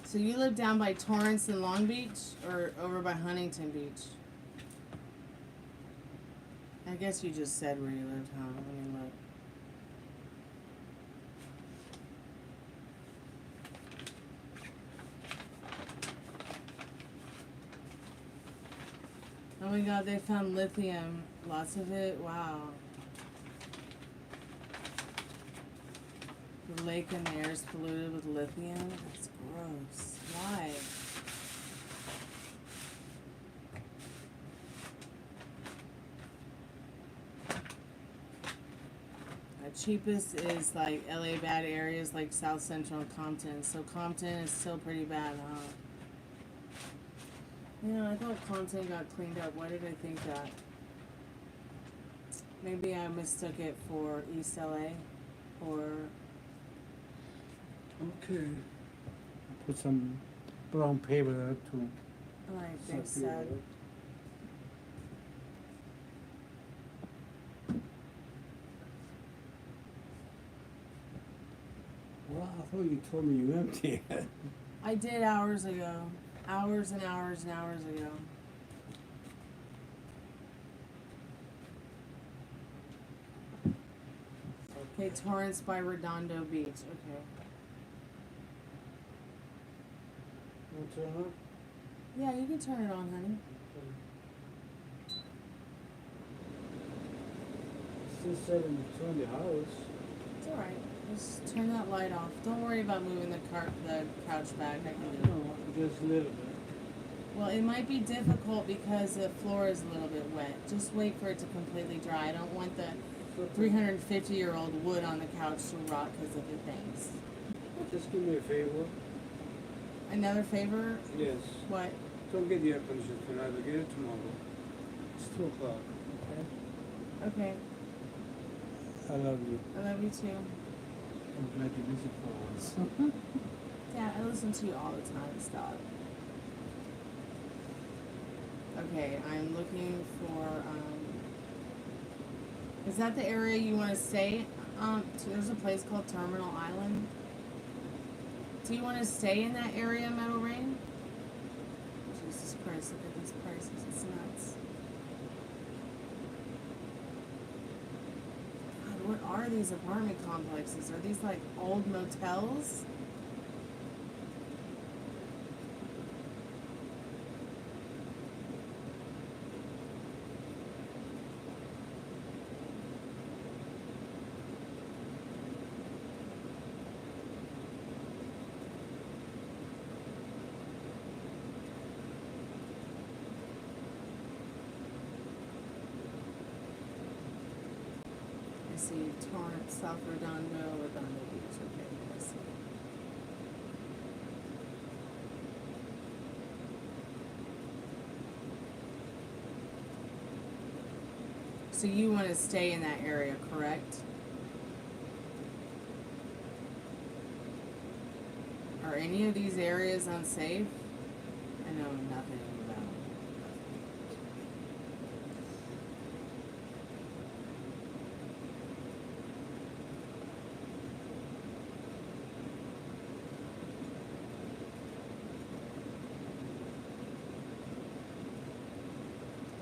So you live down by Torrance and Long Beach, or over by Huntington Beach? I guess you just said where you lived, huh? Let me look. Oh my god, they found lithium. Lots of it. Wow. The lake and the air is polluted with lithium. That's gross. Why? The cheapest is like LA bad areas like South Central and Compton. So Compton is still pretty bad, huh? Yeah, I thought Compton got cleaned up. Why did I think that? Maybe I mistook it for East LA or... Okay. Put some brown paper there too. Alright, thanks, Sad. Well, I thought you told me you empty it. I did hours ago. Hours and hours and hours ago. Okay, Torrance by Redondo Beach. Okay. Want to turn on? Yeah, you can turn it on, honey. Still 72 in the house. It's alright. Just turn that light off. Don't worry about moving the couch back. I can do it. No, just a little bit. Well, it might be difficult because the floor is a little bit wet. Just wait for it to completely dry. I don't want the 350-year-old wood on the couch to rot because of the things. Just do me a favor. Another favor? Yes. What? Don't get the air conditioner tonight, but get it tomorrow. It's 2 o'clock. Okay? Okay. I love you. I love you too. I'm glad you listen for once. Dad, I listen to you all the time. Stop. Okay, I'm looking for, is that the area you want to stay? There's a place called Terminal Island. Do you want to stay in that area, Meadow Rain? Jesus Christ, look at these prices. It's nuts. God, what are these apartment complexes? Are these like old motels? See, Torrance, South Redondo, Redondo Beach. Okay, I see. So you want to stay in that area, correct? Are any of these areas unsafe? I know nothing about them.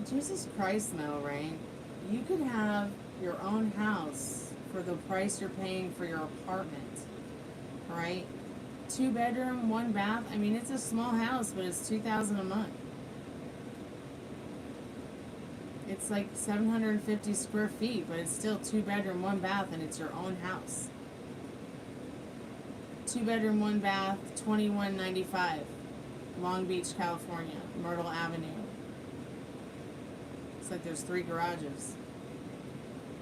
Jesus Christ, Metal Rain. You could have your own house for the price you're paying for your apartment. Right? 2 bedroom, 1 bath. I mean, it's a small house, but it's $2,000 a month. It's like 750 square feet, but it's still 2 bedroom, 1 bath, and it's your own house. 2 bedroom, 1 bath, $21.95. Long Beach, California, Myrtle Avenue. It's like there's 3 garages.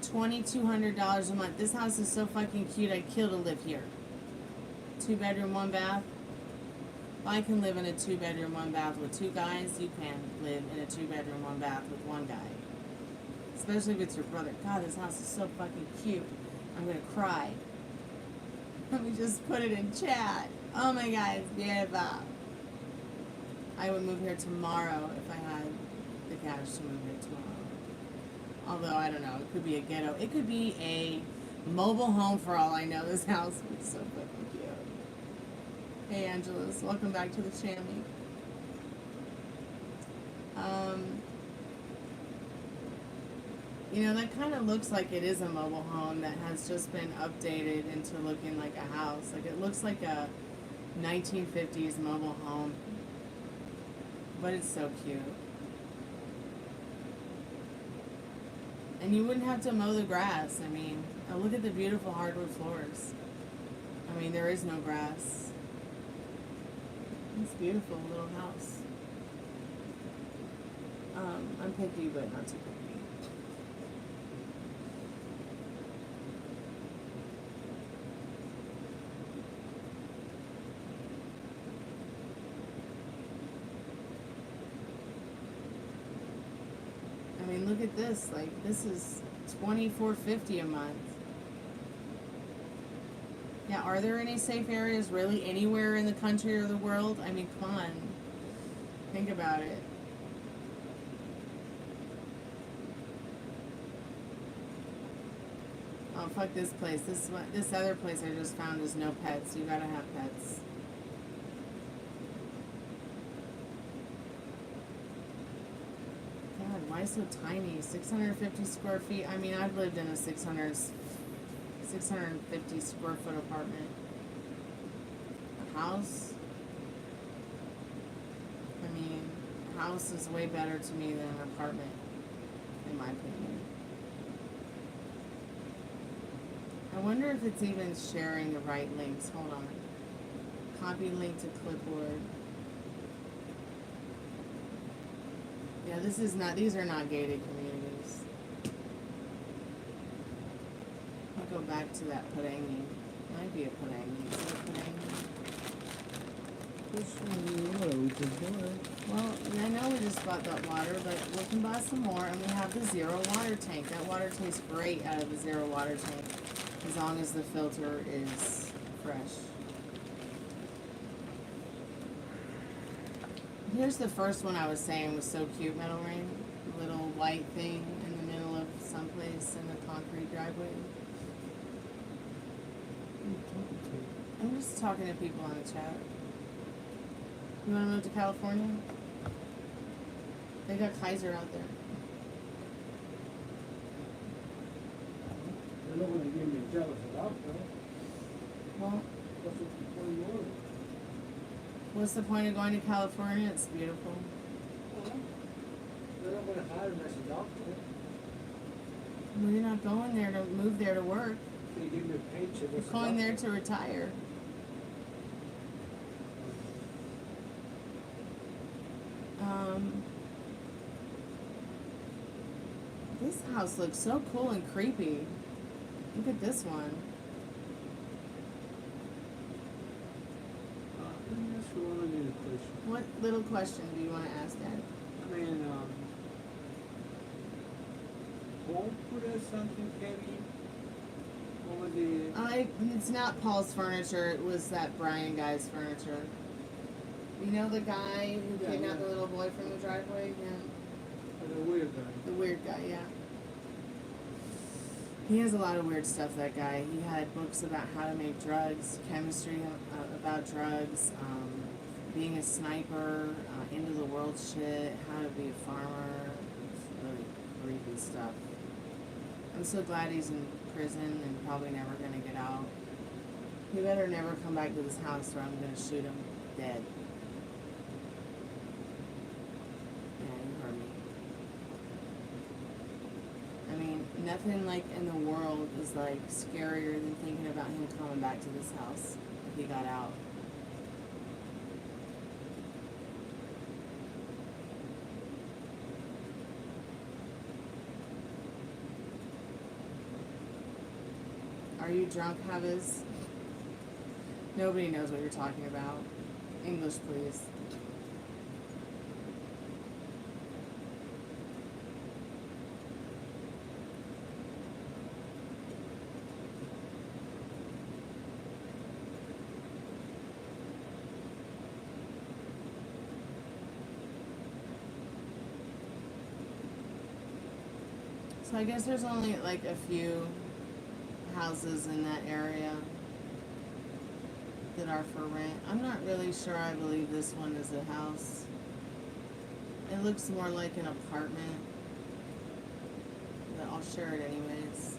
$2,200 a month. This house is so fucking cute, I'd kill to live here. 2 bedroom, 1 bath. If I can live in a 2 bedroom, 1 bath with 2 guys, you can live in a 2 bedroom, 1 bath with 1 guy. Especially if it's your brother. God, this house is so fucking cute. I'm gonna cry. Let me just put it in chat. Oh my god, it's beautiful. I would move here tomorrow if I had the cash to move here tomorrow. Although, I don't know, it could be a ghetto. It could be a mobile home for all I know. This house is so fucking cute. Hey Angeles, welcome back to the channel. You know, that kind of looks like it is a mobile home that has just been updated into looking like a house. Like it looks like a 1950s mobile home, but it's so cute. And you wouldn't have to mow the grass. I mean, look at the beautiful hardwood floors. I mean, there is no grass. It's a beautiful little house. I'm picky, but not too picky. I mean, look at this. Like, this is $24.50 a month. Yeah, are there any safe areas really anywhere in the country or the world? I mean, come on. Think about it. Oh, fuck this place. This other place I just found is no pets. You gotta have pets. God, why so tiny? 650 square feet. I mean, I've lived in a 650 square foot apartment. A house? I mean, a house is way better to me than an apartment, in my opinion. I wonder if it's even sharing the right links. Hold on. Copy link to clipboard. Yeah, these are not gated communities. I'll go back to that Parangi. Might be a Parangi. Is it a Parangi? Well, I know we just bought that water, but we can buy some more, and we have the zero water tank. That water tastes great out of the zero water tank, as long as the filter is fresh. Here's the first one I was saying was so cute, Metal Rain. Little white thing in the middle of someplace in the concrete driveway. I'm just talking to people on the chat. You want to move to California? They got Kaiser out there. They're not going to give me a job for that, though. Well, That's what the point was. what's the point of going to California? It's beautiful. They're not going to hire me as a doctor. Well, you're not going there to move there to work. They give me a paycheck. You're as a going there doctor. to retire. This house looks so cool and creepy. Look at this one. Let me ask you one other question. What little question do you want to ask, Dad? I mean, won't put something heavy over the... It's not Paul's furniture. It was that Brian guy's furniture. You know the guy who Yeah, kidnapped yeah. the little boy from the driveway? Yeah. The weird guy. The weird guy, yeah. He has a lot of weird stuff, that guy. He had books about how to make drugs, chemistry about drugs, being a sniper, end of the world shit, how to be a farmer. It's really creepy stuff. I'm so glad he's in prison and probably never gonna get out. He better never come back to this house or I'm gonna shoot him dead. Yeah, you heard me. I mean, nothing like in the world is like scarier than thinking about him coming back to this house if he got out. Are you drunk, Havis? Nobody knows what you're talking about. English, please. So I guess there's only like a few houses in that area. that are for rent. I'm not really sure I believe this one is a house. It looks more like an apartment. But I'll share it anyways.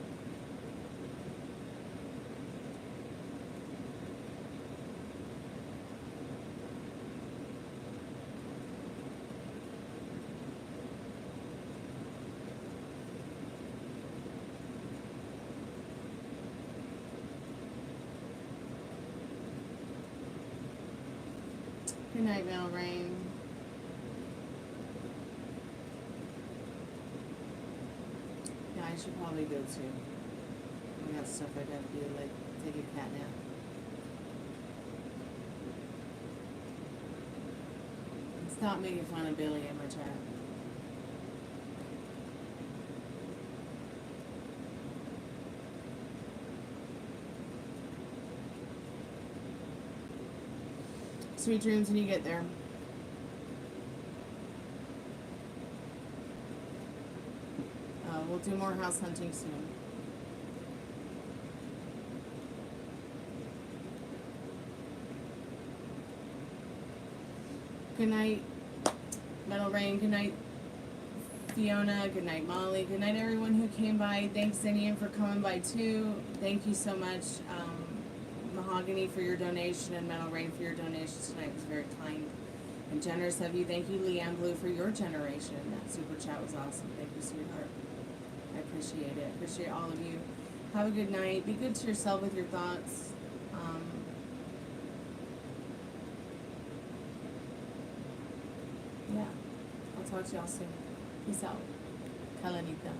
Good night, Mel Rain. Yeah, I should probably go too. I got stuff I gotta do, like take a cat nap. Stop making fun of Billy in my chat. Sweet dreams when you get there. We'll do more house hunting soon. Good night, Metal Rain. Good night, Fiona. Good night, Molly. Good night, everyone who came by. Thanks, Zinian, for coming by too. Thank you so much. Mahogany for your donation and Metal Rain for your donation tonight. It was very kind and generous of you. Thank you, Leanne Blue, for your generation. That super chat was awesome. Thank you, sweetheart. I appreciate it. Appreciate all of you. Have a good night. Be good to yourself with your thoughts. Yeah. I'll talk to y'all soon. Peace out. Kalanita.